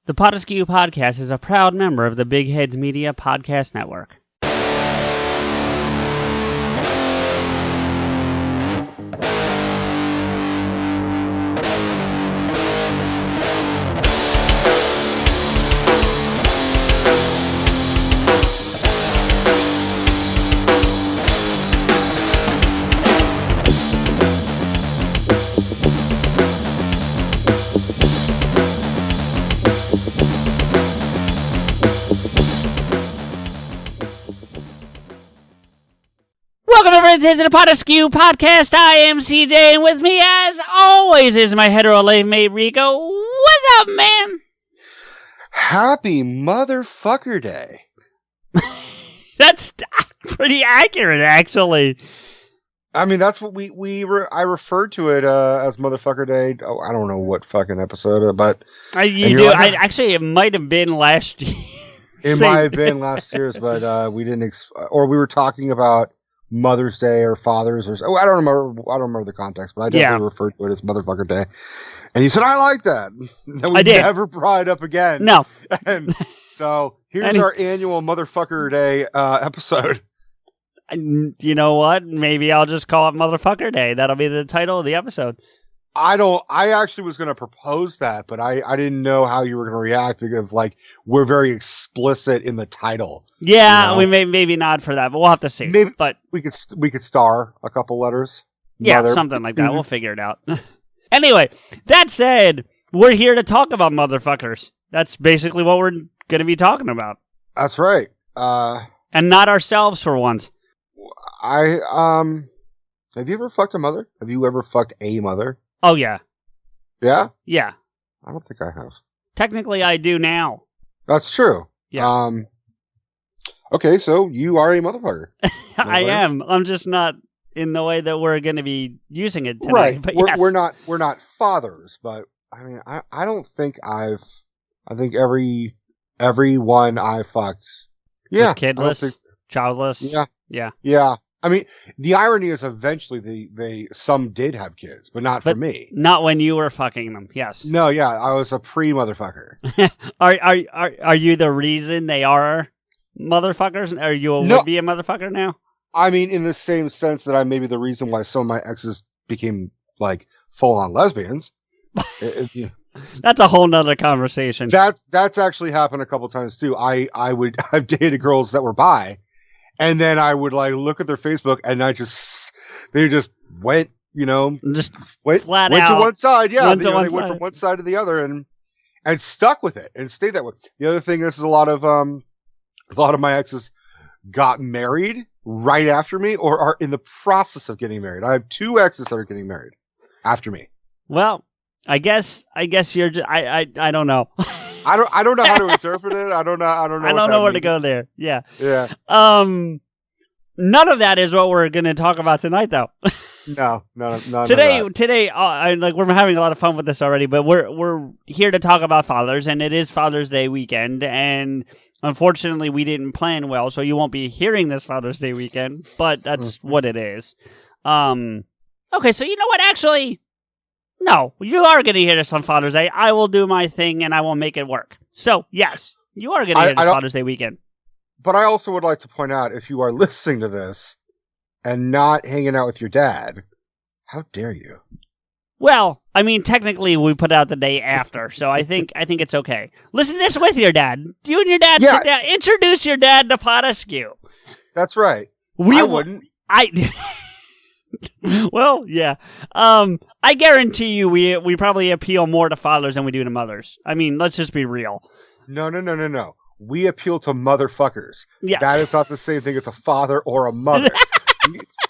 The PodAskew Podcast is a proud member of the Big Heads Media Podcast Network. To the PodAskew Podcast. I am CJ, and with me, as always, is my hetero lave mate Rico. What's up, man? Happy motherfucker day. That's pretty accurate, actually. I mean, that's what I referred to it as motherfucker day. Oh, I don't know what fucking episode, but you do. Actually, it might have been last year. It might have been last year's, but we didn't. Or we were talking about Mother's Day or Father's or I don't remember the context, but I definitely referred to it as motherfucker day. And you said I like that. And we never brought it up again. No. And so here's our annual motherfucker day episode. You know what? Maybe I'll just call it Motherfucker Day. That'll be the title of the episode. I actually was going to propose that, but I didn't know how you were going to react because, like, we're very explicit in the title. Yeah, you know? We maybe not for that, but we'll have to see. Maybe, but we could star a couple letters. Yeah, something like that. We'll figure it out. Anyway, that said, we're here to talk about motherfuckers. That's basically what we're going to be talking about. That's right. And not ourselves for once. Have you ever fucked a mother? Have you ever fucked a mother? Oh, yeah. Yeah? Yeah. I don't think I have. Technically, I do now. That's true. Yeah. Okay, so you are a motherfucker. I am. I'm just not in the way that we're going to be using it tonight. Right. But we're not fathers, but I mean, I don't think I think everyone I fucked. Yeah. Was kidless, childless. Yeah. Yeah. Yeah. I mean, the irony is eventually some did have kids, but not for me. Not when you were fucking them. Yes. No, yeah, I was a pre-motherfucker. Are you the reason they are motherfuckers? Are you would be a motherfucker now? I mean, in the same sense that I may be the reason why some of my exes became like full-on lesbians. That's a whole nother conversation. That's actually happened a couple times too. I've dated girls that were bi. And then I would like look at their Facebook, and they just went, went flat out to one side, yeah. Went they went from one side to the other, and stuck with it and stayed that way. The other thing is, a lot of my exes got married right after me, or are in the process of getting married. I have 2 exes that are getting married after me. Well, I guess you're. I don't know. I don't know how to interpret it. I don't know where to go there. Yeah. Yeah. None of that is what we're going to talk about tonight, though. No. Today, we're having a lot of fun with this already, but we're here to talk about fathers, and it is Father's Day weekend, and unfortunately, we didn't plan well, so you won't be hearing this Father's Day weekend, but that's what it is. Okay, so you know what? Actually, no, you are going to hear this on Father's Day. I will do my thing, and I will make it work. So, yes, you are going to hear this Father's Day weekend. But I also would like to point out, if you are listening to this and not hanging out with your dad, how dare you? Well, I mean, technically, we put out the day after, so I think it's okay. Listen to this with your dad. You and your dad sit down. Introduce your dad to PodAskew. That's right. I wouldn't. Well, yeah. I guarantee you we probably appeal more to fathers than we do to mothers. I mean, let's just be real. No. We appeal to motherfuckers. Yeah. That is not the same thing as a father or a mother.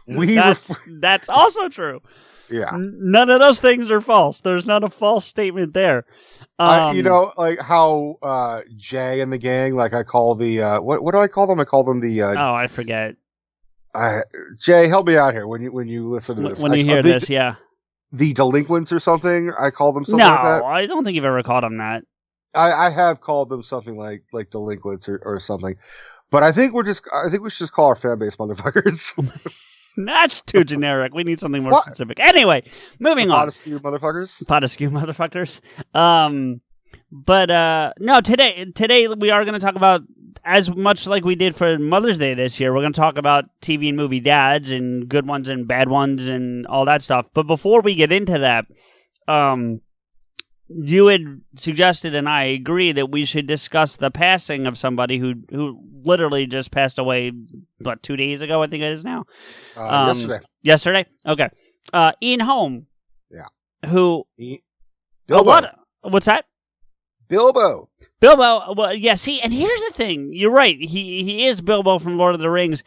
That's also true. Yeah. None of those things are false. There's not a false statement there. Like how Jay and the gang, like I call the what do I call them? I call them the I forget. Jay, help me out here when you listen to this. When you hear this, yeah. The delinquents or something? I call them something like that? No, I don't think you've ever called them that. I have called them something like delinquents or something. But I think we should just call our fan base motherfuckers. That's too generic. We need something more specific. Anyway, moving on. PodAskew motherfuckers? PodAskew motherfuckers. But no, today we are going to talk about, as much like we did for Mother's Day this year, we're going to talk about TV and movie dads and good ones and bad ones and all that stuff. But before we get into that, you had suggested, and I agree, that we should discuss the passing of somebody who literally just passed away, 2 days ago, I think it is now? Yesterday. Yesterday? Okay. Ian Holm. Yeah. Who... Bilbo. What's that? Bilbo. Well, yeah, see, and here's the thing. You're right. He is Bilbo from Lord of the Rings.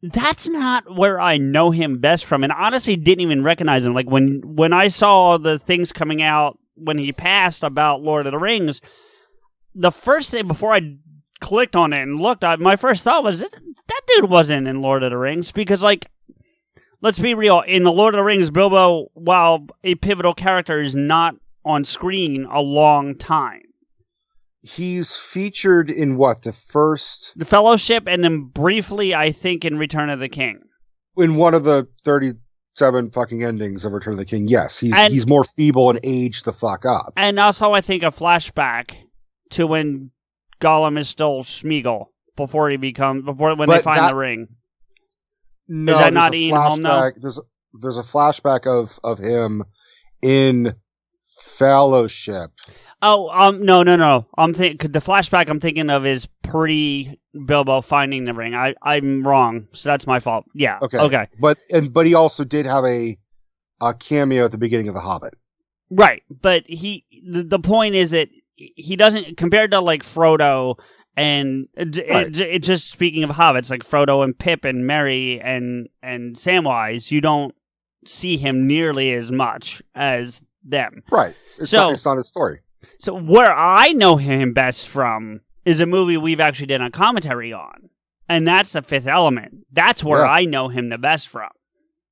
That's not where I know him best from, and honestly didn't even recognize him. Like, when I saw the things coming out when he passed about Lord of the Rings, the first thing, before I clicked on it and looked, my first thought was, that dude wasn't in Lord of the Rings, because, like, let's be real, in the Lord of the Rings, Bilbo, while a pivotal character, is not on screen a long time. He's featured in what? The Fellowship, and then briefly, I think, in Return of the King. In one of the 37 fucking endings of Return of the King, yes. He's more feeble and aged the fuck up. And also, I think, a flashback to when Gollum is still Smeagol, when they find the ring. No, is that not Ian Holm, though? There's a flashback of him in Fellowship. Oh, no. The flashback I'm thinking of is pre-Bilbo finding the ring. I'm wrong, so that's my fault. Yeah. Okay. But he also did have a cameo at the beginning of The Hobbit. Right, but the point is that he doesn't, compared to like Frodo and it's just, speaking of hobbits, like Frodo and Pip and Merry and Samwise, you don't see him nearly as much as them. Right. It's not his story. So where I know him best from is a movie we've actually done a commentary on, and that's The Fifth Element. That's where I know him the best from.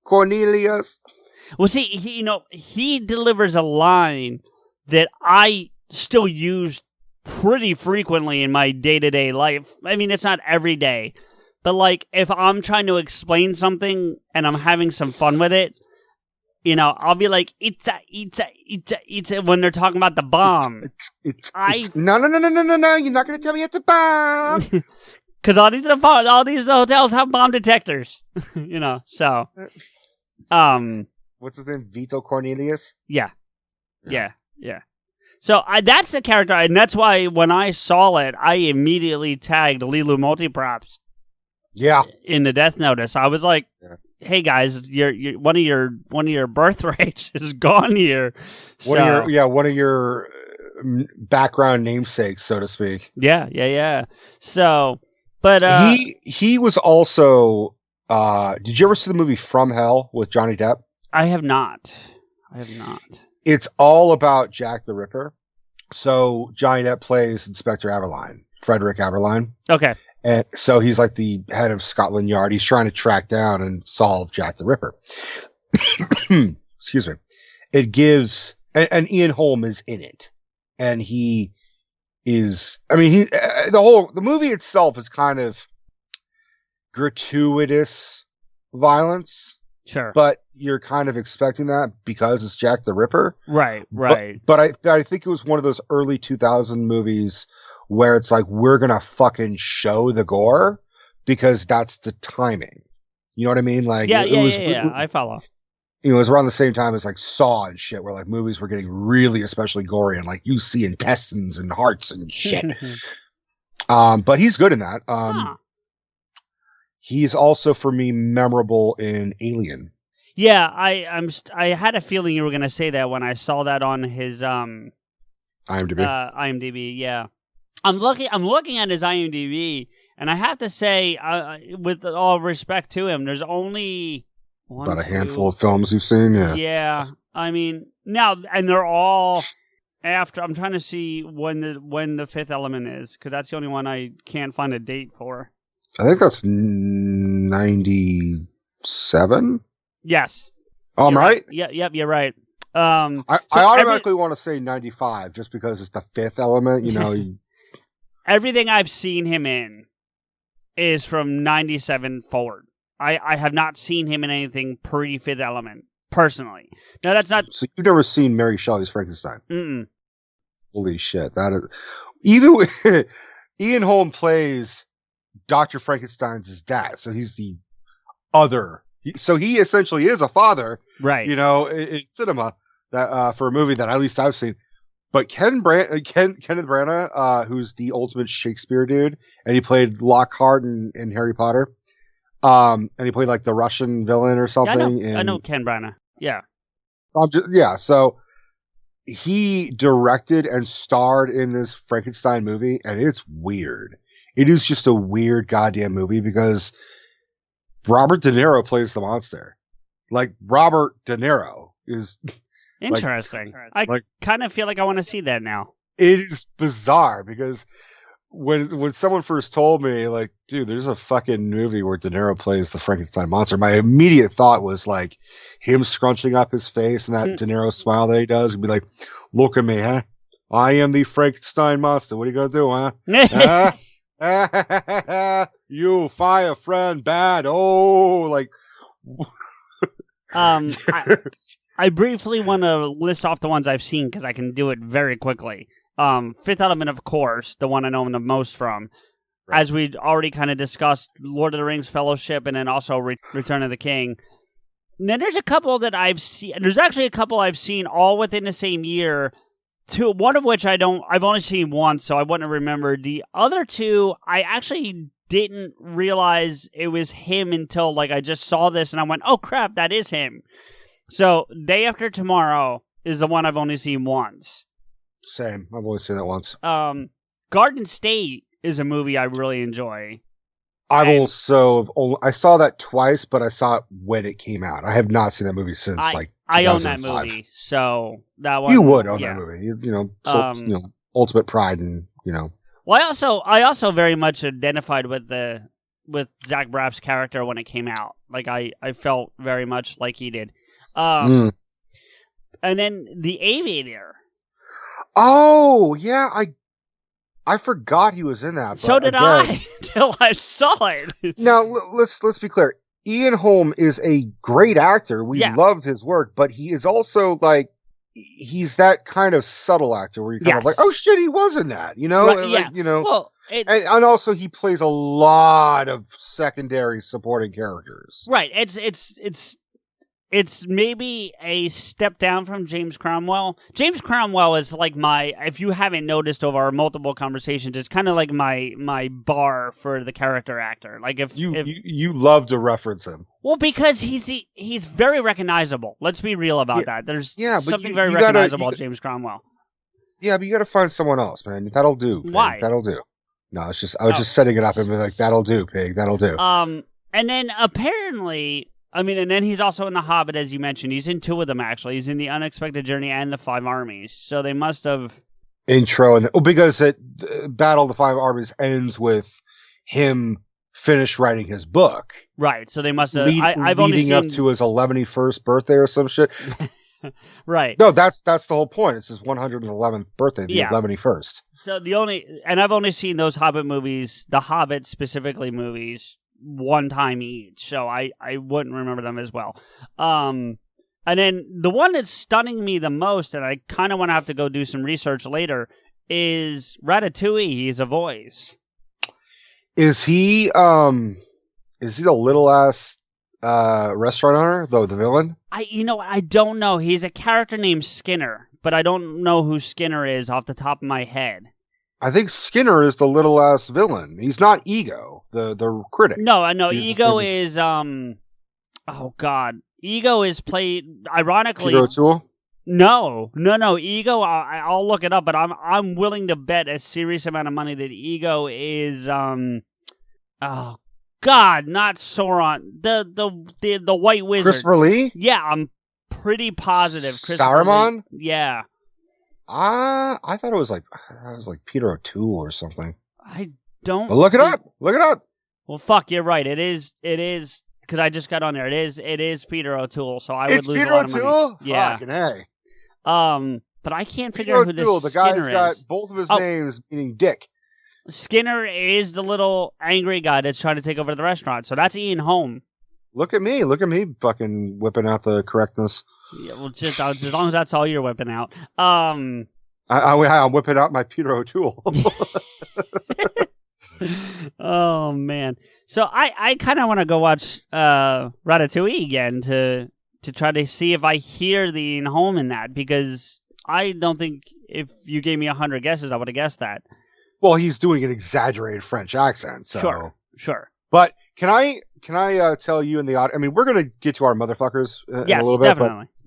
Cornelius. Well, see, he delivers a line that I still use pretty frequently in my day-to-day life. I mean, it's not every day, but like if I'm trying to explain something and I'm having some fun with it, I'll be like, it's a, when they're talking about the bomb. No, you're not going to tell me it's a bomb. Because all these hotels have bomb detectors, so. What's his name? Vito Cornelius? Yeah. So that's the character, and that's why when I saw it, I immediately tagged Lilu Multiprops. Yeah. In the death notice. I was like, hey guys, one of your birthrights is gone here. One of your background namesakes, so to speak. Yeah. So, but he was also. Did you ever see the movie From Hell with Johnny Depp? I have not. It's all about Jack the Ripper. So Johnny Depp plays Inspector Aberline, Frederick Aberline. Okay. And so he's like the head of Scotland Yard. He's trying to track down and solve Jack the Ripper. Excuse me. It gives, and Ian Holm is in it. And he is, the movie itself is kind of gratuitous violence. Sure. But you're kind of expecting that because it's Jack the Ripper. Right. But I think it was one of those early 2000 movies where it's like, we're going to fucking show the gore because that's the timing. You know what I mean? Like, yeah. I follow. It was around the same time as like Saw and shit, where like movies were getting really especially gory and like you see intestines and hearts and shit. But he's good in that. He's also, for me, memorable in Alien. Yeah, I had a feeling you were going to say that when I saw that on his IMDb. IMDb, yeah. I'm looking at his IMDb, and I have to say, with all respect to him, there's only about a handful of films you've seen. Yeah. I mean, now, and they're all after. I'm trying to see when the Fifth Element is, because that's the only one I can't find a date for. I think that's 97. Yes. Oh, I'm right? Yep, you're right. I automatically want to say 95 just because it's the Fifth Element, Everything I've seen him in is from 97 forward. I have not seen him in anything pre-Fifth Element, personally. Now, that's not... So you've never seen Mary Shelley's Frankenstein? Mm-mm. Holy shit! That is even with, Ian Holm plays Dr. Frankenstein's dad, so he's the other. So he essentially is a father, right? In cinema that for a movie that at least I've seen. But Kenneth Branagh, who's the ultimate Shakespeare dude, and he played Lockhart in Harry Potter, and he played like the Russian villain or something. Yeah, I know Ken Branagh. Yeah. So he directed and starred in this Frankenstein movie, and it's weird. It is just a weird goddamn movie because Robert De Niro plays the monster. Like, Robert De Niro is... Interesting. I kind of feel like I want to see that now. It is bizarre because when someone first told me, like, dude, there's a fucking movie where De Niro plays the Frankenstein monster, my immediate thought was, like, him scrunching up his face and that De Niro smile that he does and be like, look at me, huh? I am the Frankenstein monster. What are you going to do, huh? You fire friend bad. Oh, like... I briefly want to list off the ones I've seen because I can do it very quickly. Fifth Element, of course, the one I know the most from. Right. As we already kind of discussed, Lord of the Rings Fellowship, and then also Return of the King. And then there's a couple that I've seen. There's actually a couple I've seen all within the same year. One of which I've only seen once, so I wouldn't remember. The other two, I actually didn't realize it was him until I just saw this and I went, oh crap, that is him. So, Day After Tomorrow is the one I've only seen once. Same. I've only seen it once. Garden State is a movie I really enjoy. I saw that twice, but I saw it when it came out. I have not seen that movie since I own that movie, so that one. You would own that movie. Ultimate pride and Well, I also very much identified with Zach Braff's character when it came out. Like I felt very much like he did. And then The Aviator. Oh yeah, I forgot he was in that. So did I until I saw it. Now let's be clear. Ian Holm is a great actor. We loved his work, but he is also he's that kind of subtle actor where you're kind of like, oh shit, he was in that, Right, Well, and also he plays a lot of secondary supporting characters. Right. It's maybe a step down from James Cromwell. James Cromwell is if you haven't noticed over our multiple conversations, it's kind of like my bar for the character actor. Like if you love to reference him. Well, because he's very recognizable. Let's be real about that. There's something very recognizable about James Cromwell. Yeah, but you got to find someone else, man. That'll do. Pig. Why? That'll do. No, it's just I was just setting it up and be like, that'll do, pig. That'll do. And then apparently. And then he's also in The Hobbit, as you mentioned. He's in two of them, actually. He's in The Unexpected Journey and The Five Armies. So they must have... Intro. Because Battle of the Five Armies ends with him finish writing his book. Right, so they must have... leading up to his 111st birthday or some shit. Right. No, that's the whole point. It's his 111th birthday, the 111st. So I've only seen those Hobbit movies, the Hobbit specifically movies, one time each, so I wouldn't remember them as well. And then the one that's stunning me the most, and I kind of want to have to go do some research later, is Ratatouille. He's a voice. Is he the little ass restaurant owner, though, the villain? I don't know. He's a character named Skinner, but I don't know who Skinner is off the top of my head. I think Skinner is the little ass villain. He's not Ego, the critic. No, I know. Ego is oh god. Ego is played ironically. Peter O'Toole? No. Ego. I'll look it up, but I'm willing to bet a serious amount of money that Ego is oh god, not Sauron. The White Wizard. Christopher Lee? Yeah, I'm pretty positive. Saruman? Lee. Yeah. I thought it was like Peter O'Toole or something. I don't. But look it up. Look it up. Well, fuck, you're right. It is because I just got on there. It is Peter O'Toole. So I would lose Peter a lot of O'Toole? money. Yeah. Fucking A. But I can't figure out who this the Skinner guy's got is. both of his names meaning Dick. Skinner is the little angry guy that's trying to take over the restaurant. So that's Ian Holm. Look at me fucking whipping out the correctness. Yeah, well, just as long as that's all you're whipping out. I I'm whipping out my Peter O'Toole. Oh man! So I kind of want to go watch Ratatouille again to try to see if I hear the Ian Holm in that, because I don't think if you gave me 100 guesses, I would have guessed that. Well, he's doing an exaggerated French accent, so sure. But can I tell you in the audience? I mean, we're gonna get to our motherfuckers in a little bit.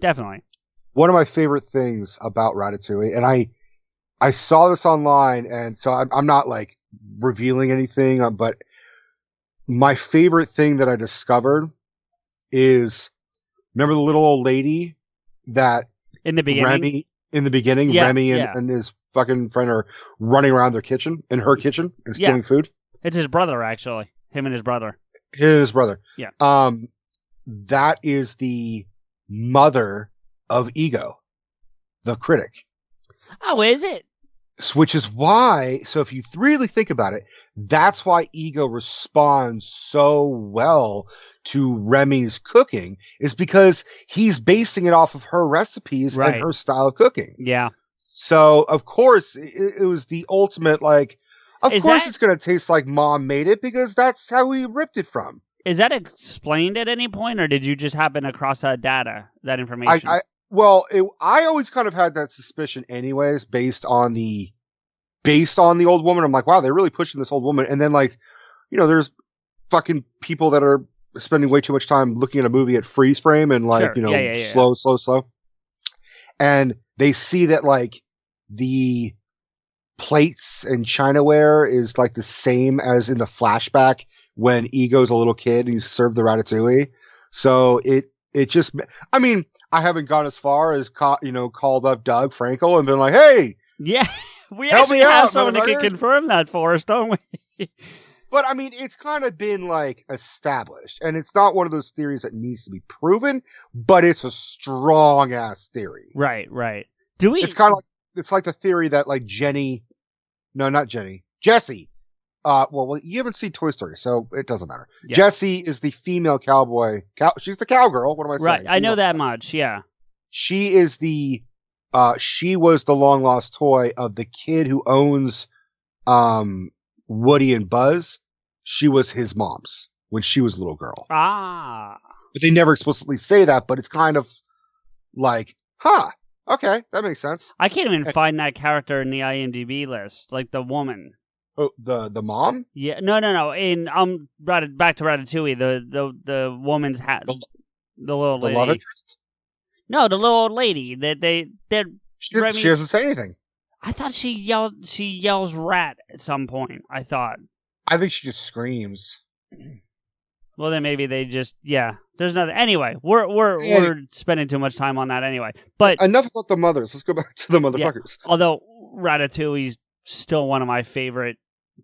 Definitely. One of my favorite things about Ratatouille, and I saw this online, and so I'm not like revealing anything, but my favorite thing that I discovered is, remember the little old lady that in the beginning, Remy and his fucking friend are running around her kitchen and stealing food. It's his brother, actually. Him and his brother. Yeah. That is the mother of Ego, the critic. Oh, is it? Which is why, so if you really think about it, that's why Ego responds so well to Remy's cooking, is because he's basing it off of her recipes and her style of cooking. Yeah. So, of course, it was the ultimate, like, it's going to taste like Mom made it, because that's how we ripped it from. Is that explained at any point, or did you just happen across that information? I always kind of had that suspicion anyways, based on the old woman. I'm like, wow, they're really pushing this old woman. And then, like, there's fucking people that are spending way too much time looking at a movie at freeze frame and like, slow. And they see that like the plates and chinaware is like the same as in the flashback when Ego's a little kid and he's served the ratatouille. So it just, I mean, I haven't gone as far as called up Doug Frankel and been like, hey, yeah, we actually have someone that can confirm that for us, don't we? But I mean, it's kind of been like established, and it's not one of those theories that needs to be proven, but it's a strong ass theory. Right. It's kind of like, it's like the theory that like Jessie. Well, you haven't seen Toy Story, so it doesn't matter. Yeah. Jessie is the female cowboy. She's the cowgirl. What am I saying? Right. I know that much. Yeah. She is she was the long lost toy of the kid who owns, Woody and Buzz. She was his mom's when she was a little girl. Ah. But they never explicitly say that, but it's kind of like, okay, that makes sense. I can't even find that character in the IMDb list, like the woman. Oh, the mom? Yeah, no. In back to Ratatouille, the woman's hat, the little lady. The love interest? No, the little old lady. She doesn't say anything. I thought she yells rat at some point. I think she just screams. Well, then maybe they just, there's nothing. Anyway, we're spending too much time on that anyway. But enough about the mothers. Let's go back to the motherfuckers. Yeah. Although Ratatouille's still one of my favorite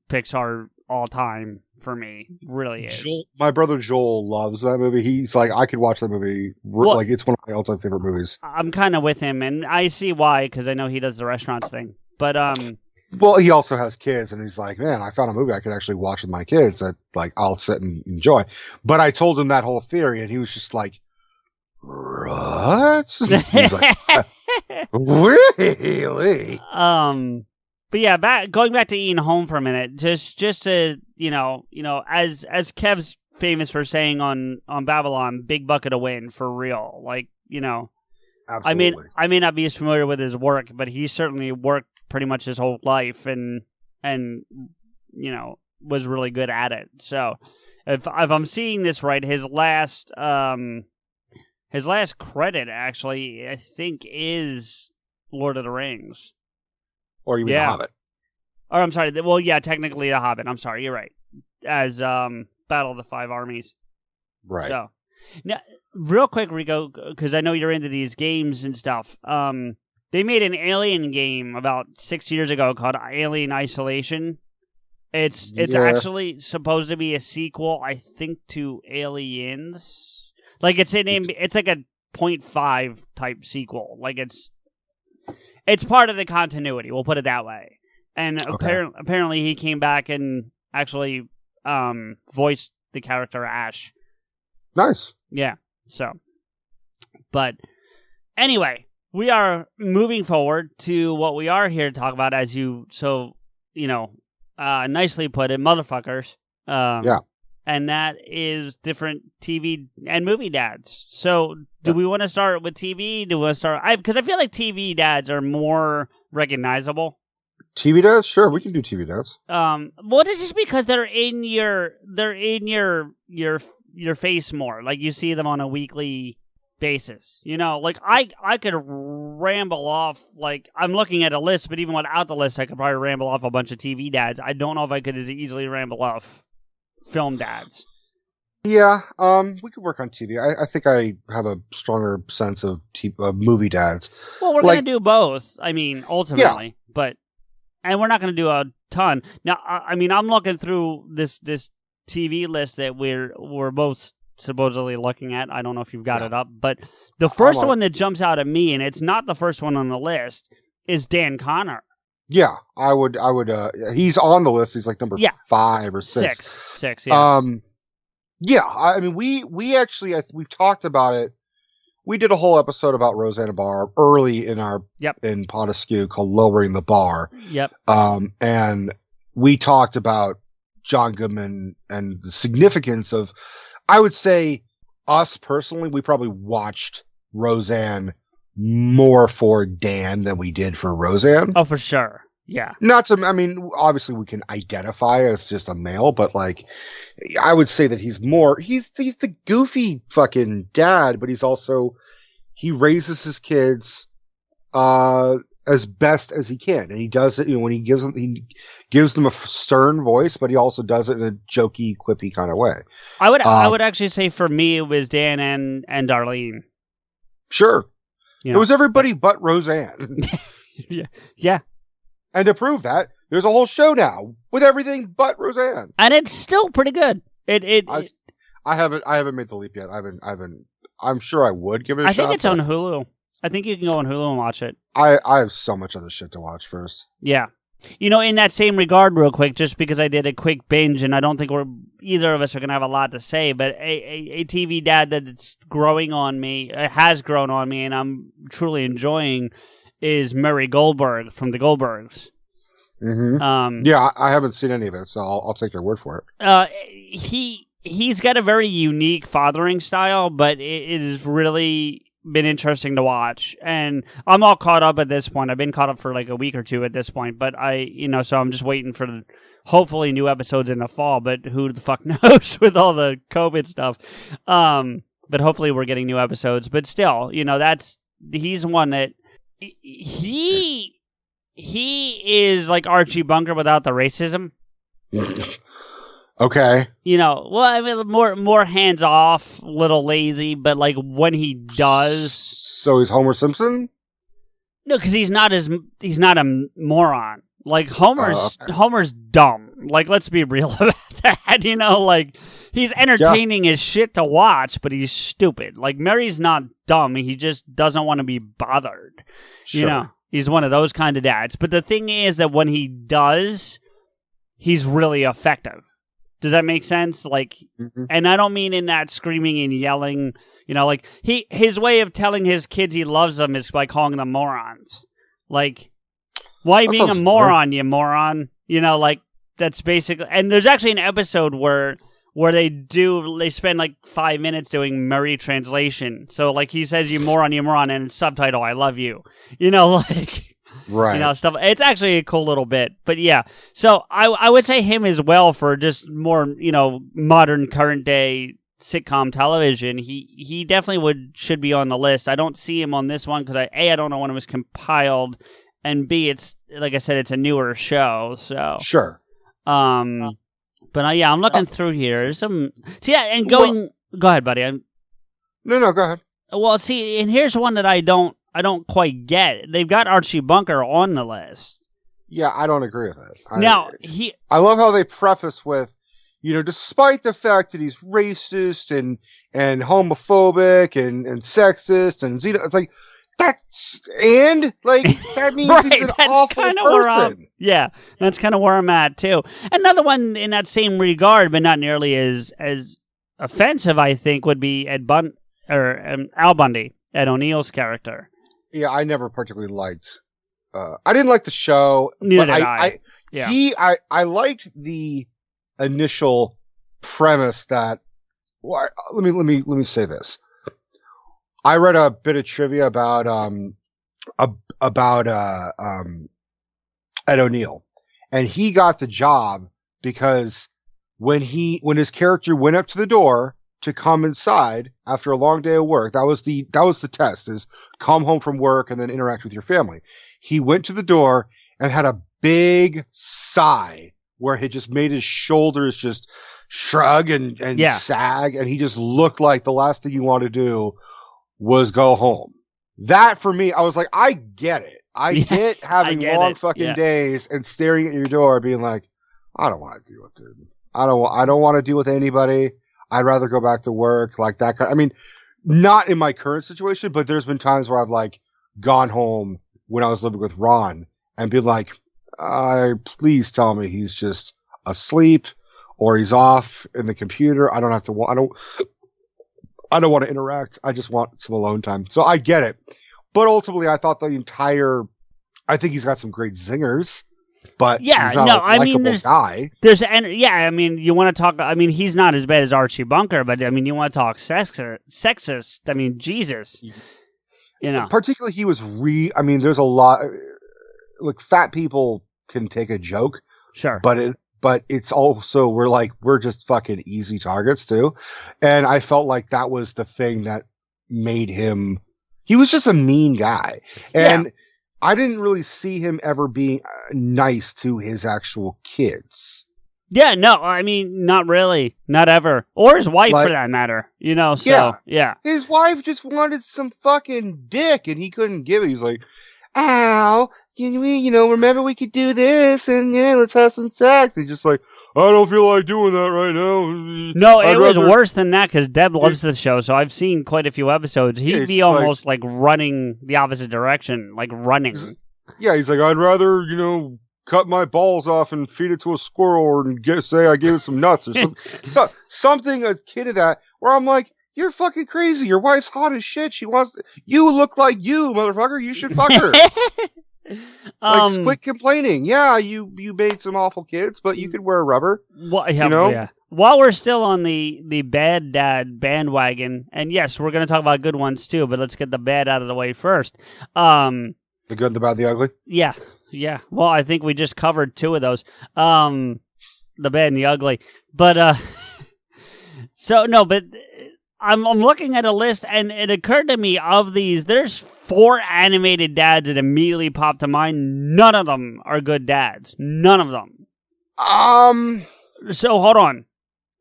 Pixar all time for me. Really is. My brother Joel loves that movie. He's like, I could watch that movie. Like, it's one of my all-time favorite movies. I'm kind of with him, and I see why, because I know he does the restaurants thing. But well, he also has kids, and he's like, man, I found a movie I could actually watch with my kids that like I'll sit and enjoy. But I told him that whole theory, and he was just like, what? He's like, really? But yeah, going back to Ian Holm for a minute, just to as Kev's famous for saying on Babylon, big bucket of win for real. Like, Absolutely. I may not be as familiar with his work, but he certainly worked pretty much his whole life and was really good at it. So if I'm seeing this right, his last credit actually I think is Lord of the Rings. Or you mean The Hobbit? Or I'm sorry. Well, yeah, technically The Hobbit. I'm sorry. You're right. As Battle of the Five Armies. Right. So now, real quick, Rico, because I know you're into these games and stuff. They made an Alien game about 6 years ago called Alien Isolation. It's actually supposed to be a sequel, I think, to Aliens. Like it's like a 0.5 type sequel. Like it's part of the continuity. We'll put it that way. And apparently he came back and actually voiced the character Ash. Nice. Yeah. So, but anyway. we are moving forward to what we are here to talk about, as you nicely put it, motherfuckers. Yeah. And that is different TV and movie dads. So do we want to start with TV? Do we want to start? Because I feel like TV dads are more recognizable. TV dads? Sure, we can do TV dads. Well, it's just because they're in your face more. Like, you see them on a weekly basis. Like I could ramble off, like, I'm looking at a list, but even without the list, I could probably ramble off a bunch of TV dads. I don't know if I could as easily ramble off film dads. Yeah, we could work on TV. I think I have a stronger sense of movie dads. Well, we're going to do both, I mean, ultimately. Yeah. And we're not going to do a ton. Now, I mean, I'm looking through this TV list that we're both supposedly looking at. I don't know if you've got it up, but the first one that jumps out at me, and it's not the first one on the list, is Dan Connor. Yeah, I would. He's on the list. He's like number 5 or 6. Six. Yeah. Yeah. I mean, we actually we've talked about it. We did a whole episode about Roseanne Barr early in in PodAskew called "Lowering the Bar." Yep. And we talked about John Goodman and the significance of. I would say, us personally, we probably watched Roseanne more for Dan than we did for Roseanne. Oh, for sure. Yeah. Obviously we can identify as just a male, but like, I would say that he's the goofy fucking dad, but he raises his kids, as best as he can. And he does it, when he gives them a stern voice, but he also does it in a jokey, quippy kind of way. I would actually say for me, it was Dan and Darlene. Sure. It was everybody but Roseanne. Yeah. And to prove that, there's a whole show now with everything but Roseanne. And it's still pretty good. I haven't made the leap yet. I'm sure I would give it a shot. I think it's on Hulu. I think you can go on Hulu and watch it. I have so much other shit to watch first. Yeah. In that same regard, real quick, just because I did a quick binge, and I don't think either of us are going to have a lot to say, but a TV dad that's growing on me, has grown on me, and I'm truly enjoying, is Murray Goldberg from The Goldbergs. Mm-hmm. Yeah, I haven't seen any of it, so I'll take your word for it. He's got a very unique fathering style, but it is really been interesting to watch, and I'm all caught up at this point. I've been caught up for like a week or two at this point, but so I'm just waiting for hopefully new episodes in the fall, but who the fuck knows with all the COVID stuff. But hopefully we're getting new episodes, but still, he's one that he is like Archie Bunker without the racism. Okay. More hands off, little lazy, but like when he does. So he's Homer Simpson? No, because he's not a moron. Like Homer's dumb. Like, let's be real about that. Like, he's entertaining as shit to watch, but he's stupid. Like, Mary's not dumb. He just doesn't want to be bothered. Sure. He's one of those kind of dads. But the thing is that when he does, he's really effective. Does that make sense? Like, and I don't mean in that screaming and yelling, like his way of telling his kids he loves them is by calling them morons. Like, why being a moron, you moron? Like, that's basically, and there's actually an episode where they spend like 5 minutes doing Murray translation. So like he says, you moron, and it's subtitle, I love you. Like, right. Stuff. It's actually a cool little bit, but yeah. So I would say him as well for just more, modern current day sitcom television. He definitely should be on the list. I don't see him on this one because I don't know when it was compiled, and B, it's like I said, it's a newer show. So sure. But I'm looking through here. There's some. So yeah, and going. Go ahead, buddy. No, go ahead. Well, see, and here's one that I don't quite get. They've got Archie Bunker on the list. Yeah, I don't agree with it. I love how they preface with, despite the fact that he's racist and homophobic and sexist and xeno, it's like that means right, he's an awful person. That's kind of where I'm at too. Another one in that same regard, but not nearly as offensive, I think, would be Al Bundy, Ed O'Neill's character. Yeah, I never particularly liked. I didn't like the show. Neither but did I. Yeah. I liked the initial premise that. Well, let me say this. I read a bit of trivia about Ed O'Neill, and he got the job because when his character went up to the door to come inside after a long day of work, that was the test, is come home from work and then interact with your family. He went to the door and had a big sigh where he just made his shoulders just shrug and sag, and he just looked like the last thing you want to do was go home. That for me, I was like, I get it. I get having long fucking days and staring at your door being like, I don't want to deal with it. I don't want to deal with anybody. I'd rather go back to work, like that kind. I mean, not in my current situation, but there's been times where I've like gone home when I was living with Ron and been like, please tell me he's just asleep or he's off in the computer. I don't want to interact. I just want some alone time. So I get it. But ultimately, I thought I think he's got some great zingers, but he's not a likable guy. I mean, you want to talk, I mean, he's not as bad as Archie Bunker, but I mean, you want to talk sexist. I mean, Jesus. You know. Particularly, he was I mean, there's a lot, like, fat people can take a joke. Sure. But it's also, we're just fucking easy targets too. And I felt like that was the thing that made him, he was just a mean guy. And I didn't really see him ever being nice to his actual kids. Yeah, no, I mean, not really. Not ever. Or his wife, for that matter. You know, so, yeah. His wife just wanted some fucking dick and he couldn't give it. He's like, ow, can we, remember we could do this and let's have some sex. He's just like, I don't feel like doing that right now. No, it was worse than that because Deb loves the show, so I've seen quite a few episodes. He'd be almost like running the opposite direction, like running. Yeah, he's like, I'd rather, cut my balls off and feed it to a squirrel and say I gave it some nuts or something. Something akin to that, where I'm like, you're fucking crazy. Your wife's hot as shit. You look like you, motherfucker. You should fuck her. Quit complaining. Yeah, you made some awful kids, but you could wear rubber. Well, yeah. While we're still on the bad dad bandwagon, and yes, we're going to talk about good ones too, but let's get the bad out of the way first. The good, the bad, the ugly? Yeah. Well, I think we just covered two of those. The bad and the ugly. But, but I'm looking at a list, and it occurred to me of these, there's 4 animated dads that immediately popped to mind. None of them are good dads. None of them. So hold on.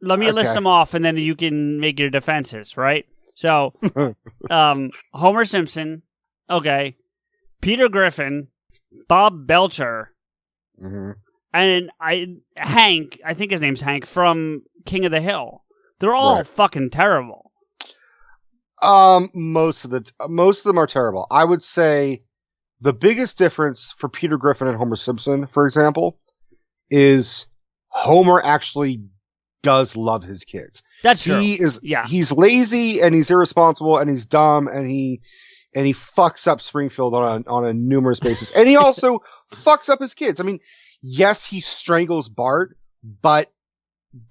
Let me list them off, and then you can make your defenses, right? So, Homer Simpson, okay, Peter Griffin, Bob Belcher, and Hank, I think his name's Hank, from King of the Hill. They're all fucking terrible. Most of them are terrible. I would say the biggest difference for Peter Griffin and Homer Simpson, for example, is Homer actually does love his kids. That's true. He's lazy and he's irresponsible and he's dumb and he fucks up Springfield on a numerous basis. And he also fucks up his kids. I mean, yes, he strangles Bart, but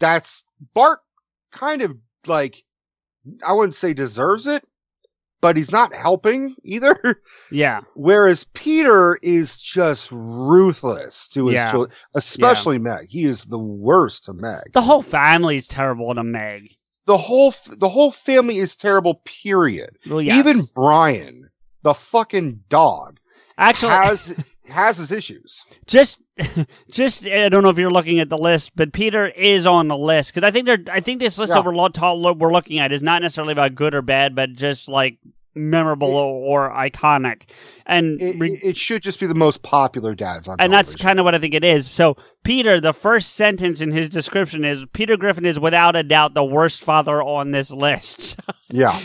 that's Bart kind of like, I wouldn't say deserves it, but he's not helping either. Yeah. Whereas Peter is just ruthless to his children, especially Meg. He is the worst to Meg. The whole family is terrible to Meg. The whole family is terrible, period. Well, yeah. Even Brian, the fucking dog, actually has his issues. Just I don't know if you're looking at the list, but Peter is on the list because I think this list that we're looking at is not necessarily about good or bad, but just like memorable or iconic. And it should just be the most popular dads on and television. That's kind of what I think it is. So Peter, the first sentence in his description is, Peter Griffin is without a doubt the worst father on this list. Yeah.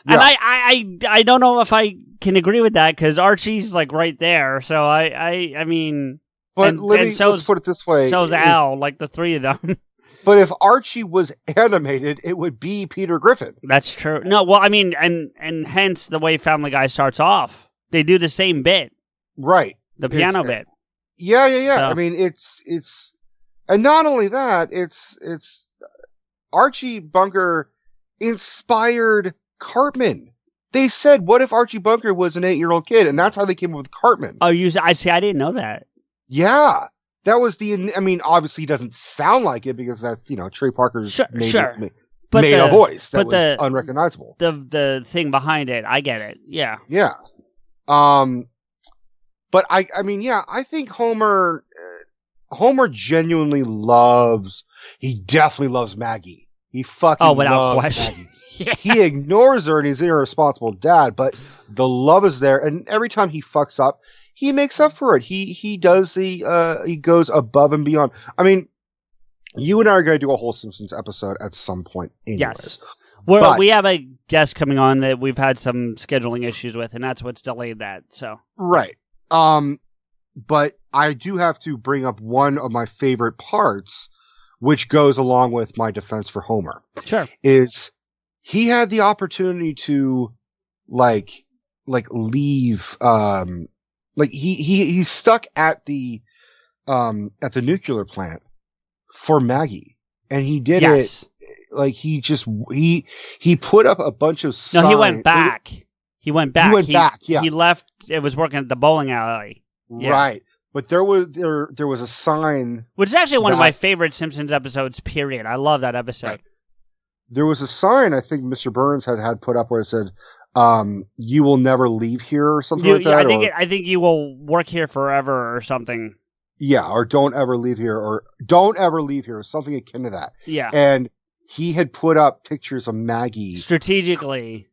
And I don't know if I can agree with that because Archie's like right there. So I mean, but let's put it this way: so's Al, like the three of them. But if Archie was animated, it would be Peter Griffin. That's true. No, well, I mean, and hence the way Family Guy starts off. They do the same bit. Right. The piano bit. Yeah. So. I mean, it's, and not only that, it's Archie Bunker inspired Cartman. They said, what if Archie Bunker was an 8-year-old kid? And that's how they came up with Cartman. Oh, I didn't know that. Yeah. That was obviously he doesn't sound like it because that's, Trey Parker's made a voice that was unrecognizable. The thing behind it, I get it. Yeah. Yeah. But I think Homer genuinely he definitely loves Maggie. He fucking without loves question. Maggie. Yeah. He ignores her and he's an irresponsible dad, but the love is there. And every time he fucks up, he makes up for it. He goes above and beyond. I mean, you and I are going to do a whole Simpsons episode at some point anyways. Yes. Well, we have a guest coming on that we've had some scheduling issues with, and that's what's delayed that. So. Right. But I do have to bring up one of my favorite parts, which goes along with my defense for Homer. Sure. Is he had the opportunity to leave, he's stuck at the nuclear plant for Maggie, and he did it. Like he put up a bunch of signs. No, he went back. He went back. Yeah. He left. It was working at the bowling alley. Yeah. Right. But there was a sign, which is actually one of my favorite Simpsons episodes. Period. I love that episode. Right. There was a sign I think Mr. Burns had put up where it said, "You will never leave here" or something like that. I think you will work here forever or something. Yeah, or don't ever leave here, or don't ever leave here, or something akin to that. Yeah. And he had put up pictures of Maggie strategically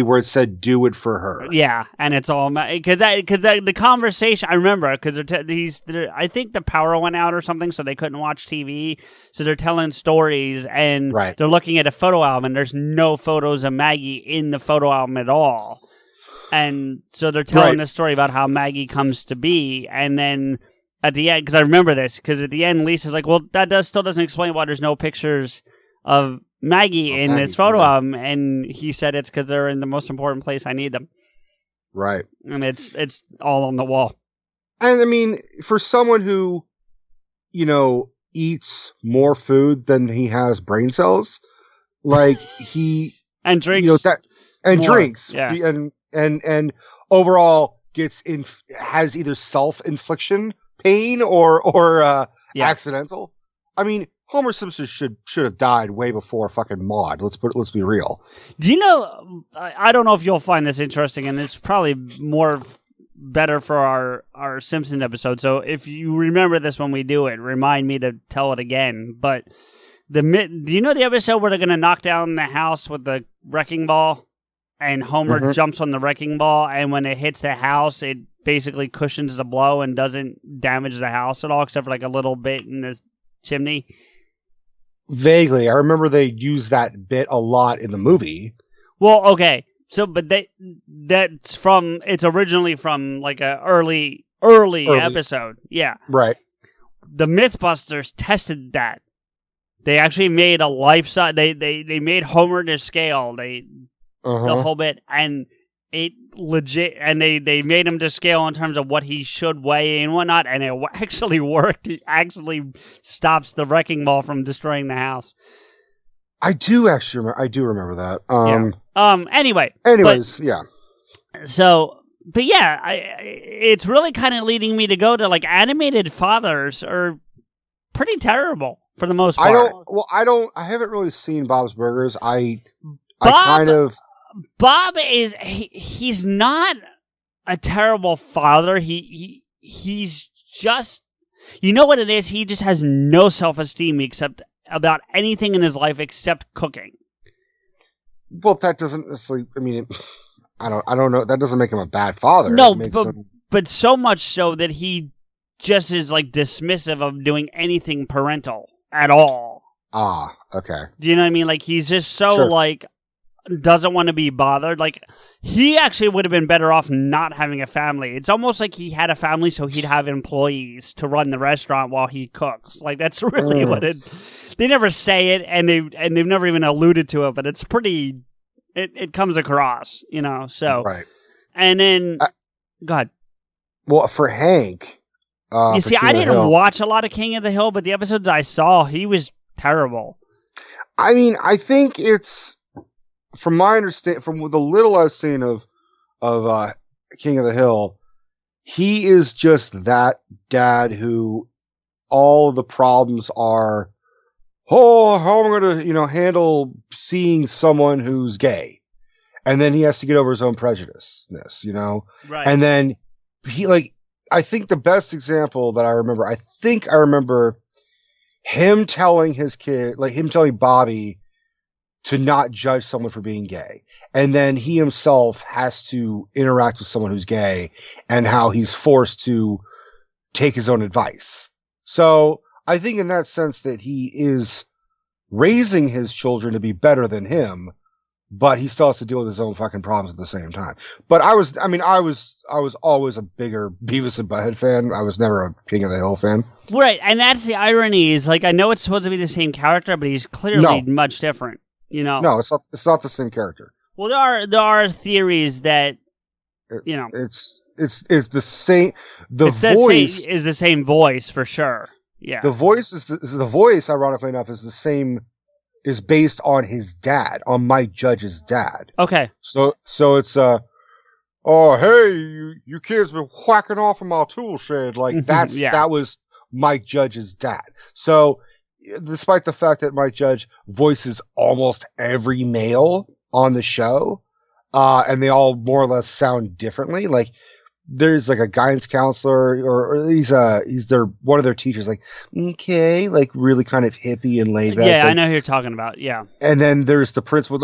where it said "Do it for her." Yeah, and it's all because the conversation I remember because I think the power went out or something, so they couldn't watch TV. So they're telling stories and they're looking at a photo album, and there's no photos of Maggie in the photo album at all. And so they're telling the story about how Maggie comes to be, and then at the end, because I remember this, because at the end Lisa's like, "Well, that still doesn't explain why there's no pictures of Maggie in this photo album," and he said it's because they're in the most important place I need them. Right. And it's all on the wall. And I mean, for someone who, eats more food than he has brain cells, like he and drinks drinks, yeah. and overall has either self-infliction pain or accidental. I mean, Homer Simpson should have died way before fucking Maude. Let's be real. Do you know? I don't know if you'll find this interesting, and it's probably better for our Simpsons episode. So if you remember this when we do it, remind me to tell it again. But do you know the episode where they're going to knock down the house with the wrecking ball, and Homer jumps on the wrecking ball, and when it hits the house, it basically cushions the blow and doesn't damage the house at all, except for like a little bit in this chimney. Vaguely, I remember they used that bit a lot in the movie. Well, okay, so but it's originally from like a early episode, yeah, right. The MythBusters tested that. They actually made a life-size. They made Homer to scale. The whole bit, and it legit, and they made him to scale in terms of what he should weigh and whatnot, and it actually worked. It actually stops the wrecking ball from destroying the house. I do remember that. Anyways, yeah. So, but yeah, it's really kind of leading me to go to like animated fathers are pretty terrible for the most part. I haven't really seen Bob's Burgers. Bob is he's not a terrible father. He's just, you know what it is? He just has no self-esteem about anything in his life except cooking. Well, that doesn't necessarily, I mean, I don't know. That doesn't make him a bad father. No, but so much so that he just is like dismissive of doing anything parental at all. Ah, okay. Do you know what I mean? Like he's just so like doesn't want to be bothered. Like he actually would have been better off not having a family. It's almost like he had a family so he'd have employees to run the restaurant while he cooks. Like that's really what it. They never say it, and they've never even alluded to it, but it's pretty. It comes across, So right. And then, go ahead. Well, for Hank, you see, I didn't watch a lot of King of the Hill, but the episodes I saw, he was terrible. I mean, I think it's, from my understanding, from the little I've seen of King of the Hill, he is just that dad who all of the problems are, how am I going to, handle seeing someone who's gay? And then he has to get over his own prejudiceness, Right. And then I think the best example that I remember him telling his kid, him telling Bobby to not judge someone for being gay. And then he himself has to interact with someone who's gay and how he's forced to take his own advice. So I think in that sense that he is raising his children to be better than him, but he still has to deal with his own fucking problems at the same time. But I was always a bigger Beavis and Butthead fan. I was never a King of the Hill fan. Right. And that's the irony is I know it's supposed to be the same character, but he's clearly much different. No, it's not the same character. Well, there are theories that it's the same. The voice is the same voice for sure. Yeah, the voice is the voice. Ironically enough, is the same. Is based on his dad, on Mike Judge's dad. Okay. So it's oh hey, you kids been whacking off in my tool shed. That was Mike Judge's dad. So, despite the fact that Mike Judge voices almost every male on the show, and they all more or less sound differently. There's a guidance counselor, or he's one of their teachers. Okay, really kind of hippie and laid back. Yeah, I know who you're talking about. Yeah. And then there's the principal,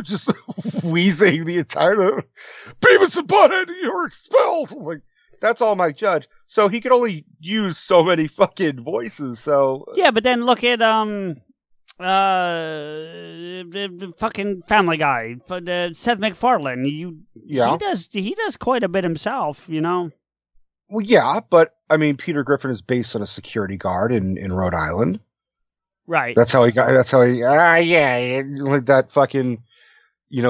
just wheezing the entire Beavis and Butthead, you're expelled. That's all Mike Judge. So he could only use so many fucking voices. So yeah, but then look at fucking Family Guy, Seth MacFarlane. He does quite a bit himself. Well, yeah, but I mean, Peter Griffin is based on a security guard in Rhode Island. Right. That's how he that fucking,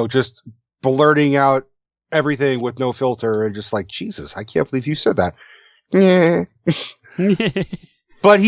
just blurting out everything with no filter and just Jesus, I can't believe you said that. Yeah. But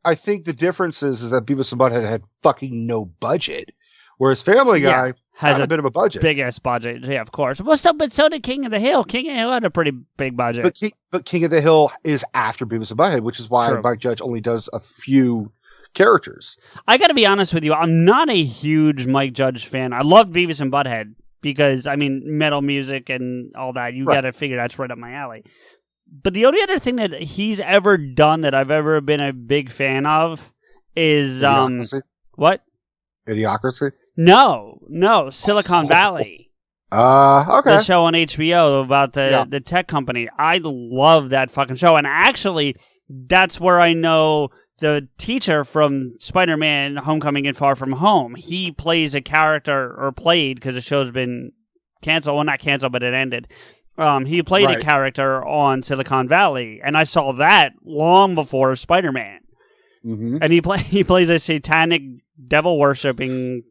I think the difference is that Beavis and Butthead had fucking no budget, whereas Family Guy has a bit of a budget. Biggest budget, yeah, of course. Well, but so did King of the Hill. King of the Hill had a pretty big budget. But King of the Hill is after Beavis and Butthead, which is why Mike Judge only does a few characters. I got to be honest with you. I'm not a huge Mike Judge fan. I love Beavis and Butthead because, metal music and all that. You got to figure that's right up my alley. But the only other thing that he's ever done that I've ever been a big fan of is Idiocracy? What? Idiocracy? No, Silicon Valley. Okay. The show on HBO about the tech company. I love that fucking show, and actually, that's where I know the teacher from Spider-Man: Homecoming and Far From Home. He plays a character, or played, because the show's been canceled. Well, not canceled, but it ended. He played a character on Silicon Valley, and I saw that long before Spider-Man. Mm-hmm. And he plays a satanic, devil-worshipping,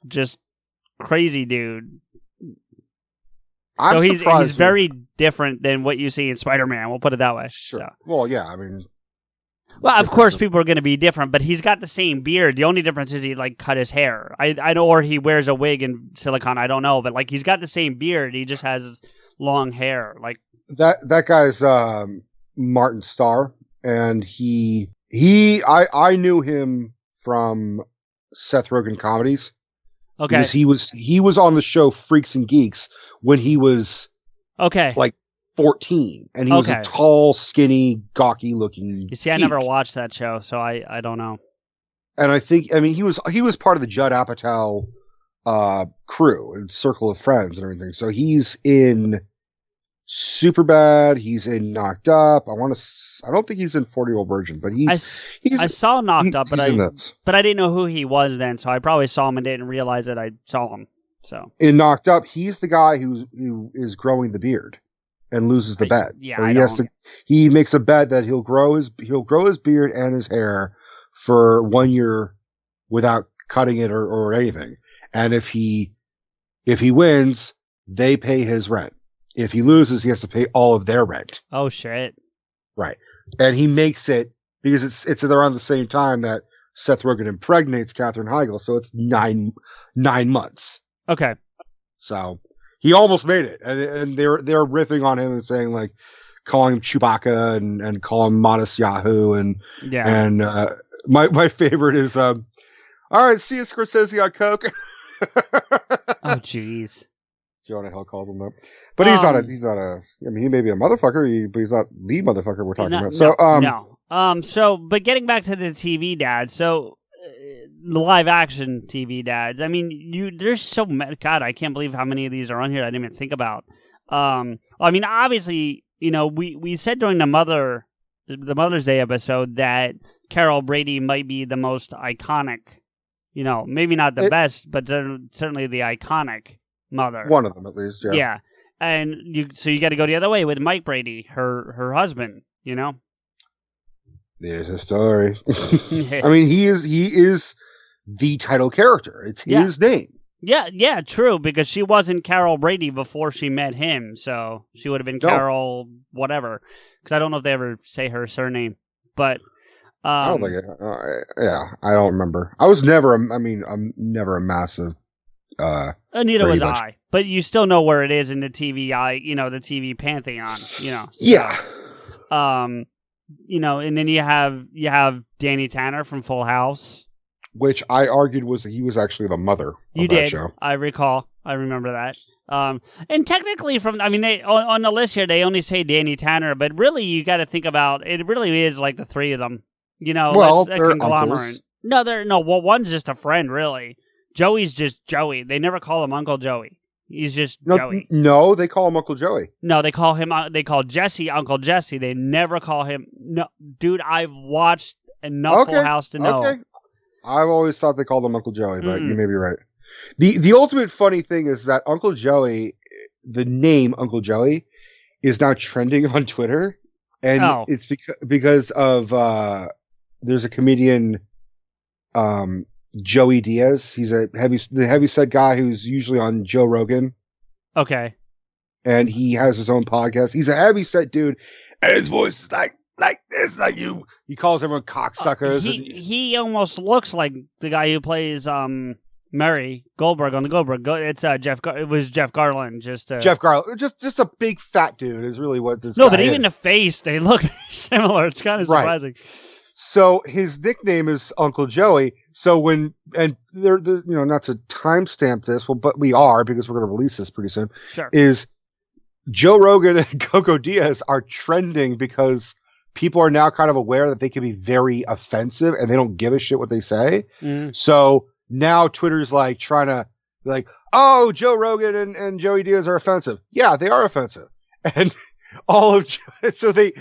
just crazy dude. He's very different than what you see in Spider-Man. We'll put it that way. Sure. So. Well, yeah, Well, of course, people are going to be different, but he's got the same beard. The only difference is he cut his hair. I know, or he wears a wig in Silicon. I don't know, but he's got the same beard. He just has long hair. That guy's Martin Starr, and I knew him from Seth Rogen comedies. Okay, because he was on the show Freaks and Geeks when he was 14, and he was a tall, skinny, gawky looking. You see, I never watched that show, so I don't know. And I think he was part of the Judd Apatow crew and Circle of Friends and everything. So he's in Superbad. He's in Knocked Up. I don't think he's in 40-Year-Old Virgin, but I saw Knocked Up, but I didn't know who he was then, so I probably saw him and didn't realize that I saw him. So in Knocked Up, he's the guy who is growing the beard and loses the bet. Yeah, he makes a bet that he'll grow his beard and his hair for 1 year without cutting it or anything. And if he If he wins, they pay his rent. If he loses, he has to pay all of their rent. Oh shit! Right, and he makes it because it's around the same time that Seth Rogen impregnates Katherine Heigl, so it's 9 months. Okay. So he almost made it, and they're riffing on him and saying like, calling him Chewbacca and calling him Modest Yahoo and my favorite is all right, see you, Scorsese on coke. Oh jeez. Jonah Hill calls him that, but he's not a. I mean, he may be a motherfucker, but he's not the motherfucker we're talking about. So So, but getting back to the TV dads, so the live action TV dads. I mean, there's so many. God, I can't believe how many of these are on here. I didn't even think about. I mean, obviously, you know, we said during the Mother's Day episode that Carol Brady might be the most iconic. You know, maybe not the best, but certainly the iconic mother. One of them, at least. Yeah. Yeah, and you got to go the other way with Mike Brady, her husband. You know. There's a story. I mean, he is the title character. It's his name. Yeah, true, because she wasn't Carol Brady before she met him, so she would have been Carol whatever, because I don't know if they ever say her surname, but... I don't think I don't remember. I'm never a massive... neither was I, but you still know where it is in the TV, the TV pantheon, you know. So, yeah. You know, and then you have Danny Tanner from Full House. Which I argued he was actually the mother of that show. I remember that. And technically on the list here, they only say Danny Tanner, but really you got to think about, it really is like the three of them, you know, well, they're conglomerate. Uncles. One's just a friend, really. Joey's just Joey. They never call him Uncle Joey. He's just Joey. No, they call him Uncle Joey. No, they call Jesse Uncle Jesse. They never call him, no, dude, I've watched enough Full House to know. Okay. I've always thought they called him Uncle Joey, but you may be right. The ultimate funny thing is that Uncle Joey, the name Uncle Joey, is now trending on Twitter, and it's because of there's a comedian, Joey Diaz. He's the heavyset guy who's usually on Joe Rogan. Okay, and he has his own podcast. He's a heavyset dude, and his voice is like this, like you. He calls everyone cocksuckers. He almost looks like the guy who plays Murray Goldberg on the Goldberg. It's Jeff. It was Jeff Garland. Jeff Garland, just a big fat dude is really what this. No, but guy even the face, they look similar. It's kind of surprising. Right. So his nickname is Uncle Joey. So they're not to timestamp this, but we are because we're going to release this pretty soon. Sure. Is Joe Rogan and Coco Diaz are trending because people are now kind of aware that they can be very offensive and they don't give a shit what they say. Mm. So now Twitter's like trying to oh, Joe Rogan and Joey Diaz are offensive. Yeah, they are offensive. And Uncle Joey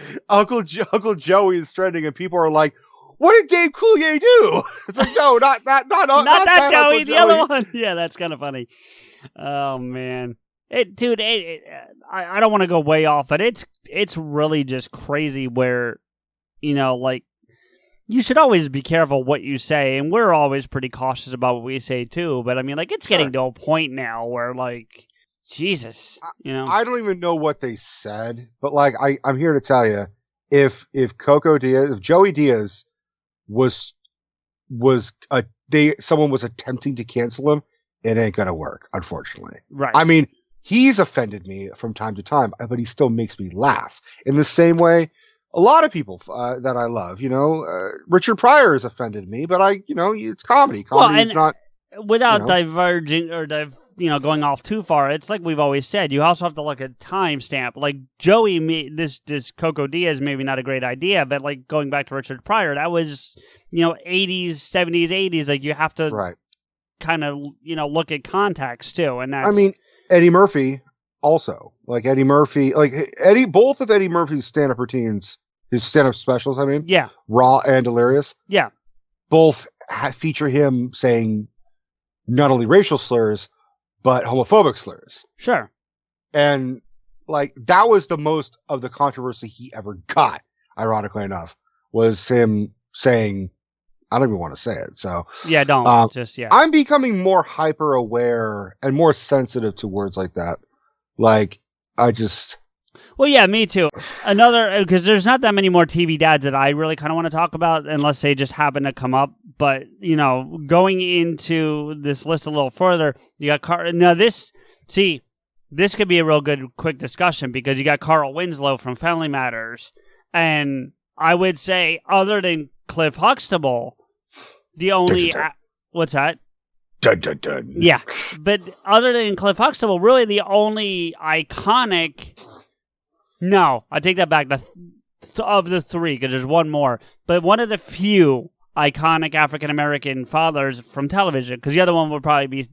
is trending and people are like, what did Dave Coulier do? It's like, no, not that Joey, the other one. Yeah, that's kind of funny. Oh man. I don't want to go way off, but it's really just crazy where, you know, like, you should always be careful what you say, and we're always pretty cautious about what we say too, but I mean, like, it's getting to a point now where, like, Jesus, you know. I don't even know what they said, but, like, I'm here to tell you, if Joey Diaz someone was attempting to cancel him, it ain't gonna work, unfortunately. Right. I mean, he's offended me from time to time, but he still makes me laugh. In the same way, a lot of people that I love, you know, Richard Pryor has offended me, but it's comedy. Comedy is not... Without diverging or going off too far, it's like we've always said, you also have to look at timestamp. Like Joey, this Coco Diaz, maybe not a great idea, but like going back to Richard Pryor, that was, 80s, 70s, 80s. Like you have to kind of, look at context too. And that's... I mean, Eddie Murphy also. Like Eddie Murphy, both of Eddie Murphy's stand-up routines, his stand-up specials, yeah, Raw and Delirious, yeah, both feature him saying not only racial slurs, but homophobic slurs. Sure. And, that was the most of the controversy he ever got, ironically enough, was him saying, I don't even want to say it. So yeah, don't just yeah. I'm becoming more hyper aware and more sensitive to words like that. Like I just. Well, yeah, me too. Another, because there's not that many more TV dads that I really kind of want to talk about unless they just happen to come up. But, you know, going into this list a little further, you got now this could be a real good quick discussion because you got Carl Winslow from Family Matters. And I would say, other than Cliff Huxtable, the only... Dun, dun, dun. What's that? Dun, dun, dun. Yeah. But other than Cliff Huxtable, really the only iconic... No, I take that back. Of the three, because there's one more. But one of the few iconic African-American fathers from television, because the other one would probably be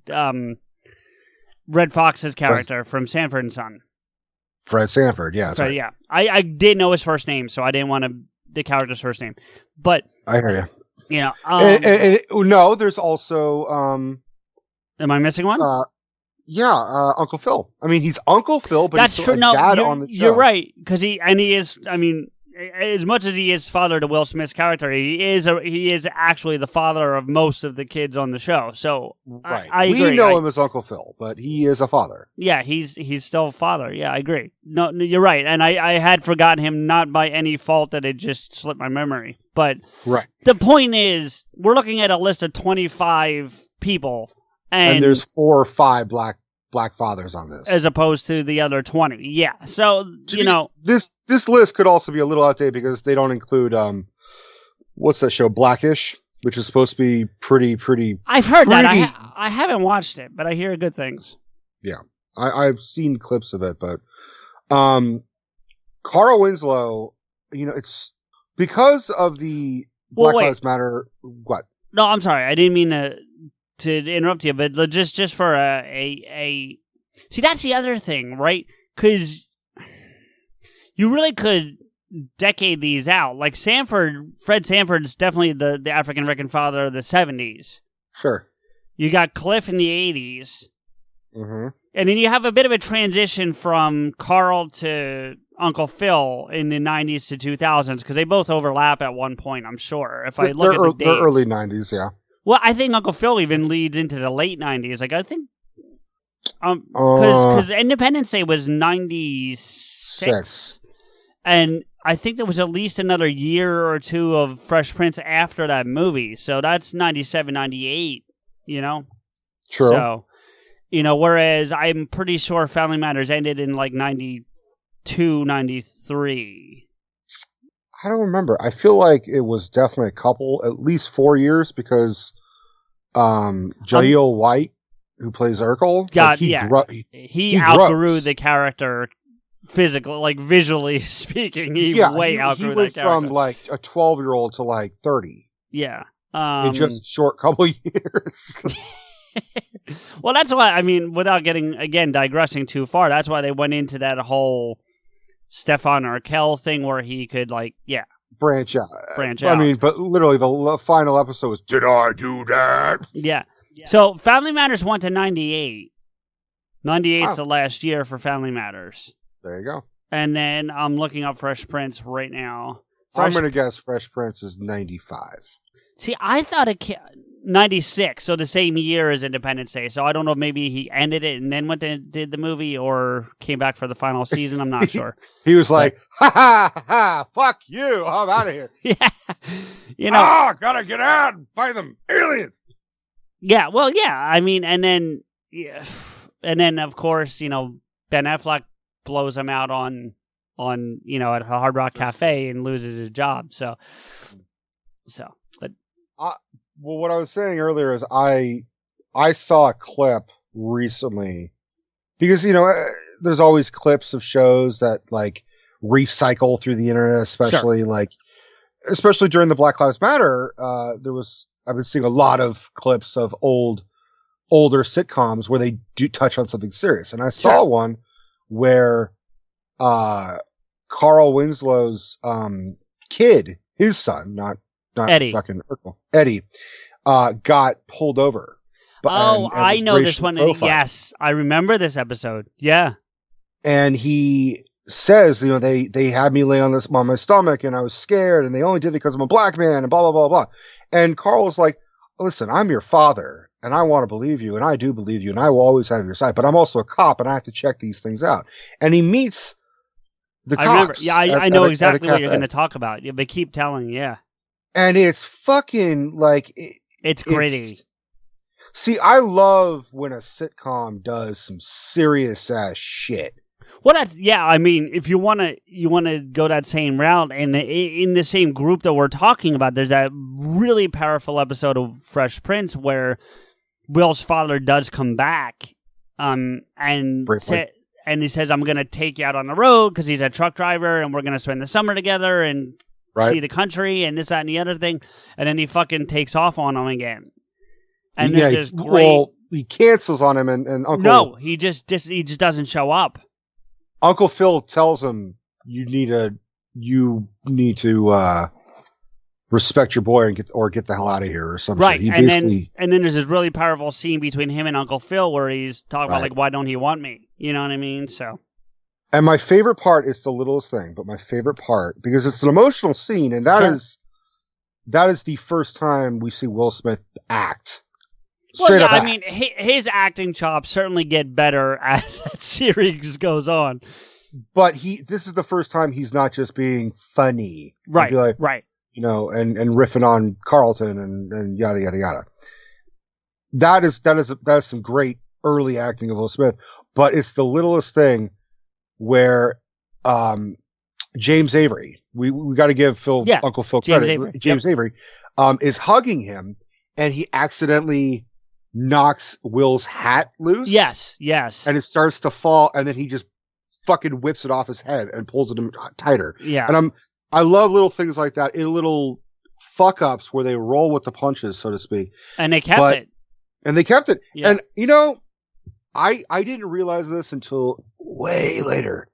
Red Fox's character from Sanford and Son. Fred Sanford, yeah. Right. Yeah. I didn't know his first name, so I didn't want the character's first name. But I hear you. You know, and no, there's also. Am I missing one? Yeah, Uncle Phil. I mean, he's Uncle Phil, but that's he's true. still No, dad on the show. You're right, because he is. I mean, as much as he is father to Will Smith's character, he is actually the father of most of the kids on the show. So right, I agree. We know him as Uncle Phil, but he is a father. Yeah, he's still a father. Yeah, I agree. No, you're right, and I had forgotten him, not by any fault that it just slipped my memory. But right, the point is, we're looking at a list of 25 people. And there's 4 or 5 black fathers on this, as opposed to the other 20. Yeah, so you know this list could also be a little outdated because they don't include what's that show Blackish, which is supposed to be pretty. I've heard that. I haven't watched it, but I hear good things. Yeah, I've seen clips of it, but Carl Winslow, you know, it's because of the Black Lives Matter. What? No, I'm sorry. I didn't mean to interrupt you, but just for a see, that's the other thing, right? Because you really could decade these out. Like Fred Sanford's definitely the African American father of the 70s. Sure. You got Cliff in the 80s. Mm-hmm. And then you have a bit of a transition from Carl to Uncle Phil in the 90s to 2000s, because they both overlap at one point, I'm sure. If I look at the dates. They're early 90s, yeah. Well, I think Uncle Phil even leads into the late 90s. Like, I think, because Independence Day was 96. And I think there was at least another year or two of Fresh Prince after that movie. So that's 97, 98, you know? True. So, you know, whereas I'm pretty sure Family Matters ended in like 92, 93. I don't remember. I feel like it was definitely at least 4 years, because Jaleel White, who plays Urkel, he outgrew the character physically, like visually speaking. He outgrew that character. He went from like a 12-year-old to like 30. Yeah, in just a short couple years. Well, that's why, I mean, without digressing too far, that's why they went into that whole Stefan Urkel thing where he could, like, branch out. I mean, but literally the final episode was, did I do that? Yeah. So Family Matters went to 98. 98's the last year for Family Matters. There you go. And then I'm looking up Fresh Prince right now. I'm going to guess Fresh Prince is 95. See, I thought 96, so the same year as Independence Day. So I don't know if maybe he ended it and then did the movie, or came back for the final season. I'm not sure. He was like, ha ha ha, fuck you, I'm out of here. Yeah. You know. Gotta get out and find them aliens. Yeah, well, yeah. I mean, and then of course, you know, Ben Affleck blows him out on you know, at Hard Rock Cafe and loses his job. So but. Well, what I was saying earlier is I saw a clip recently, because, you know, there's always clips of shows that like recycle through the internet, especially especially during the Black Lives Matter. I've been seeing a lot of clips of older sitcoms where they do touch on something serious. And I saw one where Carl Winslow's kid, his son, not Eddie. Fucking Urkel. Eddie got pulled over. I know this one. Yes, I remember this episode. Yeah. And he says, you know, they had me lay on my stomach and I was scared, and they only did it because I'm a black man, and blah, blah, blah, blah. And Carl's like, listen, I'm your father, and I want to believe you, and I do believe you, and I will always have your side, but I'm also a cop, and I have to check these things out. And he meets the cops. I remember. Yeah, I know exactly what you're going to talk about. They keep telling, yeah. And it's fucking, like... It's gritty. See, I love when a sitcom does some serious ass shit. Well, I mean, if you want to go that same route, and in the same group that we're talking about, there's that really powerful episode of Fresh Prince where Will's father does come back, and he says, "I'm going to take you out on the road because he's a truck driver, and we're going to spend the summer together and see the country and this, that, and the other thing." And then he fucking takes off on him again, and there's this great. Well, he cancels on him, and Uncle. No, he just doesn't show up. Uncle Phil tells him, you need to respect your boy and get the hell out of here or something. Right. And then there's this really powerful scene between him and Uncle Phil where he's talking about, like, why don't he want me? You know what I mean? So. And my favorite part is the littlest thing, but my favorite part, because it's an emotional scene, and that is the first time we see Will Smith act. Straight up act. I mean, his acting chops certainly get better as that series goes on. But this is the first time he's not just being funny. Right, right. You know, and riffing on Carlton and yada, yada, yada. That is some great early acting of Will Smith, but it's the littlest thing where James Avery, we got to give Uncle Phil credit. James Avery is hugging him, and he accidentally knocks Will's hat loose. Yes. And it starts to fall, and then he just fucking whips it off his head and pulls it tighter. Yeah. And I love little things like that, in little fuck ups where they roll with the punches, so to speak. And they kept it. And they kept it. Yeah. And you know, I didn't realize this until way later.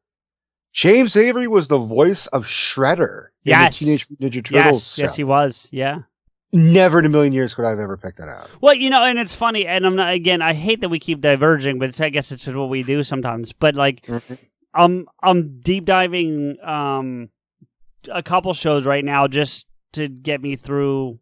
James Avery was the voice of Shredder in the Teenage Ninja Turtles show. Yes, he was. Yeah. Never in a million years could I have ever picked that out. Well, you know, and it's funny, and I hate that we keep diverging, but I guess it's just what we do sometimes. But like, I'm deep diving a couple shows right now just to get me through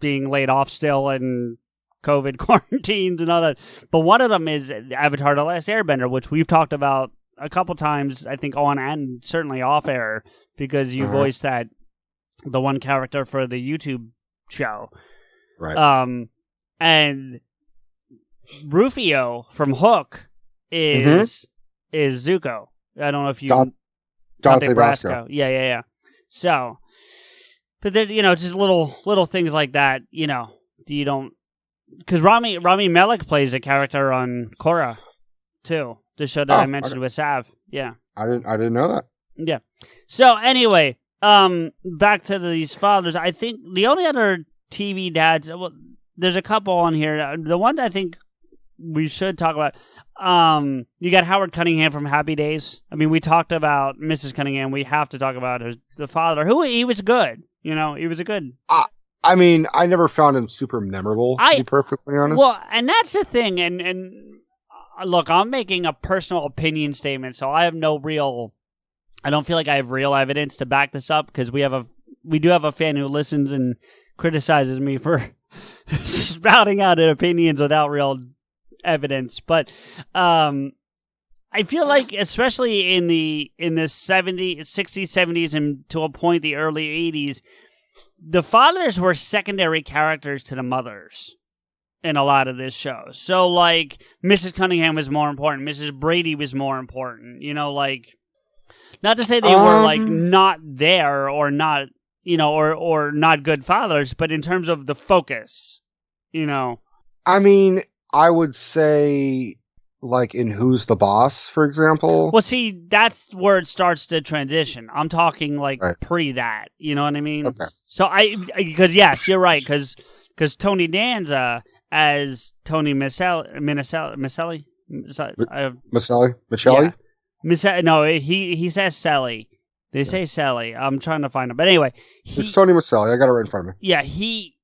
being laid off still and COVID quarantines and all that. But one of them is Avatar: The Last Airbender, which we've talked about a couple times, I think on and certainly off air, because you voiced the one character for the YouTube show. Right. And Rufio from Hook is Zuko. I don't know if you Dante Brasco. Yeah. So, but then, you know, just little things like that, you know, because Rami Malek plays a character on Korra too. The show that I mentioned with Sav. Yeah. I didn't know that. Yeah. So anyway, back to these fathers. I think the only other TV dads, well, there's a couple on here. The ones I think we should talk about, you got Howard Cunningham from Happy Days. I mean, we talked about Mrs. Cunningham. We have to talk about the father, who he was good. You know, he was a good. I mean, I never found him super memorable, to be perfectly honest. Well, and that's the thing. And look, I'm making a personal opinion statement, so I have I don't feel like I have real evidence to back this up, because we do have a fan who listens and criticizes me for spouting out opinions without real evidence. But I feel like, especially in the 70s, 60s, 70s, and to a point the early 80s, the fathers were secondary characters to the mothers in a lot of this show. So, like, Mrs. Cunningham was more important. Mrs. Brady was more important. You know, like, not to say they were, like, not there or not, you know, or not good fathers, but in terms of the focus, you know. I mean, I would say, like, in Who's the Boss, for example. Well, see, that's where it starts to transition. I'm talking, like, pre that. You know what I mean? Okay. So, because, yes, you're right, because Tony Danza as Tony Michelli? No, he says Selly. They say Selly. I'm trying to find him. But anyway. It's Tony Michelli. I got it right in front of me. Yeah, he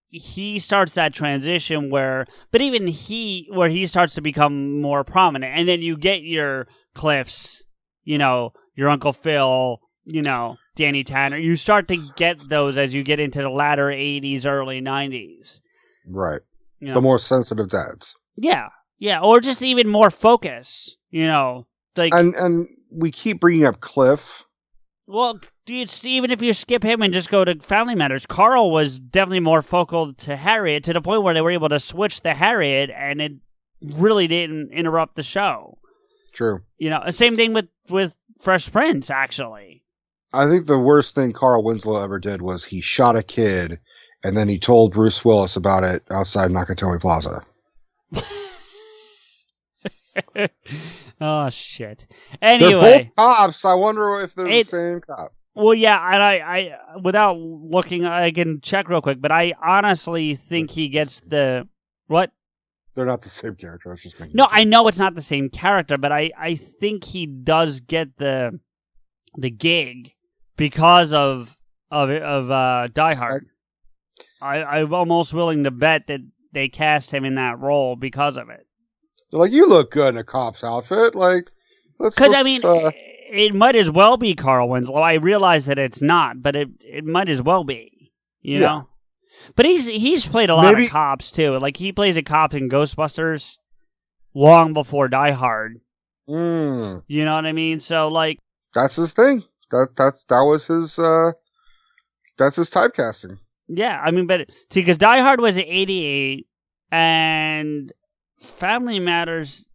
starts that transition where he starts to become more prominent. And then you get your Cliffs, you know, your Uncle Phil, you know. Danny Tanner. You start to get those as you get into the latter 80s, early 90s. Right. You know? The more sensitive dads. Yeah. Yeah. Or just even more focus, you know. Like, and we keep bringing up Cliff. Well, even if you skip him and just go to Family Matters, Carl was definitely more focal to Harriet to the point where they were able to switch to Harriet, and it really didn't interrupt the show. True. You know, same thing with Fresh Prince, actually. I think the worst thing Carl Winslow ever did was he shot a kid, and then he told Bruce Willis about it outside Nakatomi Plaza. Oh, shit. Anyway. They're both cops. I wonder if they're the same cop. Well, yeah, and I without looking, I can check real quick, but I honestly think he gets the... What? They're not the same character. I was just making No, I know it's not the same character, but I think he does get the gig because of Die Hard. I'm almost willing to bet that they cast him in that role because of it. They're like, you look good in a cop's outfit. Like, because I mean, it might as well be Carl Winslow. I realize that it's not, but it might as well be. You know. But he's played a lot of cops too. Like he plays a cop in Ghostbusters long before Die Hard. Mm. You know what I mean? So like that's his thing. That was his that's his typecasting. Yeah, I mean, but see, because Die Hard was at 88, and Family Matters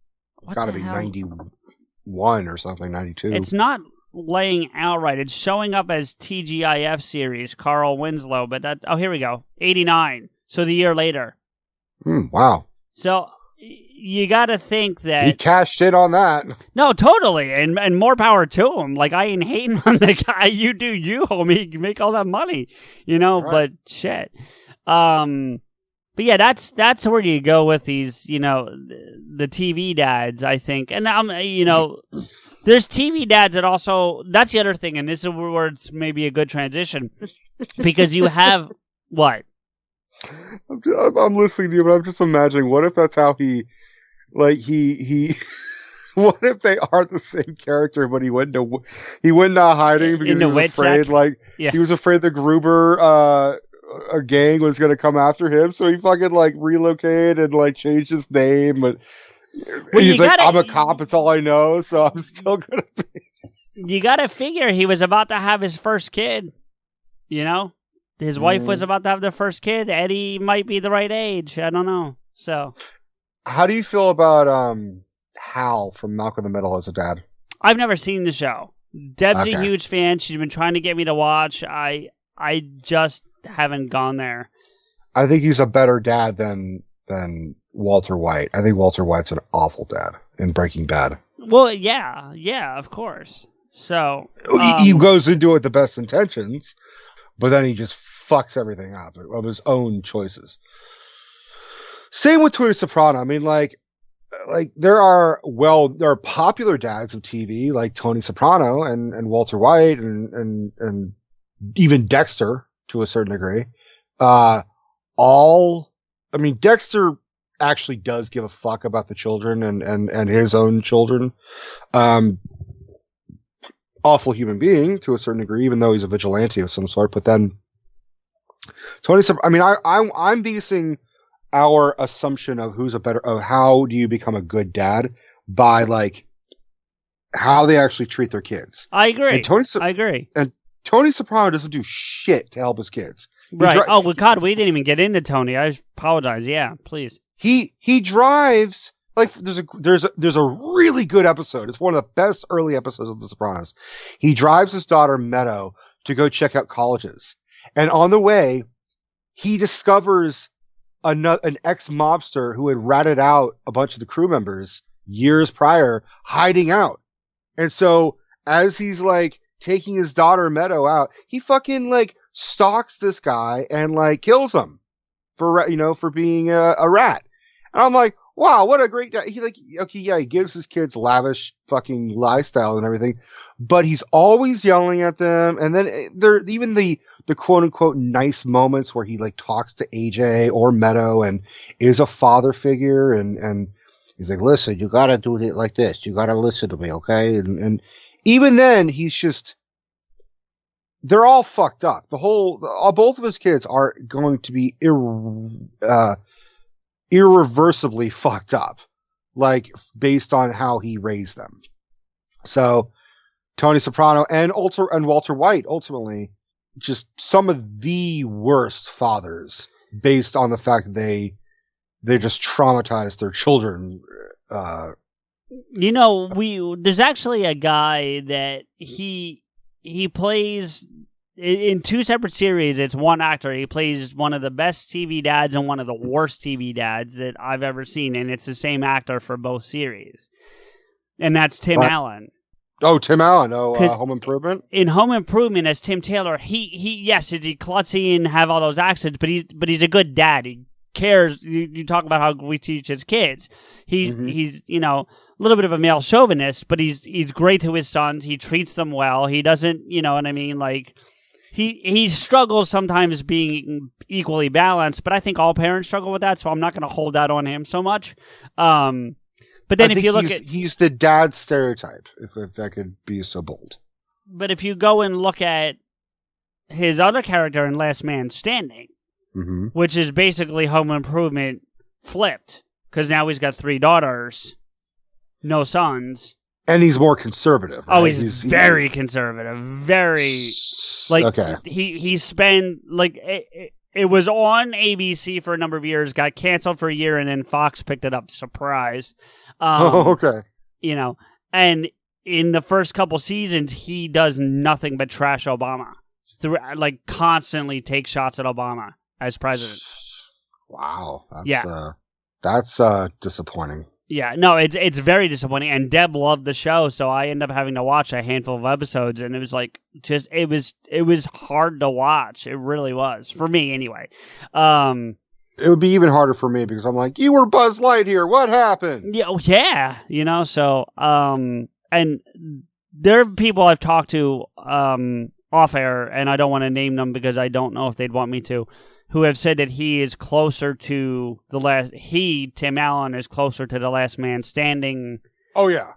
got to be 91 or something, 92. It's not laying out right. It's showing up as TGIF series, Carl Winslow, but here we go, 89. So the year later. Wow. So you got to think that he cashed in on that. No, totally, and more power to him. Like I ain't hating on the guy. You do you, homie. You make all that money, you know. Right. But shit. But yeah, that's where you go with these, you know, the TV dads. I think, and you know, there's TV dads that also. That's the other thing, and this is where it's maybe a good transition because you have what. I'm listening to you, but I'm just imagining what if that's how he what if they are the same character, but he went into hiding because he was afraid, he was afraid the Gruber a gang was going to come after him, so he fucking relocated and changed his name, but he's I'm a cop, it's all I know, so I'm still gonna be. You gotta figure he was about to have his first kid, you know. His wife was about to have their first kid. Eddie might be the right age. I don't know. So, how do you feel about Hal from Malcolm in the Middle as a dad? I've never seen the show. Deb's a huge fan. She's been trying to get me to watch. I just haven't gone there. I think he's a better dad than Walter White. I think Walter White's an awful dad in Breaking Bad. Well, yeah, of course. So he goes into it with the best intentions, but then he just fucks everything up of his own choices. Same with Tony Soprano. I mean, there are popular dads of TV like Tony Soprano and Walter White and even Dexter to a certain degree. Dexter actually does give a fuck about the children and his own children. Awful human being to a certain degree, even though he's a vigilante of some sort. But then I'm basing our assumption of how do you become a good dad by how they actually treat their kids. I agree. I agree. And Tony Soprano doesn't do shit to help his kids. Right. God, we didn't even get into Tony. I apologize. Yeah, please. He drives. There's a really good episode. It's one of the best early episodes of The Sopranos. He drives his daughter Meadow to go check out colleges, and on the way, he discovers an ex-mobster who had ratted out a bunch of the crew members years prior, hiding out. And so, as he's taking his daughter Meadow out, he fucking stalks this guy and kills him for being a rat. And I'm like, wow, what a great guy. He gives his kids lavish fucking lifestyle and everything, but he's always yelling at them. And then there even the quote unquote nice moments where he talks to AJ or Meadow and is a father figure and he's like, listen, you gotta do it like this. You gotta listen to me, okay? And even then he's just they're all fucked up. Both of his kids are going to be irreversibly fucked up, like based on how he raised them. So Tony Soprano and Walter White, ultimately, just some of the worst fathers based on the fact that they just traumatized their children. There's actually a guy that he plays in two separate series. It's one actor. He plays one of the best TV dads and one of the worst TV dads that I've ever seen, and it's the same actor for both series. And that's Tim Allen. Oh, Tim Allen. Home Improvement. In Home Improvement, as Tim Taylor, yes, is he klutzy and have all those accents, but he's a good dad. He cares. You talk about how we teach his kids. He's a little bit of a male chauvinist, but he's great to his sons. He treats them well. He doesn't, you know what I mean? Like he struggles sometimes being equally balanced, but I think all parents struggle with that, so I'm not going to hold that on him so much. But then if you look he's the dad stereotype, if I could be so bold. But if you go and look at his other character in Last Man Standing, which is basically Home Improvement flipped, because now he's got 3 daughters, no sons. And he's more conservative. Right? Oh, he's very conservative. Very, okay. He spent, it was on ABC for a number of years, got canceled for a year, and then Fox picked it up. Surprise. Okay. And in the first couple seasons, he does nothing but trash Obama. Constantly take shots at Obama as president. Wow. That's disappointing. Yeah, no, it's very disappointing. And Deb loved the show, so I ended up having to watch a handful of episodes, and it was it was hard to watch. It really was, for me anyway. It would be even harder for me because I'm like, you were Buzz Lightyear. What happened? Yeah. So, and there are people I've talked to off air, and I don't want to name them because I don't know if they'd want me to, who have said that he is closer to Tim Allen is closer to the Last Man Standing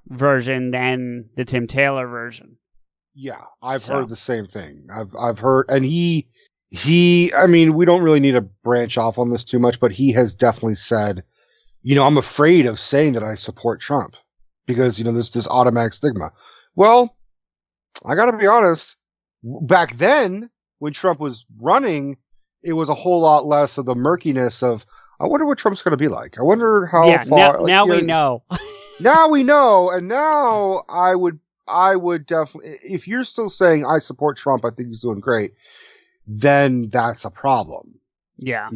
version than the Tim Taylor version. Yeah, I've heard the same thing. I've heard, and I mean, we don't really need to branch off on this too much, but he has definitely said, I'm afraid of saying that I support Trump because, there's this automatic stigma. Well, I got to be honest, back then when Trump was running, it was a whole lot less of the murkiness of, I wonder what Trump's going to be like. I wonder how far. Now we know. Now we know. And now I would definitely, if you're still saying I support Trump, I think he's doing great, then that's a problem. Yeah.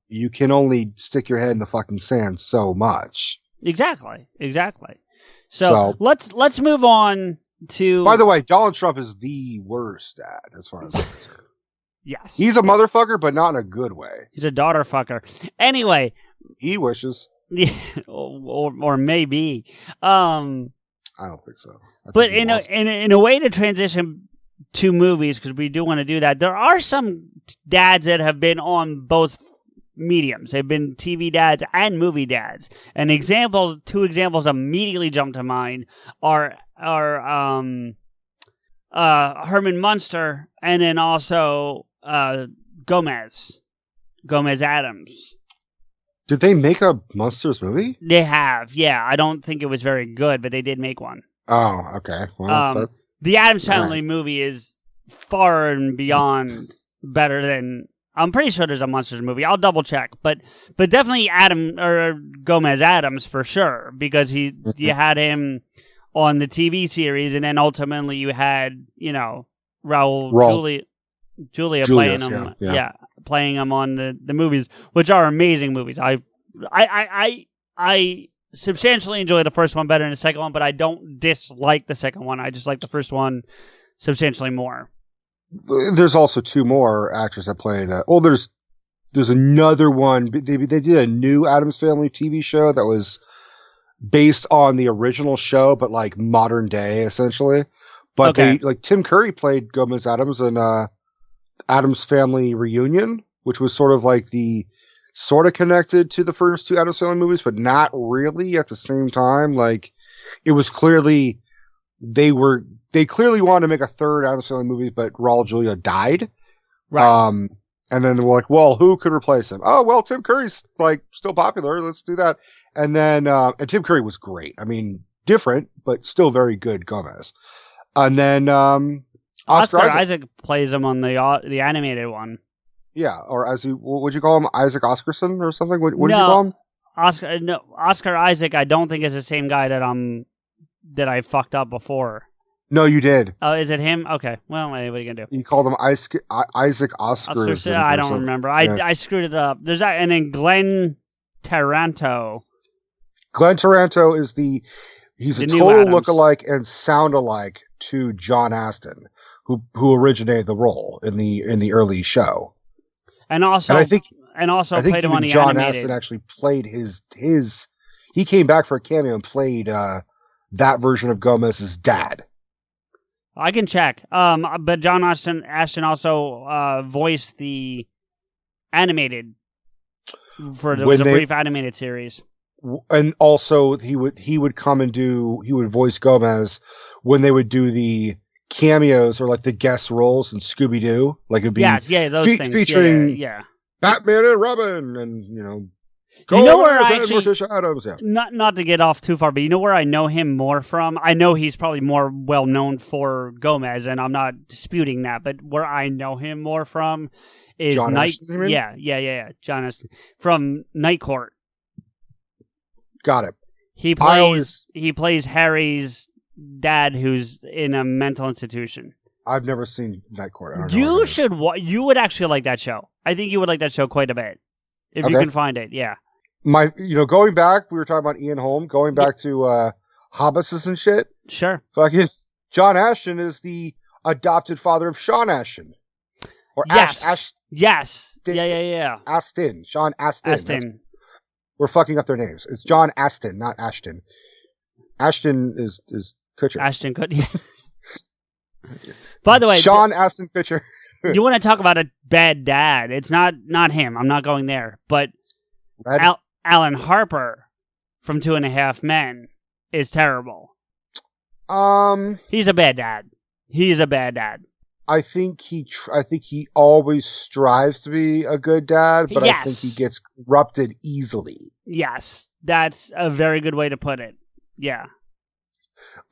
You can only stick your head in the fucking sand so much. Exactly. So let's move on to. By the way, Donald Trump is the worst dad as far as I'm concerned. Yes. He's a motherfucker, but not in a good way. He's a daughter fucker. Anyway. He wishes. Yeah, or maybe. I don't think so. But in a way to transition to movies, because we do want to do that, there are some dads that have been on both mediums. They've been TV dads and movie dads. Two examples immediately jump to mind are Herman Munster and then also Gomez Addams. Did they make a Munsters movie? They have, yeah. I don't think it was very good, but they did make one. Oh, okay. Well, the Addams Family movie is far and beyond better than. I'm pretty sure there's a Munsters movie. I'll double check, but definitely Gomez Addams for sure, because you had him on the TV series, and then ultimately you had Raul Julia playing him, playing him on the movies, which are amazing movies. I substantially enjoy the first one better than the second one, but I don't dislike the second one. I just like the first one substantially more. There's also 2 more actors that played. There's another one. They did a new Addams Family TV show that was based on the original show, but like modern day essentially. But Tim Curry played Gomez Addams in Addams Family Reunion, which was sort of connected to the first 2 Addams Family movies, but not really at the same time. Like, it was clearly they clearly wanted to make a third Adam Sandler movie, but Raul Julia died. Right. And then we're like, well, who could replace him? Oh, well, Tim Curry's like still popular. Let's do that. And then, and Tim Curry was great. I mean, different, but still very good Gomez. And then, Oscar Isaac plays him on the animated one. Yeah. Or what would you call him? Isaac Oscarson or something? What did you call him? Oscar Isaac, I don't think is the same guy that I fucked up before. No, you did. Oh, is it him? Okay. Well, what are you gonna do? You called him Isaac Oscarson. I don't remember. I screwed it up. There's that, and then Glenn Taranto. Glenn Taranto is he's a total lookalike and sound alike to John Astin, who originated the role in the early show. And I think played him on the John animated. Astin actually played his. He came back for a cameo and played that version of Gomez's dad. I can check. But John Astin also voiced the animated for there was a brief animated series. And also he would come and he would voice Gomez when they would do the cameos or like the guest roles in Scooby Doo. Like it'd be those things featuring Batman and Robin and Morticia Adams. Yeah. Not to get off too far, but you know where I know him more from? I know he's probably more well known for Gomez, and I'm not disputing that. But where I know him more from is John Astin, John Astin from Night Court. Got it. He plays Harry's dad, who's in a mental institution. I've never seen Night Court. I don't know you would actually like that show. I think you would like that show quite a bit if you can find it. Yeah. Going back, we were talking about Ian Holm. Going back to Hobbits and shit. Sure. Fucking John Ashton is the adopted father of Sean Ashton. Or yes. Yes. Yeah. Astin. Sean Astin. We're fucking up their names. It's John Astin, not Ashton. Ashton is Kutcher. Ashton Kutcher. By the way, Sean Astin Kutcher. You want to talk about a bad dad? It's not him. I'm not going there. But Alan Harper from 2.5 Men is terrible. He's a bad dad. He's a bad dad. I think he always strives to be a good dad, but I think he gets corrupted easily. Yes, that's a very good way to put it. Yeah.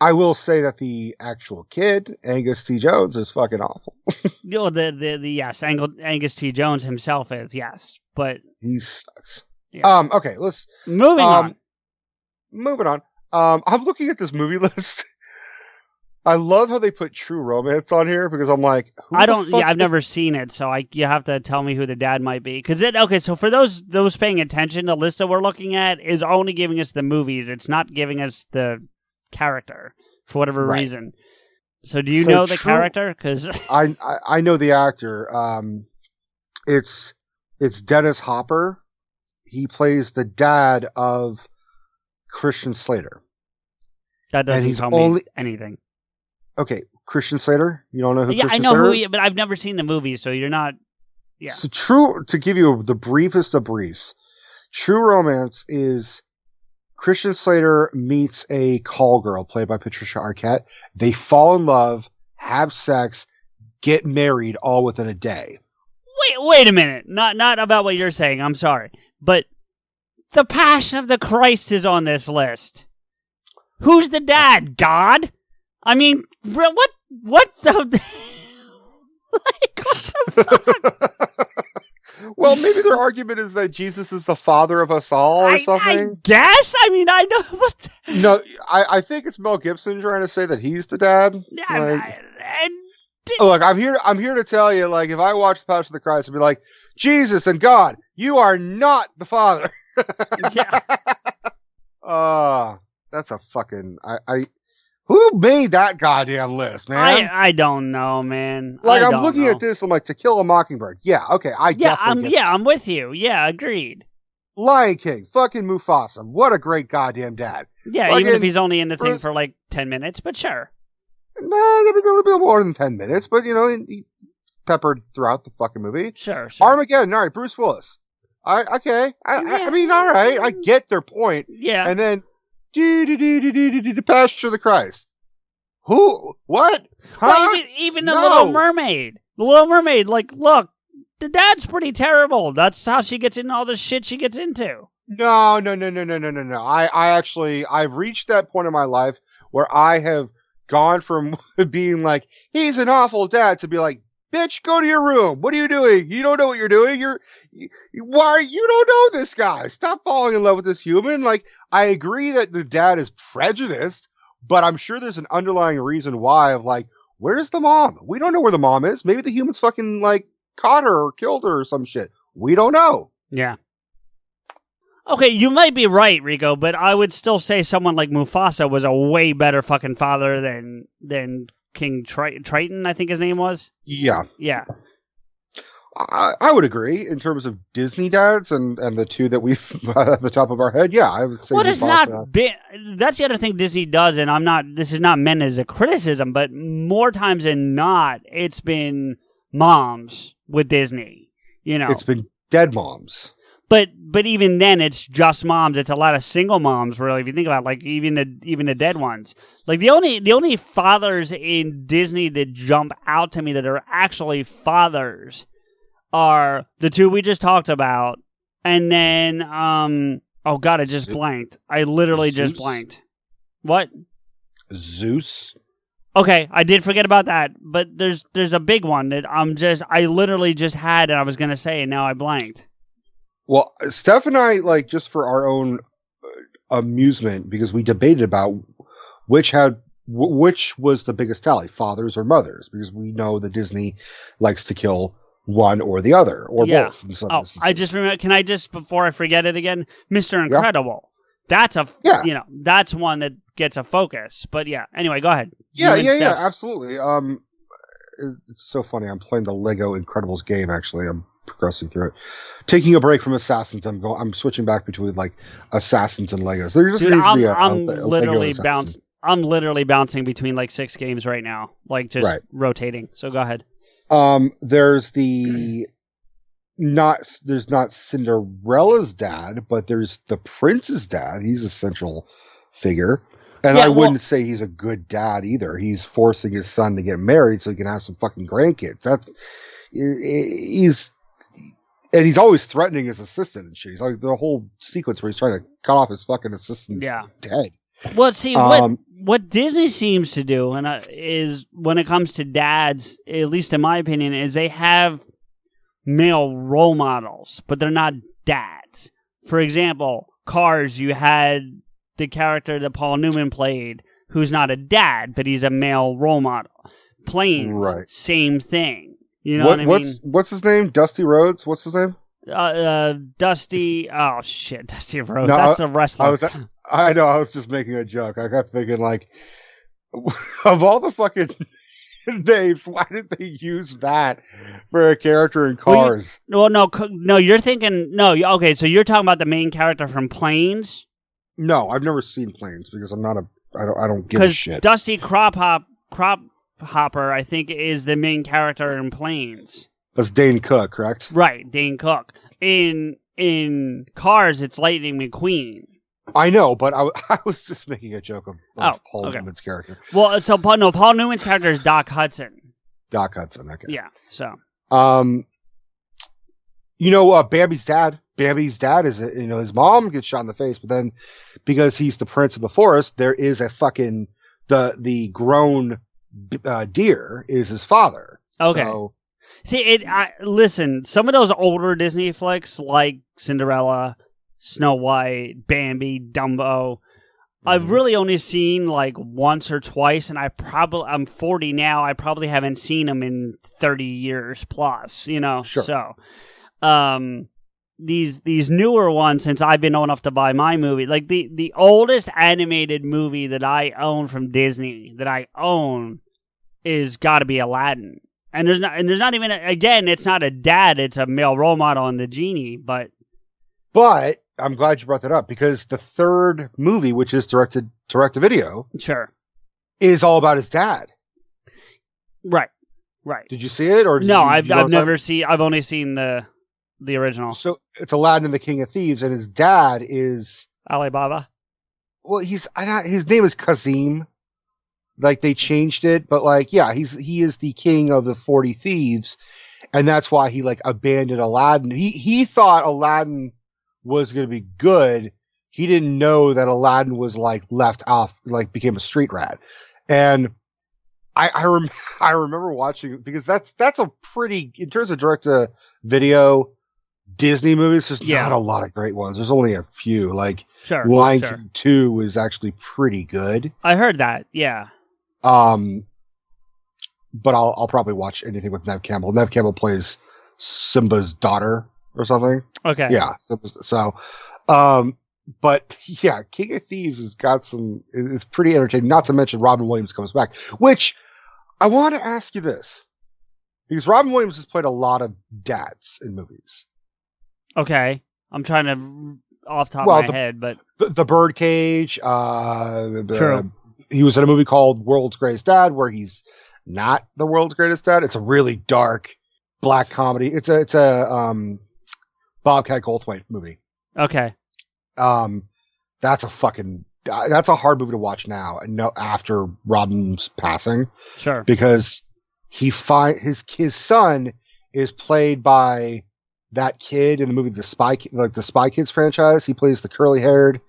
I will say that the actual kid, Angus T. Jones, is fucking awful. Yes, Angus T. Jones himself is, yes, but he sucks. Yeah. Okay, let's moving on. I'm looking at this movie list. I love how they put True Romance on here because I'm like, I've never seen it, so you have to tell me who the dad might be. So for those paying attention, the list that we're looking at is only giving us the movies. It's not giving us the character for whatever reason. So do you know the character? Because I know the actor. It's Dennis Hopper. He plays the dad of Christian Slater. That doesn't tell me anything. Okay, Christian Slater. You don't know who? Yeah, Christian I know Slater who is? he, but I've never seen the movie, so you're not. Yeah. So to give you the briefest of briefs, True Romance is Christian Slater meets a call girl played by Patricia Arquette. They fall in love, have sex, get married all within a day. Wait a minute. Not about what you're saying. I'm sorry, but the Passion of the Christ is on this list. Who's the dad? God? I mean, what the? Like, what the fuck? Well, maybe their argument is that Jesus is the father of us all, or something. I guess. I mean, I know what. No, I think it's Mel Gibson trying to say that he's the dad. Look, I'm here to tell you, like, if I watch The Passion of the Christ, I'd be like, Jesus and God, you are not the father. Yeah. That's a fucking who made that goddamn list, man? I don't know, man. Like, I'm looking at this, I'm like, To Kill a Mockingbird. Yeah, okay, I'm with you. Yeah, agreed. Lion King, fucking Mufasa. What a great goddamn dad. Yeah, even if he's only in the thing for like 10 minutes, but sure. Nah, a little bit more than 10 minutes, but he peppered throughout the fucking movie. Sure. Armageddon, all right, Bruce Willis. I mean, all right, I get their point. Yeah. And then, The Passion of the Christ. Who? What? Huh? Well, even the Little Mermaid. The Little Mermaid, like, look, the dad's pretty terrible. That's how she gets in all the shit she gets into. No. I've reached that point in my life where I have gone from being like, he's an awful dad, to be like, bitch, go to your room. What are you doing? You don't know what you're doing. You don't know this guy. Stop falling in love with this human. Like, I agree that the dad is prejudiced, but I'm sure there's an underlying reason why of like, where's the mom? We don't know where the mom is. Maybe the humans fucking like caught her or killed her or some shit. We don't know. Yeah. Okay, you might be right, Rico, but I would still say someone like Mufasa was a way better fucking father than King Triton, I think his name was. Yeah. Yeah. I would agree in terms of Disney dads and the two that we've at the top of our head. Yeah, I would say. Well, it's not. That's the other thing Disney does, and this is not meant as a criticism, but more times than not, it's been moms with Disney. You know, it's been dead moms. But even then, it's just moms. It's a lot of single moms, really. If you think about it, like even the dead ones. Like the only fathers in Disney that jump out to me that are actually fathers are the two we just talked about, and then oh god, I just blanked. I literally just blanked. What? Zeus. Okay, I did forget about that, but there's a big one that I literally just had and I was gonna say, and now I blanked. Well, Steph and I, like, just for our own amusement, because we debated about which was the biggest tally, fathers or mothers, because we know that Disney likes to kill one or the other, or both. In some instances. I just remember. Can I just, before I forget it again, Mr. Incredible? Yeah. That's one that gets a focus. But yeah, anyway, go ahead. Yeah, absolutely. It's so funny. I'm playing the Lego Incredibles game. Actually, I'm progressing through it. Taking a break from Assassins, I'm switching back between like Assassins and Legos. There just needs to be I'm literally bouncing between like 6 games right now, like just rotating. So go ahead. There's not Cinderella's dad, but there's the prince's dad. He's a central figure. And I wouldn't say he's a good dad either. He's forcing his son to get married so he can have some fucking grandkids. He's always threatening his assistant and shit. He's like the whole sequence where he's trying to cut off his fucking assistant's head. Well, see, what Disney seems to do, and is when it comes to dads, at least in my opinion, is they have male role models, but they're not dads. For example, Cars, you had the character that Paul Newman played, who's not a dad, but he's a male role model. Planes, same thing. You know what I mean? What's his name? Dusty Rhodes? What's his name? Dusty. Oh shit, Dusty Rhodes. No, that's a wrestler. I know. I was just making a joke. I kept thinking, like, of all the fucking names, why did they use that for a character in Cars? No. You're thinking Okay, so you're talking about the main character from Planes. No, I've never seen Planes because I'm not I don't give a shit. Dusty Hopper, I think, is the main character in Planes. That's Dane Cook, correct? Right, Dane Cook. In Cars, it's Lightning McQueen. I know, but I was just making a joke of Paul Newman's character. Well, so Paul Newman's character is Doc Hudson. Doc Hudson, okay. Yeah, so. Bambi's dad. Bambi's dad is, his mom gets shot in the face, but then because he's the prince of the forest, there is a fucking, the grown deer is his father. Okay. So, listen, some of those older Disney flicks like Cinderella, Snow White, Bambi, Dumbo, I've really only seen like once or twice, and I'm 40 now. I probably haven't seen them in 30 years plus, Sure. So, these newer ones, since I've been old enough to buy my movie, like the oldest animated movie that I own from Disney is got to be Aladdin. And there's not even again, it's not a dad, it's a male role model in the genie, but I'm glad you brought that up because the third movie, which is direct to video, sure, is all about his dad. Right. Did you see it or no? I've never seen. I've only seen the original. So it's Aladdin and the King of Thieves, and his dad is Alibaba. Well, his name is Kazim. Like they changed it, but like, yeah, he is the king of the 40 thieves, and that's why he like abandoned Aladdin. He thought Aladdin was going to be good. He didn't know that Aladdin was like left off, like became a street rat. And I remember watching it because that's a pretty, in terms of direct to video Disney movies, there's not a lot of great ones. There's only a few. Like Lion King 2 was actually pretty good. I heard that. Yeah. But I'll probably watch anything with Neve Campbell. Neve Campbell plays Simba's daughter or something. Okay. Yeah. So, but yeah, King of Thieves has got some, is pretty entertaining. Not to mention Robin Williams comes back, which I want to ask you this, because Robin Williams has played a lot of dads in movies. Okay. I'm trying to off the top of my head, but the Birdcage, True. He was in a movie called World's Greatest Dad, where he's not the world's greatest dad. It's a really dark black comedy. It's a Bobcat Goldthwait movie. Okay. That's a hard movie to watch now, and after Robin's passing. Sure. Because his son is played by that kid in the movie the Spy Kids franchise. He plays the curly haired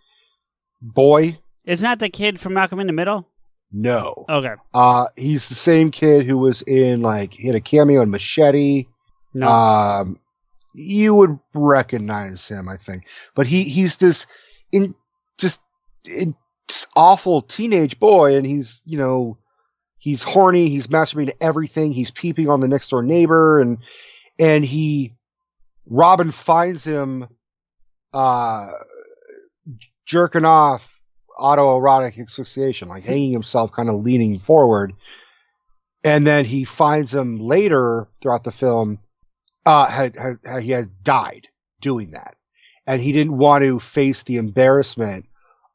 boy. Isn't that the kid from Malcolm in the Middle? No. Okay. He's the same kid who was in, like, he had a cameo in Machete. No. You would recognize him, I think. But he's this awful teenage boy, and he's horny, he's masturbating to everything, he's peeping on the next door neighbor, and Robin finds him jerking off, autoerotic asphyxiation, like hanging himself, kind of leaning forward. And then he finds him later throughout the film, he has died doing that. And he didn't want to face the embarrassment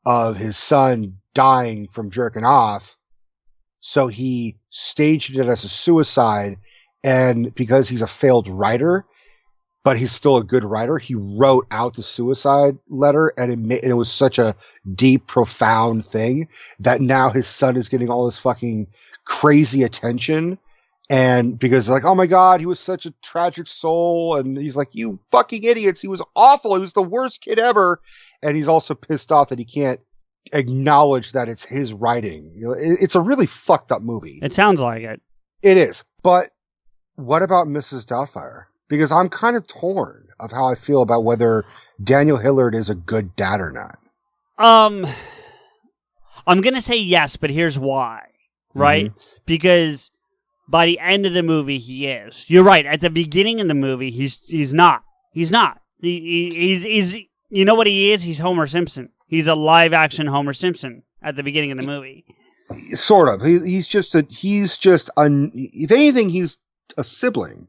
of his son dying from jerking off. So he staged it as a suicide. And because he's a failed writer, but he's still a good writer, he wrote out the suicide letter, and it was such a deep, profound thing that now his son is getting all this fucking crazy attention. And because like, oh my God, he was such a tragic soul. And he's like, you fucking idiots. He was awful. He was the worst kid ever. And he's also pissed off that he can't acknowledge that it's his writing. It's a really fucked up movie. It sounds like it. It is. But what about Mrs. Doubtfire? Because I'm kind of torn of how I feel about whether Daniel Hillard is a good dad or not. I'm going to say yes, but here's why. Right? Mm-hmm. Because by the end of the movie, he is. You're right. At the beginning of the movie, he's not. He's not. He's you know what he is? He's Homer Simpson. He's a live action Homer Simpson at the beginning of the movie. Sort of. If anything, he's a sibling.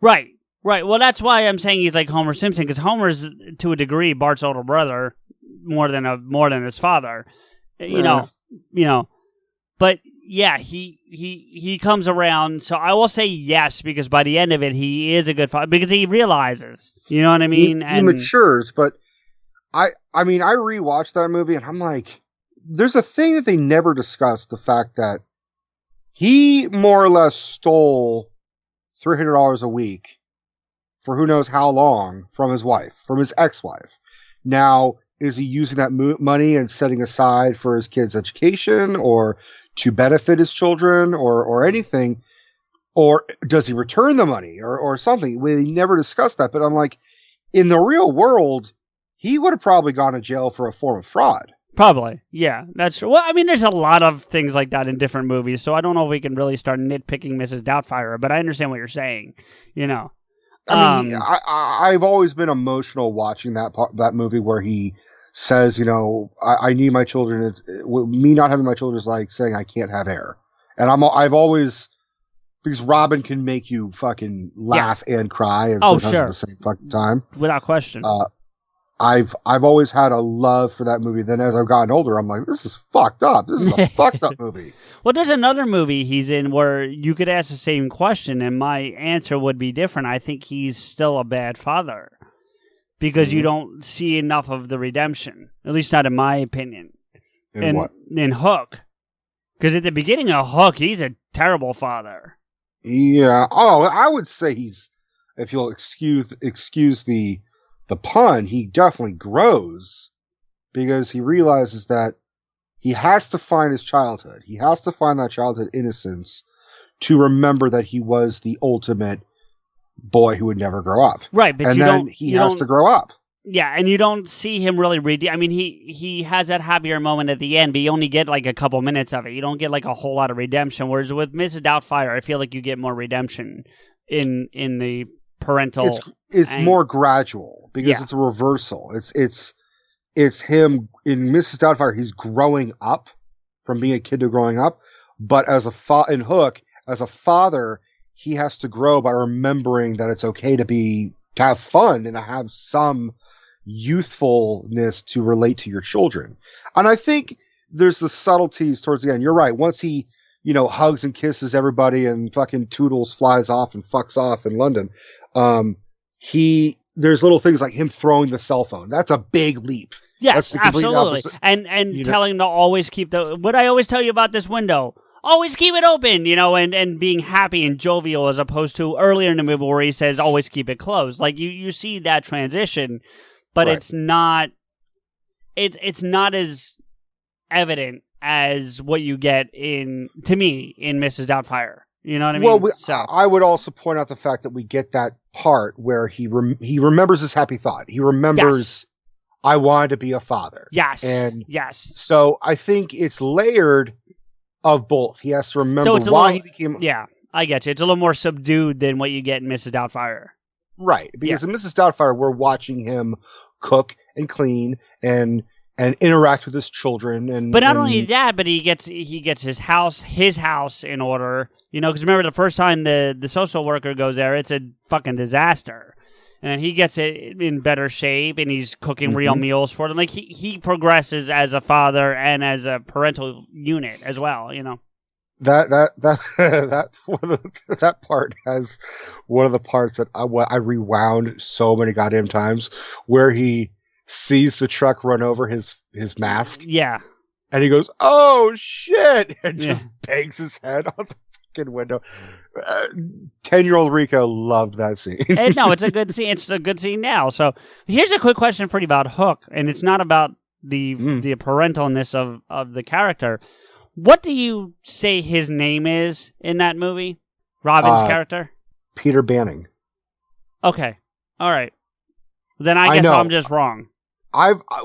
Right. Well, that's why I'm saying he's like Homer Simpson, because Homer's, to a degree, Bart's older brother more than his father. You know. But yeah, he comes around. So I will say yes, because by the end of it, he is a good father, because he realizes. You know what I mean? He matures. But I rewatched that movie, and I'm like, there's a thing that they never discussed: the fact that he more or less stole $300 a week for who knows how long from his ex-wife. Now, is he using that money and setting aside for his kids' education, or to benefit his children, or anything? Or does he return the money or something? We never discussed that, but I'm like, in the real world, he would have probably gone to jail for a form of fraud. Probably, yeah, that's true. Well, I mean, there's a lot of things like that in different movies, so I don't know if we can really start nitpicking Mrs. Doubtfire, but I understand what you're saying, you know. I mean, I've always been emotional watching that movie where he says, you know, I need my children. Me not having my children is like saying I can't have hair, and I've always, because Robin can make you fucking laugh and cry, and sometimes at the same fucking time, without question. I've always had a love for that movie. Then as I've gotten older, I'm like, this is fucked up. This is a fucked up movie. Well, there's another movie he's in where you could ask the same question and my answer would be different. I think he's still a bad father because you don't see enough of the redemption, at least not in my opinion. In what? In Hook. Because at the beginning of Hook, he's a terrible father. Yeah. Oh, I would say he's, if you'll excuse the pun, he definitely grows because he realizes that he has to find his childhood. He has to find that childhood innocence to remember that he was the ultimate boy who would never grow up. Right, but he has to grow up. Yeah, and you don't see him really I mean, he has that happier moment at the end, but you only get like a couple minutes of it. You don't get like a whole lot of redemption. Whereas with Mrs. Doubtfire, I feel like you get more redemption in the parental. It's more gradual because it's a reversal. It's him in Mrs. Doubtfire. He's growing up from being a kid to growing up, but as in Hook, as a father, he has to grow by remembering that it's okay to have fun and to have some youthfulness to relate to your children. And I think there's the subtleties towards the end. You're right. Once he, hugs and kisses everybody and fucking Toodles flies off and fucks off in London, there's little things like him throwing the cell phone. That's a big leap. Yes, absolutely. And telling him to always keep what I always tell you about this window, always keep it open, and being happy and jovial as opposed to earlier in the movie where he says always keep it closed. Like you see that transition, but right. it's not as evident as what you get in Mrs. Doubtfire. You know what I mean? Well, I would also point out the fact that we get that part where he remembers his happy thought. He remembers, I wanted to be a father. Yes. And yes. So I think it's layered of both. He has to remember why he became. Yeah, I get you. It's a little more subdued than what you get in Mrs. Doubtfire. Right. Because in Mrs. Doubtfire, we're watching him cook and clean and interact with his children. But not only that, but he gets his house in order. Because remember the first time the social worker goes there, it's a fucking disaster. And he gets it in better shape, and he's cooking real meals for them. Like he progresses as a father and as a parental unit as well. That part has one of the parts that I rewound so many goddamn times, where he sees the truck run over his mask. Yeah, and he goes, "Oh shit!" and just bangs his head on the fucking window. 10-year-old Rico loved that scene. No, it's a good scene. It's a good scene now. So here's a quick question for you about Hook, and it's not about the parentalness of the character. What do you say his name is in that movie? Robin's character? Peter Banning. Okay. All right. Then I guess I'm just wrong.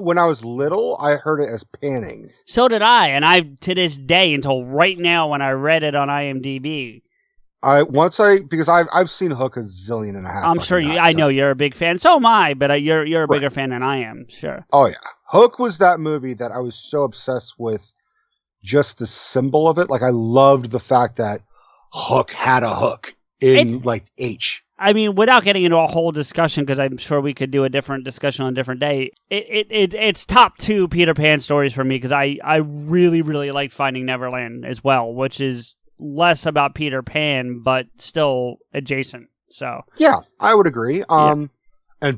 When I was little, I heard it as Panning. So did I, and to this day, until right now when I read it on IMDb. Because I've seen Hook a zillion and a half. I'm sure I know you're a big fan. So am I, but you're a bigger fan than I am. Sure. Oh yeah, Hook was that movie that I was so obsessed with, just the symbol of it. Like I loved the fact that Hook had a hook in H. I mean, without getting into a whole discussion, because I'm sure we could do a different discussion on a different day. It's top 2 Peter Pan stories for me because I really really liked Finding Neverland as well, which is less about Peter Pan, but still adjacent. So yeah, I would agree. And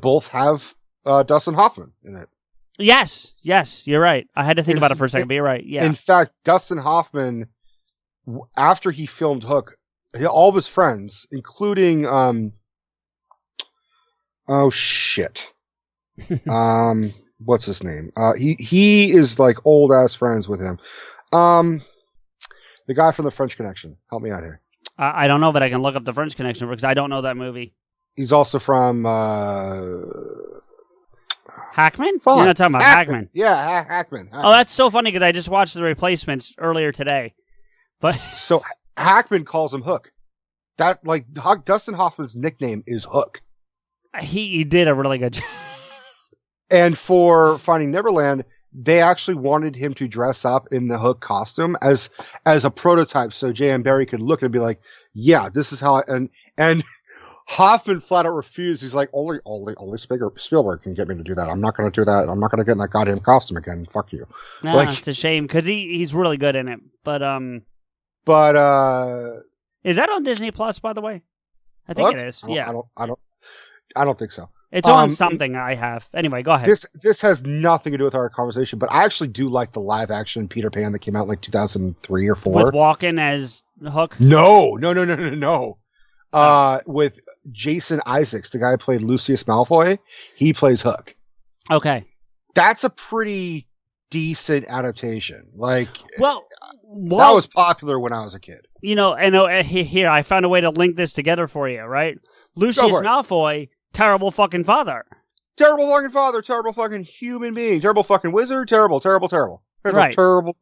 both have Dustin Hoffman in it. Yes, you're right. I had to think about it for a second, but you're right. Yeah. In fact, Dustin Hoffman, after he filmed Hook, all of his friends, including what's his name? He is like old ass friends with him. The guy from The French Connection. Help me out here. I don't know, but I can look up The French Connection because I don't know that movie. He's also from Hackman? You're not talking about Hackman. Yeah, Hackman. Oh, that's so funny because I just watched The Replacements earlier today. But so Hackman calls him Hook. That Dustin Hoffman's nickname is Hook. He did a really good job. And for Finding Neverland, they actually wanted him to dress up in the Hook costume as a prototype, so J.M. Barrie could look and be like, "Yeah, this is how." And Hoffman flat out refused. He's like, "Only Spielberg can get me to do that. I'm not going to do that. I'm not going to get in that goddamn costume again. Fuck you." No, it's a shame because he's really good in it. But is that on Disney Plus, by the way? I think it is. I don't think so. It's on something I have. Anyway, go ahead. This has nothing to do with our conversation, but I actually do like the live action Peter Pan that came out in like 2003 or 4. With Walken as Hook? No. With Jason Isaacs, the guy who played Lucius Malfoy, he plays Hook. Okay. That's a pretty decent adaptation. Like, that was popular when I was a kid. You know, and here, I found a way to link this together for you, right? Lucius Malfoy, terrible fucking father. Terrible fucking father, terrible fucking human being, terrible fucking wizard, terrible. Right. Terrible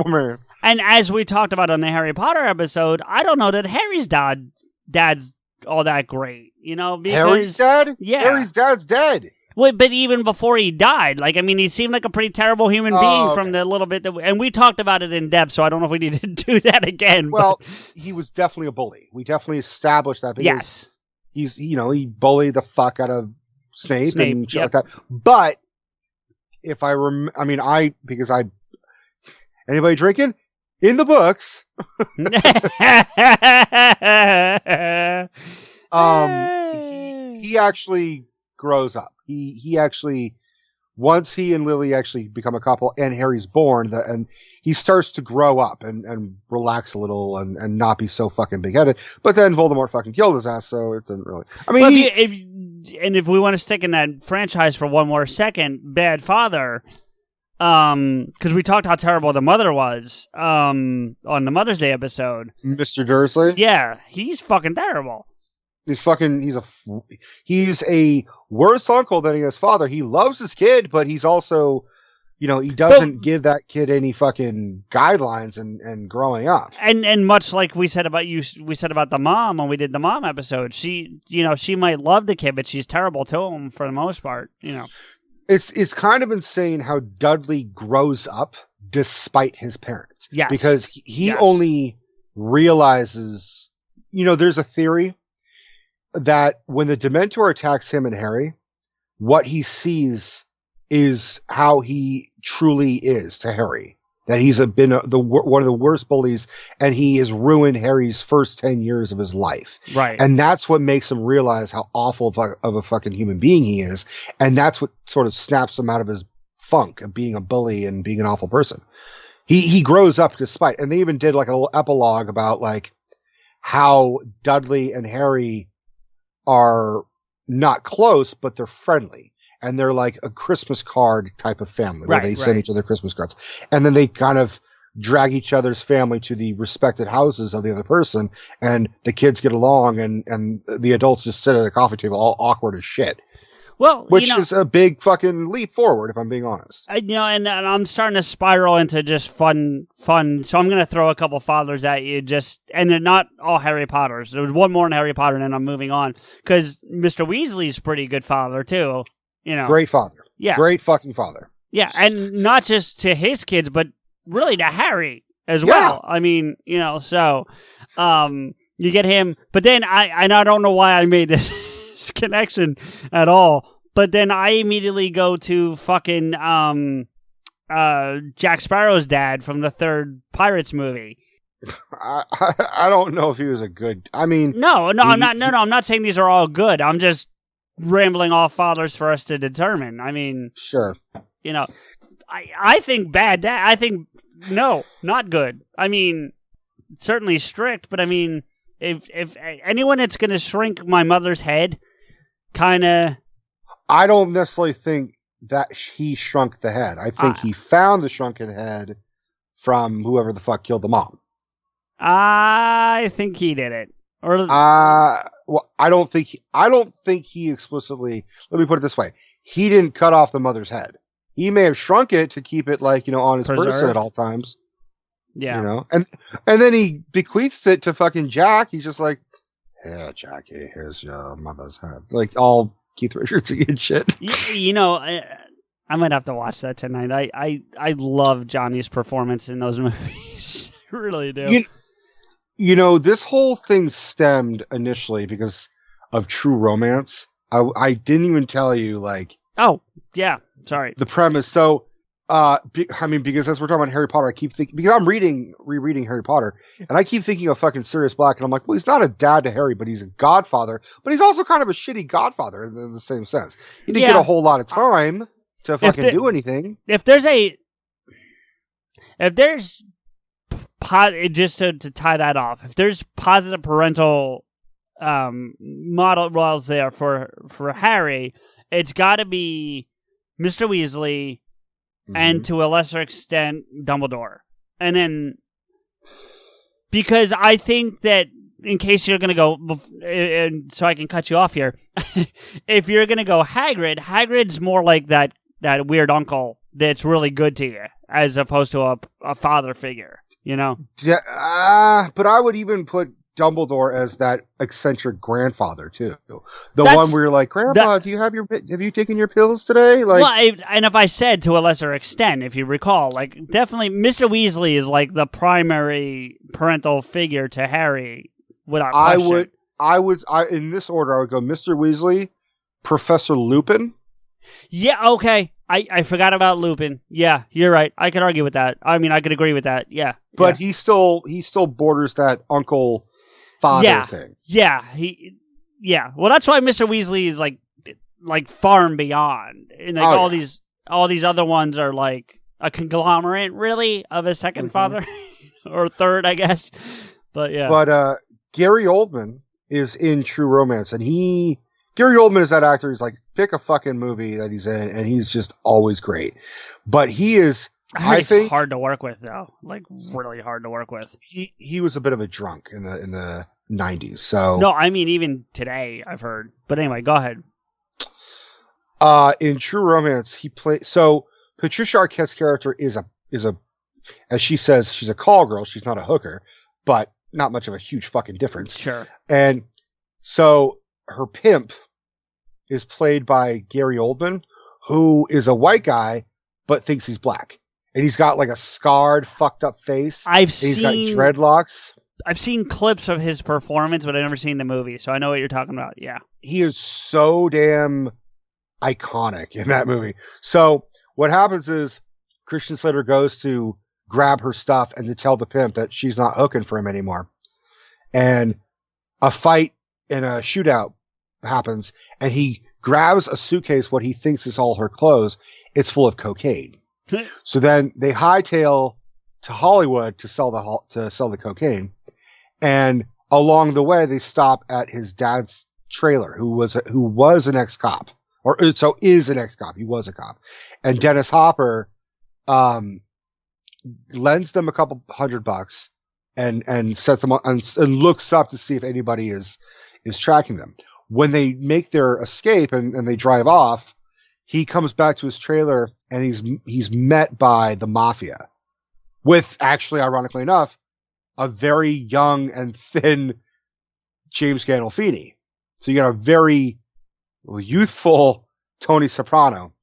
man. And as we talked about on the Harry Potter episode, I don't know that Harry's dad's all that great, you know? Because, Harry's dad? Yeah. Harry's dad's dead. Well, but even before he died, like, I mean, he seemed like a pretty terrible human being from the little bit and we talked about it in depth, so I don't know if we need to do that again. Well, he was definitely a bully. We definitely established that. Yes. He bullied the fuck out of Snape and shit like that. But if anybody drinking? In the books. He actually grows up. He actually, once he and Lily actually become a couple and Harry's born, and he starts to grow up and relax a little and not be so fucking big-headed. But then Voldemort fucking killed his ass, so it didn't really. I mean, if we want to stick in that franchise for one more second, Bad Father, because we talked how terrible the mother was on the Mother's Day episode. Mr. Dursley? Yeah, he's fucking terrible. He's a worse uncle than his father. He loves his kid, but he's also, he doesn't give that kid any fucking guidelines and growing up. And much like we said about the mom when we did the mom episode, she might love the kid, but she's terrible to him for the most part, It's kind of insane how Dudley grows up despite his parents. Yes. Because he only realizes, there's a theory that when the Dementor attacks him and Harry, what he sees is how he truly is to Harry. That he's been one of the worst bullies, and he has ruined Harry's first 10 years of his life. Right. And that's what makes him realize how awful of a fucking human being he is. And that's what sort of snaps him out of his funk of being a bully and being an awful person. He grows up despite, and they even did like a little epilogue about like how Dudley and Harry are not close, but they're friendly. And they're like a Christmas card type of family where they send each other Christmas cards. And then they kind of drag each other's family to the respected houses of the other person. And the kids get along and the adults just sit at a coffee table all awkward as shit. Well, which is a big fucking leap forward, if I'm being honest. And I'm starting to spiral into just fun. So I'm going to throw a couple fathers at you, and they're not all Harry Potters. There was one more in Harry Potter, and then I'm moving on because Mr. Weasley's a pretty good father too. Great father. Yeah, great fucking father. Yeah, and not just to his kids, but really to Harry as well. I mean, so you get him, but then I don't know why I made this connection at all. But then I immediately go to fucking Jack Sparrow's dad from the third Pirates movie. I don't know if he was a good. I mean, no, I'm not. No, I'm not saying these are all good. I'm just rambling off fathers for us to determine. I mean, sure. I think bad dad. I think no, not good. I mean, certainly strict, but I mean, if anyone that's going to shrink my mother's head, kind of. I don't necessarily think that he shrunk the head. I think he found the shrunken head from whoever the fuck killed the mom. I think he did it. Or well, I don't think he explicitly. Let me put it this way: he didn't cut off the mother's head. He may have shrunk it to keep it on his person at all times. Yeah, and then he bequeaths it to fucking Jack. He's just like, "Here, Jackie, here's your mother's head." Like all Keith Richardsy and shit. I might have to watch that tonight. I love Johnny's performance in those movies. I really do. This whole thing stemmed initially because of True Romance. I didn't even tell you, like... Oh, yeah. Sorry. The premise. So, Because as we're talking about Harry Potter, I keep thinking, because I'm rereading Harry Potter, and I keep thinking of fucking Sirius Black, and I'm like, well, he's not a dad to Harry, but he's a godfather, but he's also kind of a shitty godfather in the same sense. He didn't get a whole lot of time to fucking do anything. Just to tie that off, if there's positive parental models there for Harry, it's got to be Mr. Weasley. And to a lesser extent, Dumbledore. And then, because I think that, in case you're going to go, and so I can cut you off here, if you're going to go Hagrid's more like that weird uncle that's really good to you, as opposed to a father figure, you know? Yeah, but I would even put Dumbledore as that eccentric grandfather too. That's one where you're like, Grandpa, have you taken your pills today? Like, well, and if I said to a lesser extent, if you recall, like definitely Mr. Weasley is like the primary parental figure to Harry without question. I would in this order I would go Mr. Weasley, Professor Lupin. Yeah, okay. I forgot about Lupin. Yeah, you're right. I could argue with that. I mean, I could agree with that. Yeah. But he still borders that uncle father thing. Yeah, well, that's why Mr. Weasley is like far and beyond. And like all these other ones are like a conglomerate really of a second father or third, I guess. But yeah. But Gary Oldman is in True Romance, and Gary Oldman is that actor. He's like, pick a fucking movie that he's in, and he's just always great. But he is, I think, hard to work with though. Like really hard to work with. He was a bit of a drunk in the 90s. So no, I mean even today I've heard. But anyway, go ahead. In True Romance, he played. So Patricia Arquette's character is a, as she says, she's a call girl. She's not a hooker, but not much of a huge fucking difference. Sure. And so her pimp is played by Gary Oldman, who is a white guy but thinks he's black, and he's got like a scarred, fucked up face. He's got dreadlocks. I've seen clips of his performance, but I've never seen the movie, so I know what you're talking about. Yeah. He is so damn iconic in that movie. So what happens is Christian Slater goes to grab her stuff and to tell the pimp that she's not hooking for him anymore. And a fight and a shootout happens, and he grabs a suitcase, what he thinks is all her clothes. It's full of cocaine. So then they hightail to Hollywood to sell the cocaine, and along the way they stop at his dad's trailer, who was an ex-cop, is an ex-cop. He was a cop, and Dennis Hopper lends them a couple $100 and sets them on and looks up to see if anybody is tracking them. When they make their escape and they drive off, he comes back to his trailer and he's met by the mafia with, actually, ironically enough, a very young and thin James Gandolfini. So you got a very youthful Tony Soprano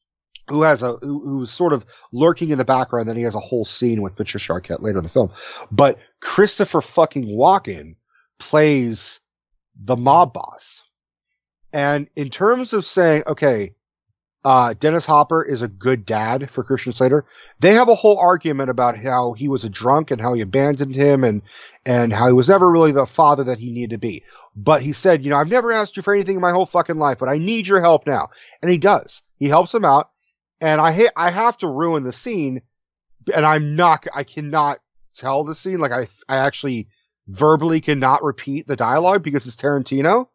who's sort of lurking in the background. Then he has a whole scene with Patricia Arquette later in the film. But Christopher fucking Walken plays the mob boss. And in terms of saying, okay, Dennis Hopper is a good dad for Christian Slater, they have a whole argument about how he was a drunk and how he abandoned him and how he was never really the father that he needed to be. But he said, I've never asked you for anything in my whole fucking life, but I need your help now. And he does. He helps him out. And I have to ruin the scene, and I cannot tell the scene. Like I actually verbally cannot repeat the dialogue because it's Tarantino.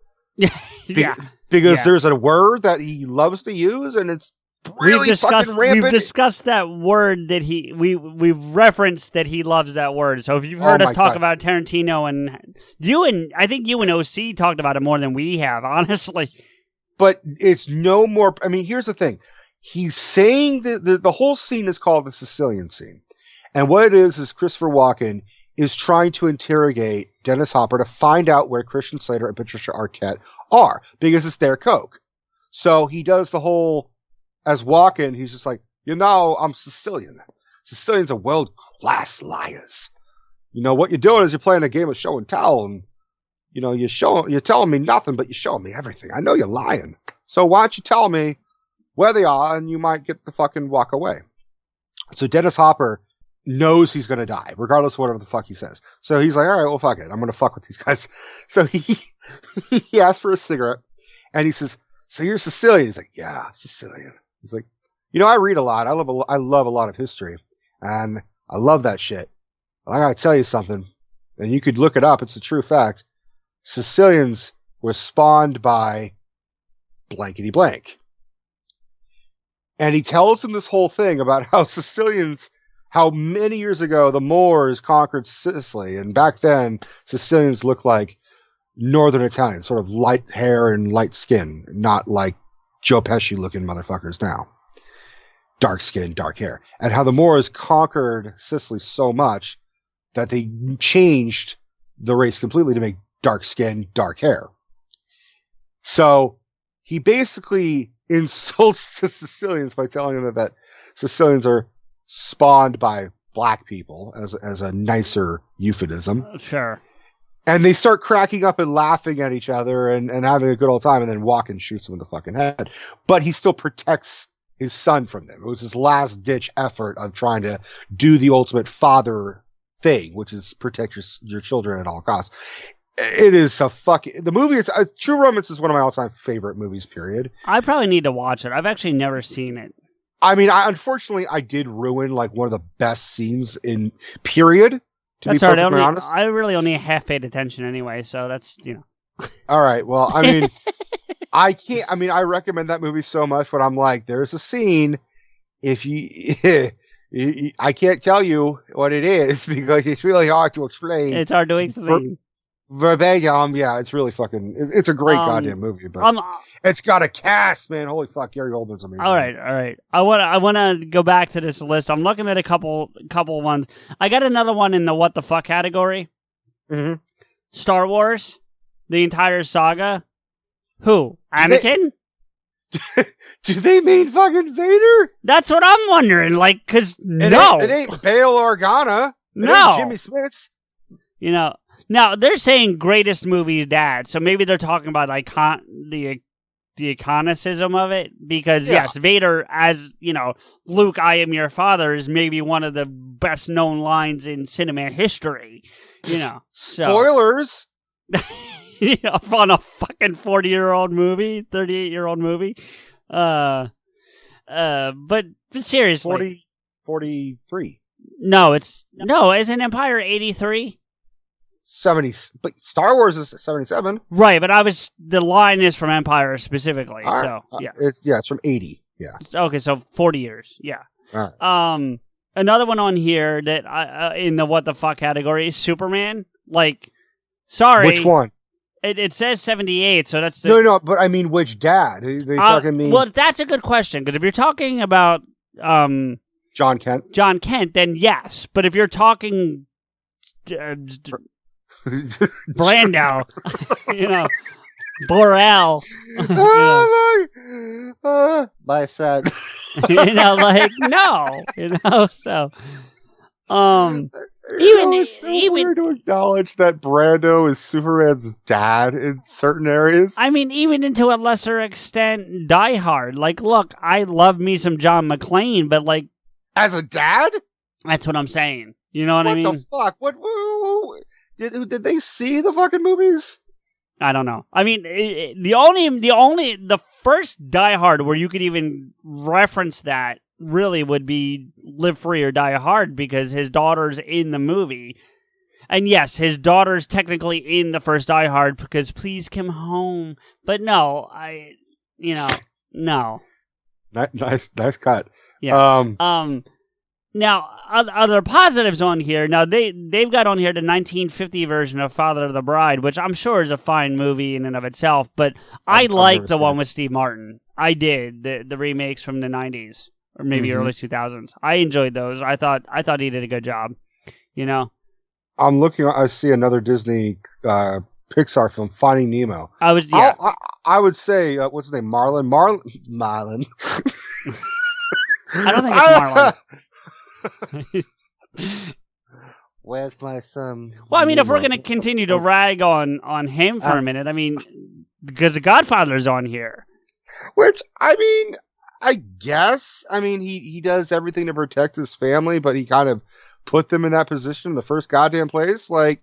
Because there's a word that he loves to use, and it's really fucking rampant. We've discussed that word that we've referenced that he loves that word. So if you've heard us talk about Tarantino, and I think you and OC talked about it more than we have, honestly. But it's no more. I mean, here's the thing. He's saying that the whole scene is called the Sicilian scene. And what it is Christopher Walken is trying to interrogate Dennis Hopper to find out where Christian Slater and Patricia Arquette are, because it's their coke. So he does the whole, as Walken, he's just like, I'm Sicilian. Sicilians are world-class liars. What you're doing is you're playing a game of show and tell, and, you're telling me nothing, but you're showing me everything. I know you're lying. So why don't you tell me where they are, and you might get to fucking walk away. So Dennis Hopper knows he's going to die, regardless of whatever the fuck he says. So he's like, all right, well, fuck it. I'm going to fuck with these guys. So he asks for a cigarette, and he says, so you're Sicilian? He's like, yeah, Sicilian. He's like, I read a lot. I love a lot of history, and I love that shit. But I got to tell you something, and you could look it up. It's a true fact. Sicilians were spawned by blankety blank. And he tells him this whole thing about how many years ago the Moors conquered Sicily. And back then, Sicilians looked like Northern Italians, sort of light hair and light skin, not like Joe Pesci looking motherfuckers now. Dark skin, dark hair. And how the Moors conquered Sicily so much that they changed the race completely to make dark skin, dark hair. So he basically insults the Sicilians by telling them that Sicilians are spawned by black people as a nicer euphemism. Sure. And they start cracking up and laughing at each other and having a good old time, and then walk and shoots him in the fucking head. But he still protects his son from them. It was his last ditch effort of trying to do the ultimate father thing, which is protect your children at all costs. It is the movie is True Romance is one of my all-time favorite movies, period. I probably need to watch it. I've actually never seen it. I mean, unfortunately I did ruin like one of the best scenes in period. That's all right. I really only half paid attention anyway, so that's, All right. Well, I mean, I recommend that movie so much, but I'm like, there's a scene. If I can't tell you what it is because it's really hard to explain. It's hard to explain. Verbatim, yeah, it's really fucking. It's a great goddamn movie, but it's got a cast, man. Holy fuck, Gary Oldman's amazing. All right. I want to go back to this list. I'm looking at a couple ones. I got another one in the what the fuck category. Mm-hmm. Star Wars, the entire saga. Who? Anakin? Do they mean fucking Vader? That's what I'm wondering. Like, cause it ain't Bail Organa. No, Jimmy Smits. Now they're saying greatest movies dad, so maybe they're talking about like the iconicism of it. Because yes, Vader as Luke, I am your father is maybe one of the best known lines in cinema history. Spoilers. On a fucking 40-year-old movie, 38-year-old movie. But seriously. 43. No, isn't Empire 83? 70, but Star Wars is 77. Right, but the line is from Empire specifically, so yeah. It's from 80, yeah. Okay, so 40 years, yeah. All right. Another one on here that in the what the fuck category is Superman. Like, sorry. Which one? It says 78, so that's... No, but I mean which dad? They talking me... Well, that's a good question, because if you're talking about... John Kent, then yes. But if you're talking... Brando, Borel. My son. No. So... It's so weird to acknowledge that Brando is Superman's dad in certain areas. I mean, even to a lesser extent, Die Hard. Like, look, I love me some John McClane, but like... As a dad? That's what I'm saying. You know what I mean? What the fuck? What? Did they see the fucking movies? I don't know. I mean, the first Die Hard where you could even reference that really would be Live Free or Die Hard, because his daughter's in the movie. And yes, his daughter's technically in the first Die Hard because Please Come Home. But no, no. Nice cut. Yeah. Now, other positives on here. Now, they've got on here the 1950 version of Father of the Bride, which I'm sure is a fine movie in and of itself, but I like the one with Steve Martin. I did, the remakes from the 90s. Or maybe early 2000s. I enjoyed those. I thought he did a good job. I'm looking. I see another Disney Pixar film, Finding Nemo. I would say what's his name? Marlon. I don't think it's Marlon. Where's my son? Well, I mean, if we're going to continue to rag on him for a minute, I mean, because The Godfather's on here. Which, I mean, I guess. I mean, he does everything to protect his family, but he kind of put them in that position in the first goddamn place. Like,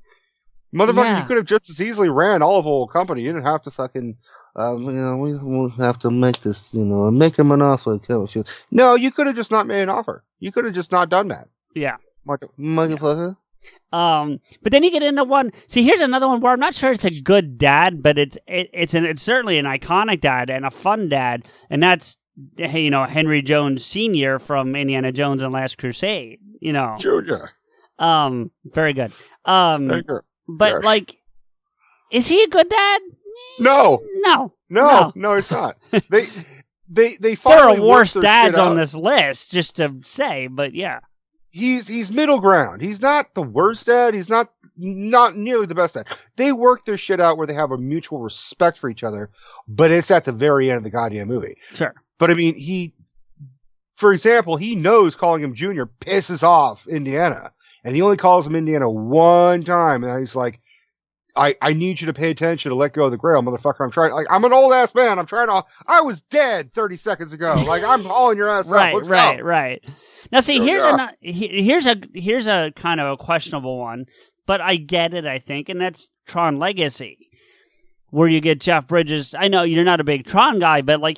motherfucker, you could have just as easily ran all of the whole company. You didn't have to fucking, we will have to make this, make him an offer. No, you could have just not made an offer. You could have just not done that. Yeah. Motherfucker. But then you get into one. See, here's another one where I'm not sure it's a good dad, but it's certainly an iconic dad and a fun dad, and that's Henry Jones Sr. from Indiana Jones and Last Crusade. Junior. Very good. Thank you. But like, is he a good dad? No, he's not. They there are worse dads on this list, just to say, but yeah. He's middle ground. He's not the worst dad. He's not nearly the best dad. They work their shit out where they have a mutual respect for each other, but it's at the very end of the goddamn movie. Sure. But I mean, for example, he knows calling him Junior pisses off Indiana, and he only calls him Indiana one time, and he's like, I need you to pay attention to let go of the Grail, motherfucker. I'm an old ass man. I was dead 30 seconds ago. Like, I'm hauling your ass up. Let's go. Right. Now, see, here's a kind of a questionable one, but I get it, I think, and that's Tron Legacy, where you get Jeff Bridges. I know you're not a big Tron guy, but like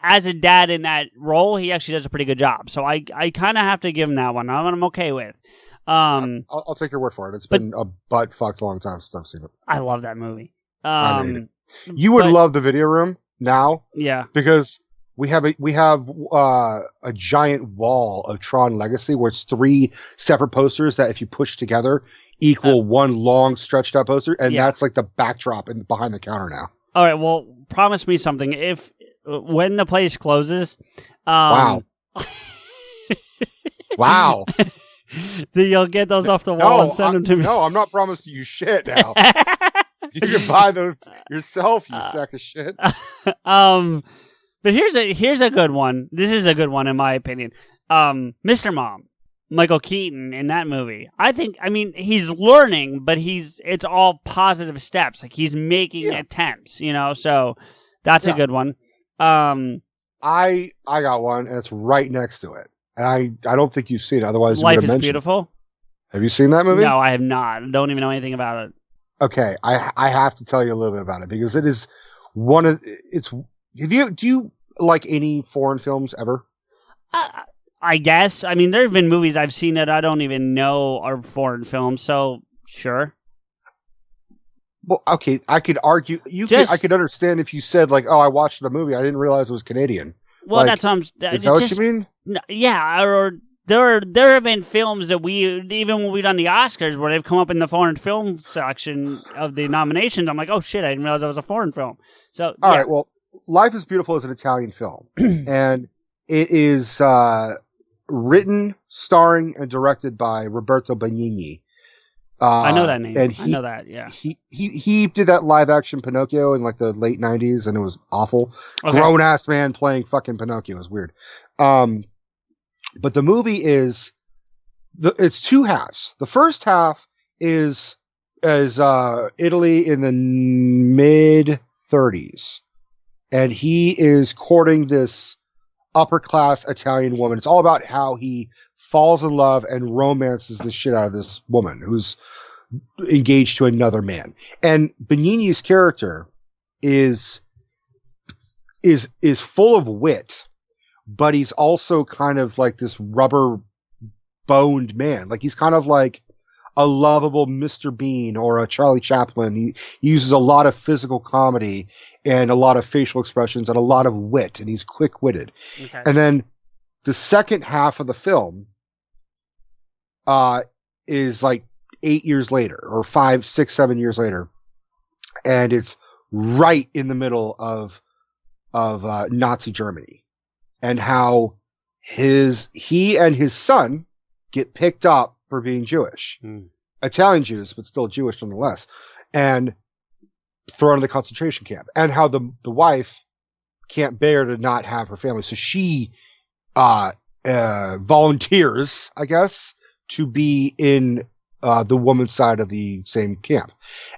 as a dad in that role, he actually does a pretty good job. So I kind of have to give him that one. I'm okay with. I'll take your word for it. It's been a butt fucked long time since I've seen it. I love that movie. You would love the video room now, yeah, because we have a giant wall of Tron Legacy where it's 3 separate posters that, if you push together, equal one long stretched out poster, and that's like the backdrop behind the counter now. All right, well, promise me something. When the place closes, wow. You'll get those off the wall and send them to me. No, I'm not promising you shit now. You can buy those yourself, you sack of shit. But here's a good one. This is a good one in my opinion. Mr. Mom, Michael Keaton in that movie. I mean, he's learning, but it's all positive steps. Like, he's making attempts, so that's a good one. I got one, and it's right next to it. And I don't think you've seen it, otherwise Life is Beautiful. Have you seen that movie? No, I have not. I don't even know anything about it. Okay, I have to tell you a little bit about it, because it is one of it's. Do you like any foreign films ever? I guess. I mean, there have been movies I've seen that I don't even know are foreign films, so sure. Well, okay, I could argue. I could understand if you said, like, "Oh, I watched the movie. I didn't realize it was Canadian." Well, like, that's what is that what you mean? Yeah, or there have been films that even when we've done the Oscars, where they've come up in the foreign film section of the nominations. I'm like, oh shit, I didn't realize that was a foreign film. So all right, well, Life is Beautiful is an Italian film, and it is written, starring, and directed by Roberto Benigni. I know that name. And I know that. Yeah. He did that live action Pinocchio in like the late 90s, and it was awful. Okay. Grown ass man playing fucking Pinocchio is weird. But the movie it's 2 halves. The first half is Italy in the mid 30s, and he is courting this upper class Italian woman. It's all about how he falls in love and romances the shit out of this woman who's engaged to another man. And Benigni's character is full of wit, but he's also kind of like this rubber boned man. Like, he's kind of like a lovable Mr. Bean or a Charlie Chaplin. He uses a lot of physical comedy and a lot of facial expressions and a lot of wit, and he's quick-witted. Okay. And then the second half of the film is like 8 years later, or 5, 6, 7 years later, and it's right in the middle of Nazi Germany, and how he and his son get picked up for being Jewish, Italian Jews, but still Jewish nonetheless, and thrown in the concentration camp, and how the wife can't bear to not have her family, so she volunteers, I guess, to be in the woman's side of the same camp,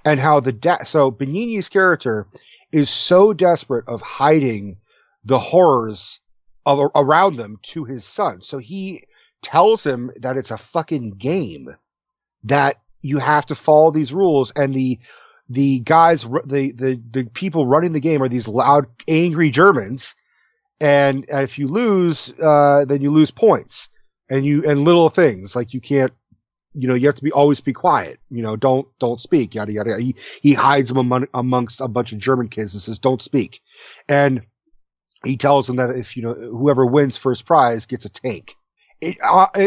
and how so Benigni's character is so desperate of hiding the horrors around them to his son. So he tells him that it's a fucking game, that you have to follow these rules, and the guys, the people running the game are these loud, angry Germans, and if you lose, then you lose points, and little things like you can't, you have to always be quiet, don't speak, yada yada yada. He hides them amongst a bunch of German kids and says, don't speak, and he tells them that if whoever wins first prize gets a tank.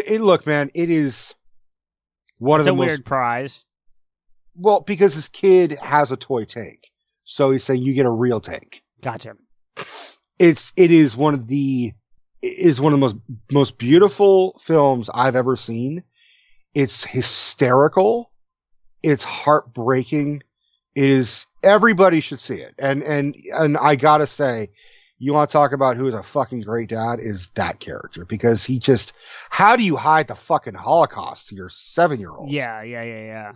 Look, man, it is one of the most weird prize. Well, because his kid has a toy tank, so he's saying you get a real tank. Gotcha. It is one of the most beautiful films I've ever seen. It's hysterical. It's heartbreaking. Everybody should see it. And I gotta say, you want to talk about who is a fucking great dad, is that character, because how do you hide the fucking Holocaust to your 7-year-old? Yeah.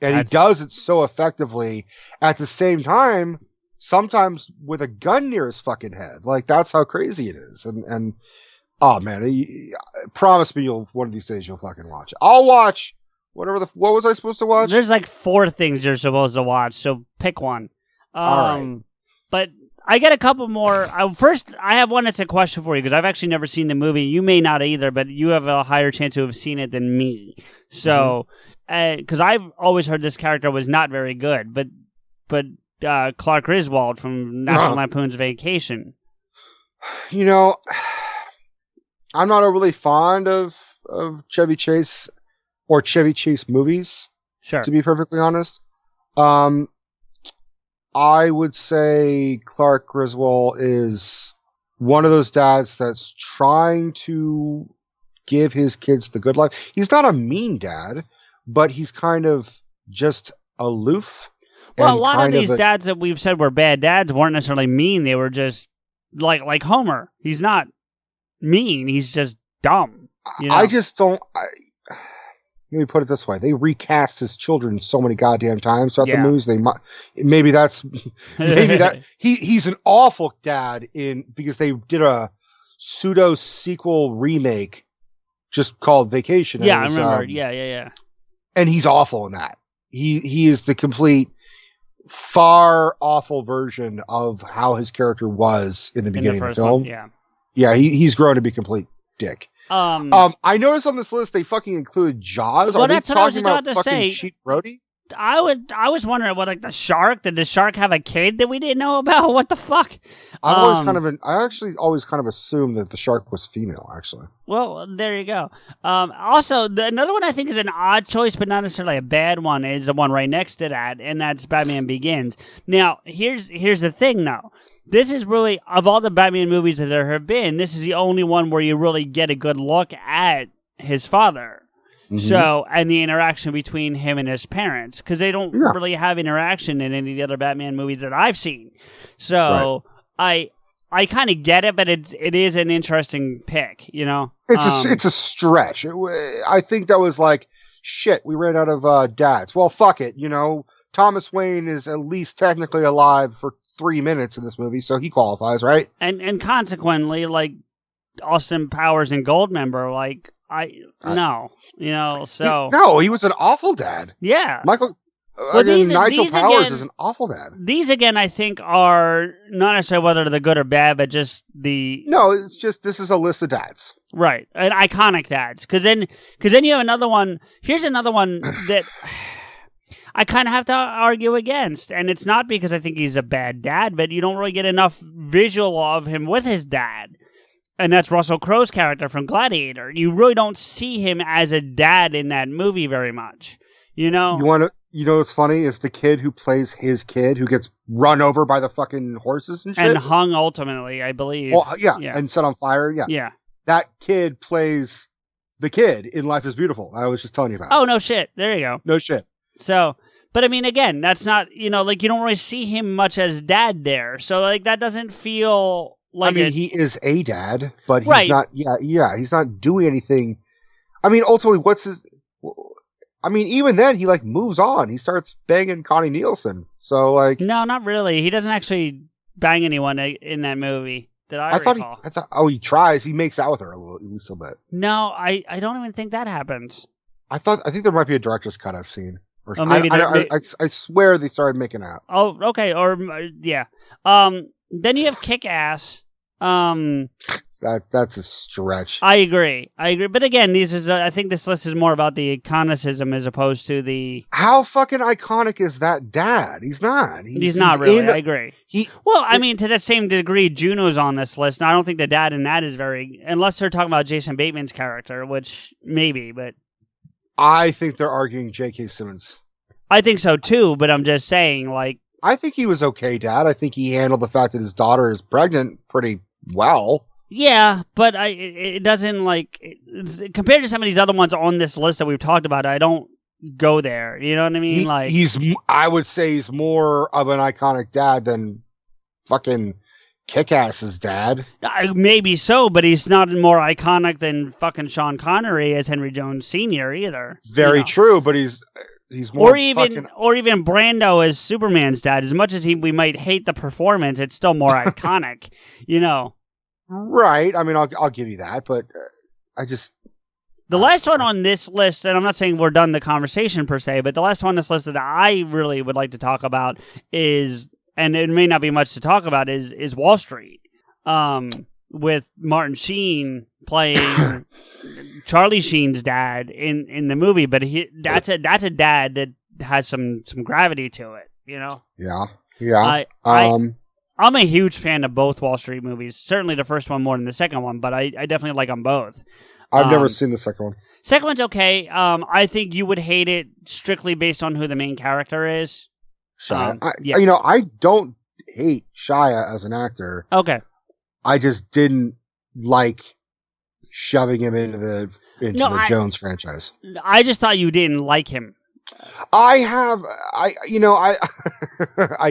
And he does it so effectively. At the same time, sometimes with a gun near his fucking head. Like, that's how crazy it is. And oh man, promise me one of these days you'll fucking watch it. I'll watch whatever what was I supposed to watch? There's like 4 things you're supposed to watch, so pick one. All right. But I get a couple more. First, I have one that's a question for you, because I've actually never seen the movie. You may not either, but you have a higher chance to have seen it than me. So, because I've always heard this character was not very good, but Clark Griswold from National Lampoon's Vacation. I'm not overly fond of Chevy Chase or Chevy Chase movies. Sure. To be perfectly honest. I would say Clark Griswold is one of those dads that's trying to give his kids the good life. He's not a mean dad, but he's kind of just aloof. Well, a lot of these dads that we've said were bad dads weren't necessarily mean. They were just like Homer. He's not mean. He's just dumb. I just don't. Let me put it this way: they recast his children so many goddamn times throughout the movies. Maybe that he's an awful dad because they did a pseudo sequel remake just called Vacation. Yeah, I remember. Yeah. And he's awful in that. He is the complete far awful version of how his character was in the beginning of the film. Yeah, he's grown to be a complete dick. I noticed on this list they fucking included Jaws. Well, Are they that's what I was talking about about to fucking say. Chief Brody? I was wondering what, like, the shark. Did the shark have a kid that we didn't know about? What the fuck? I actually always kind of assumed that the shark was female. Actually, well, there you go. Also, another one I think is an odd choice, but not necessarily a bad one, is the one right next to that, and that's Batman Begins. Now, here's the thing, though. This is really, of all the Batman movies that there have been, this is the only one where you really get a good look at his father. Mm-hmm. So, and the interaction between him and his parents, because they don't really have interaction in any of the other Batman movies that I've seen. So, I kind of get it, but it is an interesting pick, It's a stretch. I think that was like, shit, we ran out of dads. Well, fuck it, Thomas Wayne is at least technically alive for 3 minutes in this movie, so he qualifies, right? And consequently, like Austin Powers and Goldmember, like no, so no, he was an awful dad. Yeah, Nigel Powers is an awful dad. These again, I think, are not necessarily whether they're good or bad, but just No, it's just this is a list of dads, right? And iconic dads, because then you have another one. Here's another one that I kind of have to argue against, and it's not because I think he's a bad dad, but you don't really get enough visual of him with his dad. And that's Russell Crowe's character from Gladiator. You really don't see him as a dad in that movie very much. You know what's funny is the kid who plays his kid who gets run over by the fucking horses and shit. And hung ultimately, I believe. Well, yeah. And set on fire. Yeah. Yeah. That kid plays the kid in Life is Beautiful. I was just telling you about. Oh, no shit. There you go. No shit. So, but I mean, again, that's not, like you don't really see him much as dad there. So like that doesn't feel like he is a dad, but he's not, he's not doing anything. I mean, ultimately, even then, he like moves on. He starts banging Connie Nielsen. So like, no, not really. He doesn't actually bang anyone in that movie. that I recall. I thought. Oh, he tries. He makes out with her at least a bit. No, I don't even think that happens. I think there might be a director's cut I've seen. Or, oh, maybe I swear they started making out. Oh, okay. Or yeah. Then you have Kick-Ass. That's a stretch. I agree. But again, I think this list is more about the iconicism as opposed to the. How fucking iconic is that dad? He's not. He's not really. I agree. I mean, to that same degree, Juno's on this list, and I don't think the dad in that is very. Unless they're talking about Jason Bateman's character, which maybe, but. I think they're arguing J.K. Simmons. I think so too, but I'm just saying, like. I think he was okay, Dad. I think he handled the fact that his daughter is pregnant pretty well. Yeah, but it doesn't compared to some of these other ones on this list that we've talked about. I don't go there. You know what I mean? I would say he's more of an iconic dad than fucking Kick-Ass's dad. Maybe so, but he's not more iconic than fucking Sean Connery as Henry Jones Sr. either. Very true, but he's more or even Brando as Superman's dad. As much as we might hate the performance, it's still more iconic. Right. I mean, I'll give you that, but I just the last one on this list, and I'm not saying we're done the conversation per se, but the last one on this list that I really would like to talk about is, and it may not be much to talk about, is Wall Street, with Martin Sheen playing Charlie Sheen's dad in the movie, but that's a dad that has some gravity to it, Yeah. I'm a huge fan of both Wall Street movies. Certainly the first one more than the second one, but I definitely like them both. I've never seen the second one. Second one's okay. I think you would hate it strictly based on who the main character is. Shia. I don't hate Shia as an actor. Okay. I just didn't like shoving him into the Jones franchise. I just thought you didn't like him. I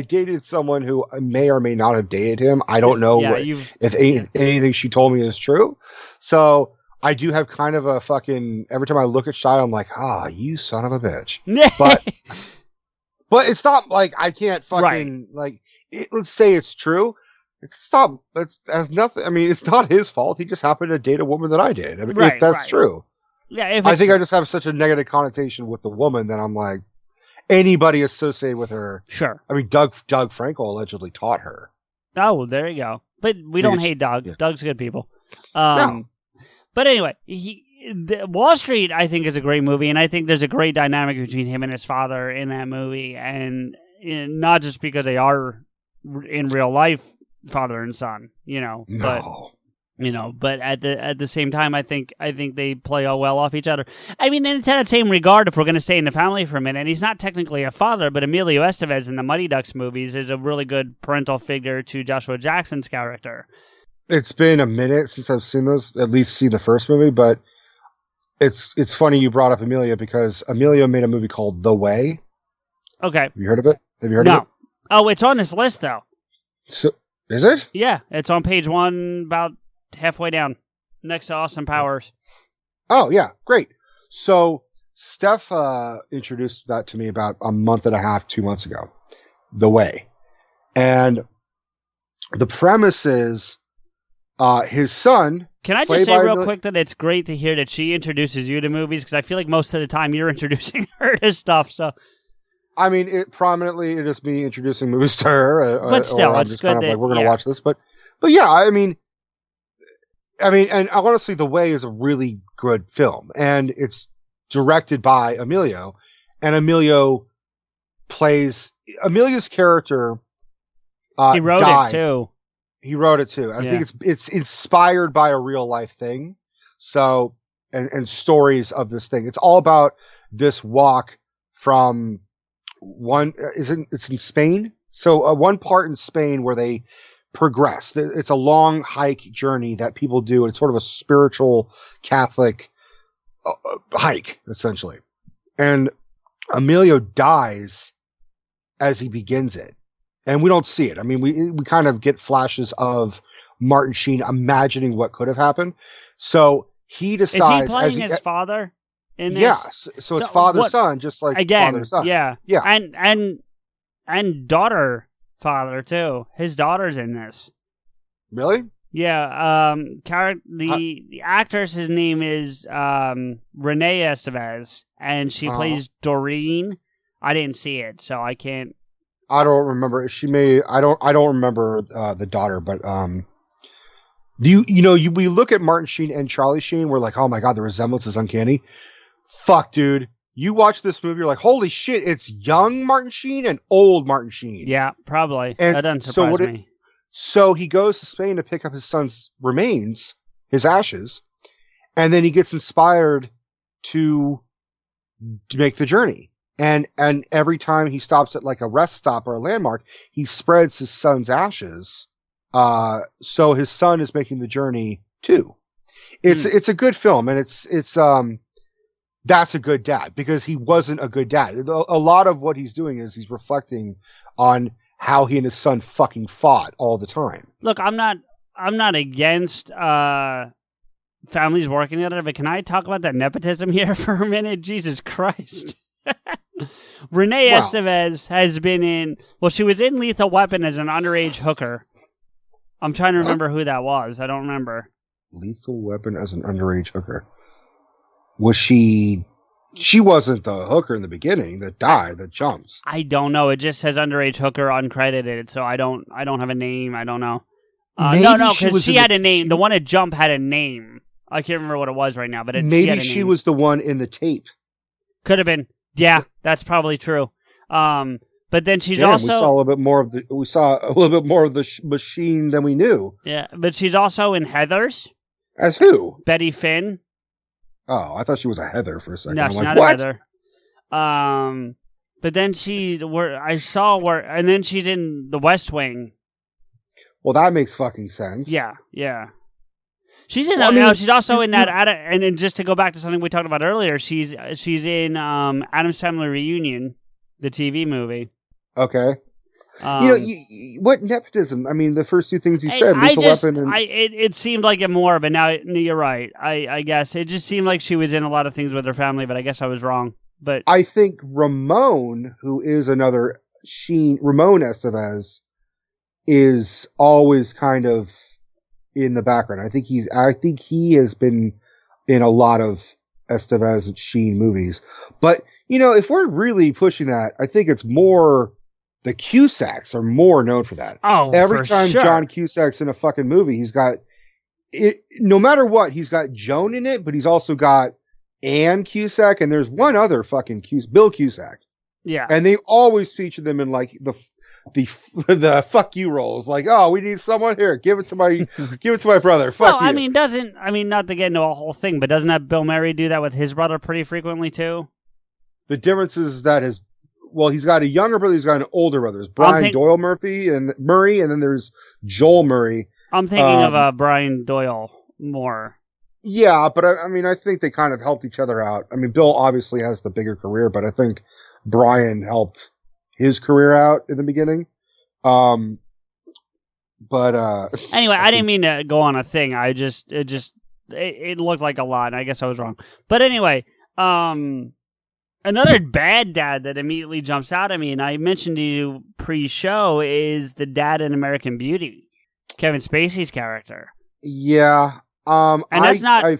dated someone who may or may not have dated him. I don't know if anything she told me is true. So I do have kind of a fucking, every time I look at Shia, I'm like, you son of a bitch. But it's not like I can't fucking let's say it's true. It's nothing. I mean, it's not his fault. He just happened to date a woman that I did. I mean, if that's true. Yeah, I think I just have such a negative connotation with the woman that I'm like, anybody associated with her. Sure. I mean, Doug Frankel allegedly taught her. Oh, there you go. But we don't hate Doug. Yeah. Doug's good people. No. But anyway, Wall Street, I think, is a great movie, and I think there's a great dynamic between him and his father in that movie, and not just because they are in real life father and son, but at the same time, I think they play all well off each other. I mean, and it's in that same regard, if we're going to stay in the family for a minute, and he's not technically a father, but Emilio Estevez in the Mighty Ducks movies is a really good parental figure to Joshua Jackson's character. It's been a minute since I've seen those, at least seen the first movie, but it's funny you brought up Emilio because Emilio made a movie called The Way. Okay. Have you heard of it? No. Oh, it's on this list, though. So, is it? Yeah, it's on page 1, about halfway down, next to Austin Powers. Oh, yeah, great. So, Steph introduced that to me about a month and a half, 2 months ago. The Way. And the premise is his son... Can I just say real quick that it's great to hear that she introduces you to movies, because I feel like most of the time you're introducing her to stuff, so... I mean, it is me introducing movies to her. But still, it's good that... we're going to watch this, but yeah, I mean, and honestly, The Way is a really good film, and it's directed by Emilio, and Emilio's character. He wrote it too. He wrote it too. I think it's inspired by a real life thing. So, and stories of this thing. It's all about this walk from it's in Spain. So one part in Spain where they progress. It's a long hike journey that people do. It's sort of a spiritual Catholic hike, essentially. And Emilio dies as he begins it. And we don't see it. I mean, we kind of get flashes of Martin Sheen imagining what could have happened. So he decides... Is he playing his father in this? Yeah. So it's father-son, just like father-son. Yeah. And daughter-father, too. His daughter's in this. Really? Yeah, the actress's name is Renee Estevez, and she plays Doreen. I didn't see it, so I can't. I don't remember. I don't remember the daughter, but we look at Martin Sheen and Charlie Sheen, we're like, oh my god, the resemblance is uncanny. Fuck, dude. You watch this movie, you're like, holy shit, it's young Martin Sheen and old Martin Sheen. Yeah, probably. And that doesn't surprise me. So he goes to Spain to pick up his son's remains, his ashes, and then he gets inspired to make the journey. And every time he stops at like a rest stop or a landmark, he spreads his son's ashes. So his son is making the journey too. It's a good film, and it's that's a good dad, because he wasn't a good dad. A lot of what he's doing is he's reflecting on how he and his son fucking fought all the time. Look, I'm not against families working together, but can I talk about that nepotism here for a minute? Jesus Christ. Renee Estevez has been in, she was in Lethal Weapon as an underage hooker. I'm trying to remember who that was. I don't remember. Lethal Weapon as an underage hooker. Was she wasn't the hooker in the beginning that died, that jumps. I don't know. It just says underage hooker uncredited, so I don't have a name. I don't know. No, because she had a name. The one at Jump had a name. I can't remember what it was right now, but maybe she was the one in the tape. Could have been. Yeah, that's probably true. But then she's also we saw a little bit more of the machine than we knew. Yeah, but she's also in Heathers. As who? Betty Finn. Oh, I thought she was a Heather for a second. No, I'm she's like, not what? a Heather. But then and then she's in The West Wing. Well, that makes fucking sense. Yeah. She's in. She's also in that. And then just to go back to something we talked about earlier, she's in Addams Family Reunion, the TV movie. Okay. What nepotism? I mean, the first two things you said, Lethal Weapon, and it seemed like it more, but now you're right. I guess it just seemed like she was in a lot of things with her family, but I guess I was wrong. But I think Ramon, who is another Ramon Estevez, is always kind of in the background. I think he has been in a lot of Estevez and Sheen movies. But if we're really pushing that, I think it's more. The Cusacks are more known for that. Oh, every time sure. John Cusack's in a fucking movie, he's got it. No matter what, he's got Joan in it, but he's also got Ann Cusack, and there's one other fucking Bill Cusack. Yeah, and they always feature them in like the fuck you roles. Like, oh, we need someone here. Give it to my brother. Fuck you. Not to get into a whole thing, but doesn't that Bill Murray do that with his brother pretty frequently too? The difference is that he's got a younger brother, he's got an older brother. There's Brian Doyle Murray, and then there's Joel Murray. I'm thinking of Brian Doyle more. Yeah, but I think they kind of helped each other out. I mean, Bill obviously has the bigger career, but I think Brian helped his career out in the beginning. But anyway, I didn't mean to go on a thing. It looked like a lot, and I guess I was wrong. But anyway, another bad dad that immediately jumps out at me, and I mentioned to you pre-show, is the dad in American Beauty, Kevin Spacey's character. Yeah. And that's I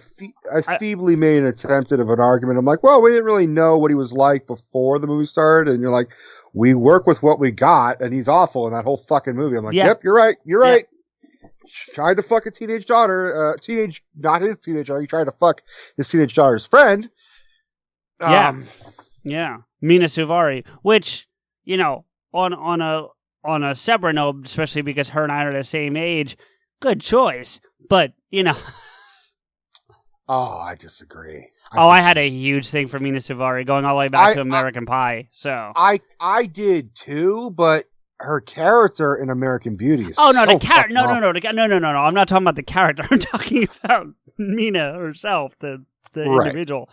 feebly made an attempt at an argument. I'm like, well, we didn't really know what he was like before the movie started. And you're like, we work with what we got, and he's awful in that whole fucking movie. I'm like, Yep, you're right. You're right. Tried to fuck a teenage daughter, not his teenage daughter. He tried to fuck his teenage daughter's friend. Yeah, Mina Suvari, which, on a separate note, especially because her and I are the same age, good choice. But, Oh, I disagree. I had a huge thing for Mina Suvari going all the way back to American Pie. So I did too, but her character in American Beauty is the character. No. I'm not talking about the character. I'm talking about Mina herself, the individual.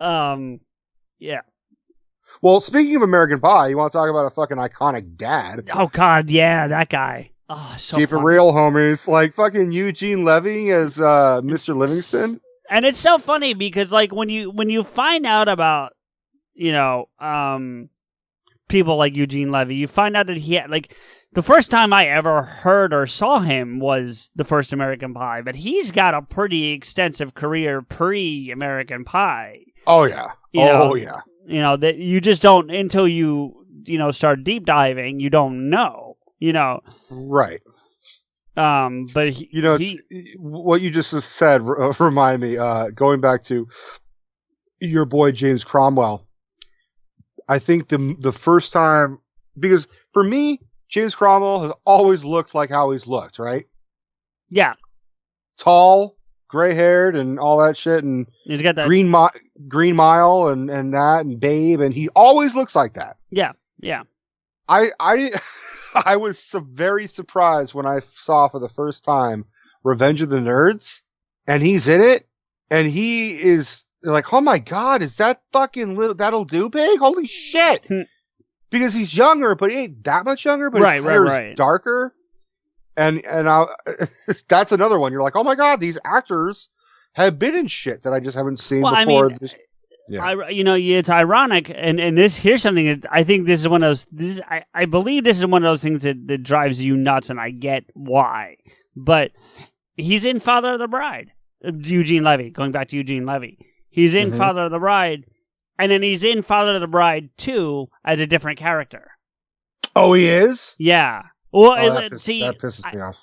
Yeah. Well, speaking of American Pie, you want to talk about a fucking iconic dad? Oh God, yeah, that guy. Oh, so keep it real, homies. Like fucking Eugene Levy as Mr. Livingston. And it's so funny because, like, when you find out about, people like Eugene Levy, you find out that he had, like, The first time I ever heard or saw him was the first American Pie, but he's got a pretty extensive career pre-American Pie. Oh, yeah. Yeah. You know, that you just don't, until you start deep diving, you don't know, Right. But what you just said remind me, going back to your boy James Cromwell. I think the first time, because for me, James Cromwell has always looked like how he's looked, right? Yeah. Tall, gray-haired, and all that shit, and he's got that Green Mile and that, and Babe, and he always looks like that. Yeah, yeah. I was very surprised when I saw for the first time Revenge of the Nerds, and he's in it, and he is like, oh my god, is that fucking that'll do big? Holy shit! Because he's younger, but he ain't that much younger, but his hair is darker. And that's another one. You're like, oh my god, these actors have been in shit that I just haven't seen before. It's ironic, and here's something that I think this is one of those. I believe this is one of those things that drives you nuts, and I get why. But he's in Father of the Bride, Eugene Levy. Going back to Eugene Levy, he's in Father of the Bride. And then he's in Father of the Bride 2 as a different character. Oh, he is? Yeah. Well, that pisses me off.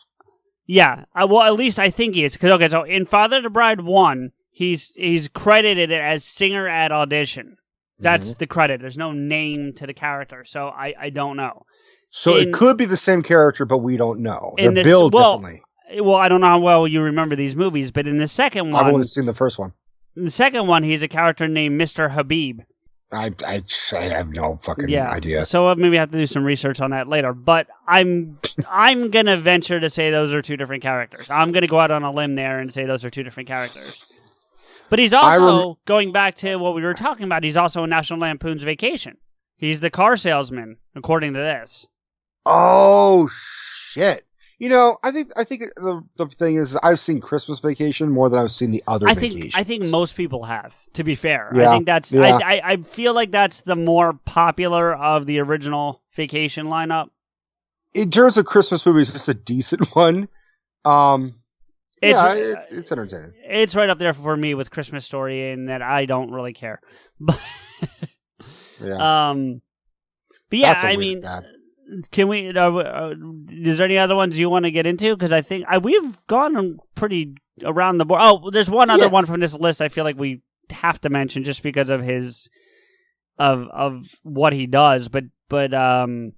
Yeah. Well, at least I think he is. Because so in Father of the Bride 1, he's credited as singer at audition. That's the credit. There's no name to the character, so I don't know. So it could be the same character, but we don't know. They're billed differently. Well, I don't know how well you remember these movies, but in the second one... I've only seen the first one. In the second one, he's a character named Mr. Habib. I have no fucking idea. So maybe I have to do some research on that later. But I'm gonna venture to say those are two different characters. I'm gonna go out on a limb there and say those are two different characters. But he's also going back to what we were talking about. He's also in National Lampoon's Vacation. He's the car salesman, according to this. Oh shit! I think the thing is, I've seen Christmas Vacation more than I've seen the other vacations. I think most people have, to be fair. Yeah, I think that's I feel like that's the more popular of the original Vacation lineup. In terms of Christmas movies, it's a decent one. It's entertaining. It's right up there for me with Christmas Story in that I don't really care. But yeah, I mean, can we? Is there any other ones you want to get into? Because I think we've gone pretty around the board. Oh, there's one other one from this list. I feel like we have to mention just because of his of what he does. But Liam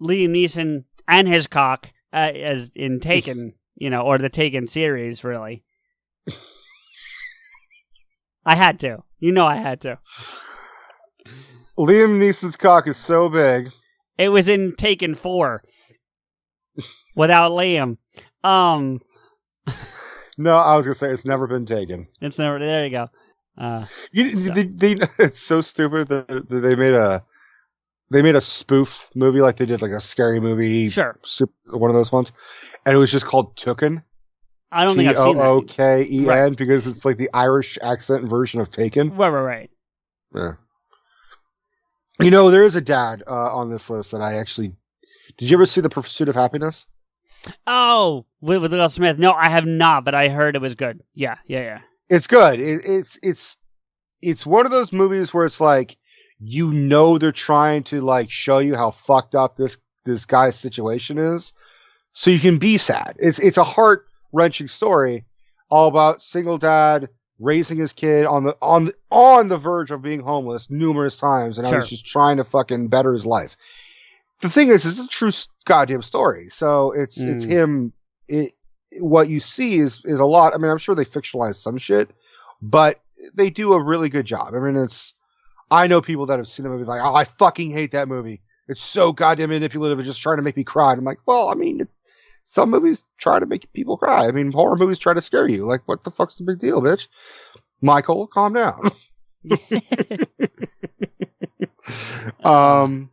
Neeson and his cock as in Taken, or the Taken series, really. I had to. I had to. Liam Neeson's cock is so big. It was in Taken 4 without Liam. No, I was gonna say it's never been taken. It's never. There you go. It's so stupid that they made a spoof movie, like they did like a scary movie. Sure. One of those ones, and it was just called Tooken. I don't think I've seen that. Tooken, right. Because it's like the Irish accent version of Taken. Right. Yeah. There is a dad on this list that I actually... Did you ever see The Pursuit of Happiness? Oh, with Will Smith. No, I have not, but I heard it was good. Yeah. It's good. It's one of those movies where it's like, they're trying to like show you how fucked up this guy's situation is, so you can be sad. It's a heart-wrenching story all about single dad raising his kid on the verge of being homeless numerous times, and I was just trying to fucking better his life. The thing is, it's a true goddamn story. So it's him. What you see is a lot. I mean, I'm sure they fictionalize some shit, but they do a really good job. I mean, I know people that have seen the movie like, oh, I fucking hate that movie. It's so goddamn manipulative and just trying to make me cry. And I'm like, well, I mean, some movies try to make people cry. I mean, horror movies try to scare you. Like, what the fuck's the big deal, bitch? Michael, calm down. Other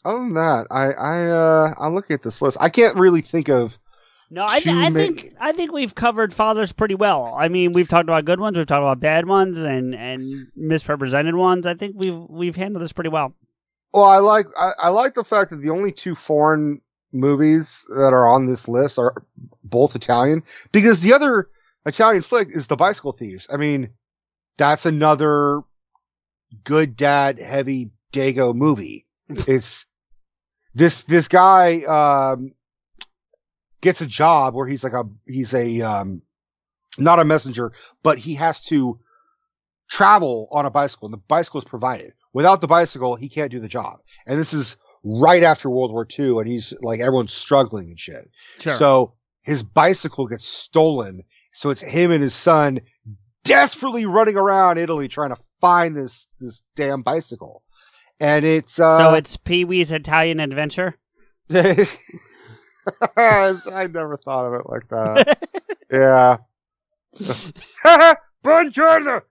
than that, I'm looking at this list. I can't really think of. No, I think we've covered fathers pretty well. I mean, we've talked about good ones, we've talked about bad ones, and misrepresented ones. I think we've handled this pretty well. Well, I like the fact that the only two foreign movies that are on this list are both Italian, because the other Italian flick is The Bicycle Thieves. I mean, that's another good dad heavy Dago movie. It's this guy gets a job where he's not a messenger, but he has to travel on a bicycle, and the bicycle is provided. Without the bicycle, he can't do the job. And this is right after World War II, and he's like, everyone's struggling and shit. Sure. So his bicycle gets stolen. So it's him and his son desperately running around Italy trying to find this damn bicycle. And it's so it's Pee-wee's Italian Adventure. I never thought of it like that. Yeah. Buongiorno.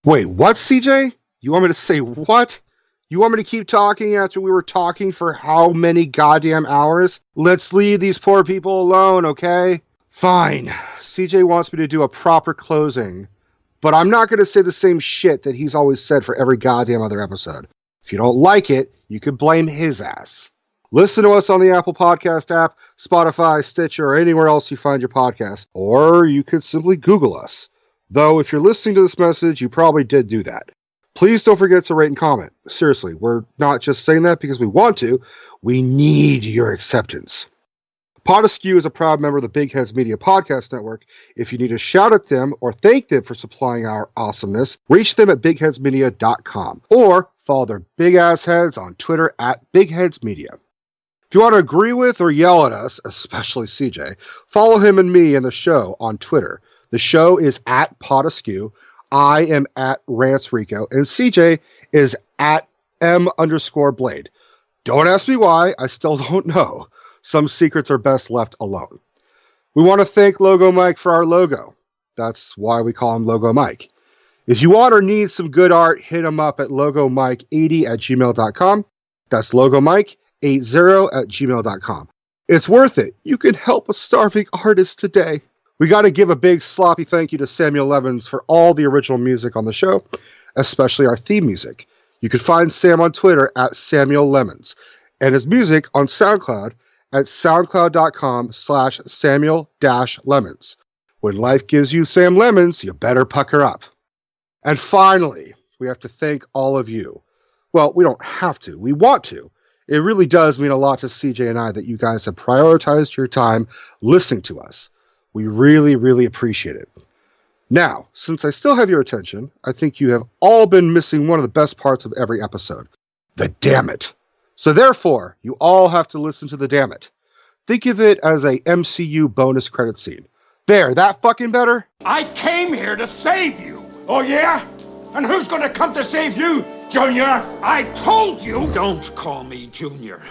Wait, what, CJ? You want me to say what? You want me to keep talking after we were talking for how many goddamn hours? Let's leave these poor people alone, okay? Fine. CJ wants me to do a proper closing, but I'm not going to say the same shit that he's always said for every goddamn other episode. If you don't like it, you could blame his ass. Listen to us on the Apple Podcast app, Spotify, Stitcher, or anywhere else you find your podcast. Or you could simply Google us. Though, if you're listening to this message, you probably did do that. Please don't forget to rate and comment. Seriously, we're not just saying that because we want to. We need your acceptance. PodAskew is a proud member of the Big Heads Media Podcast Network. If you need to shout at them or thank them for supplying our awesomeness, reach them at bigheadsmedia.com or follow their big-ass heads on Twitter at BigHeadsMedia. If you want to agree with or yell at us, especially CJ, follow him and me and the show on Twitter. The show is at PodAskew. I am at Rance Rico, and CJ is at M_Blade. Don't ask me why. I still don't know. Some secrets are best left alone. We want to thank Logo Mike for our logo. That's why we call him Logo Mike. If you want or need some good art, hit him up at logomike80@gmail.com. That's logomike80@gmail.com. It's worth it. You can help a starving artist today. We got to give a big sloppy thank you to Samuel Levins for all the original music on the show, especially our theme music. You can find Sam on Twitter at Samuel Lemons, and his music on SoundCloud at soundcloud.com/Samuel-Lemons. When life gives you Sam Lemons, you better pucker up. And finally, we have to thank all of you. Well, we don't have to. We want to. It really does mean a lot to CJ and I that you guys have prioritized your time listening to us. We really, really appreciate it. Now, since I still have your attention, I think you have all been missing one of the best parts of every episode. The damn it. So therefore, you all have to listen to the damn it. Think of it as a MCU bonus credit scene. There, that fucking better? I came here to save you. Oh yeah? And who's gonna come to save you, Junior? I told you! Don't call me Junior.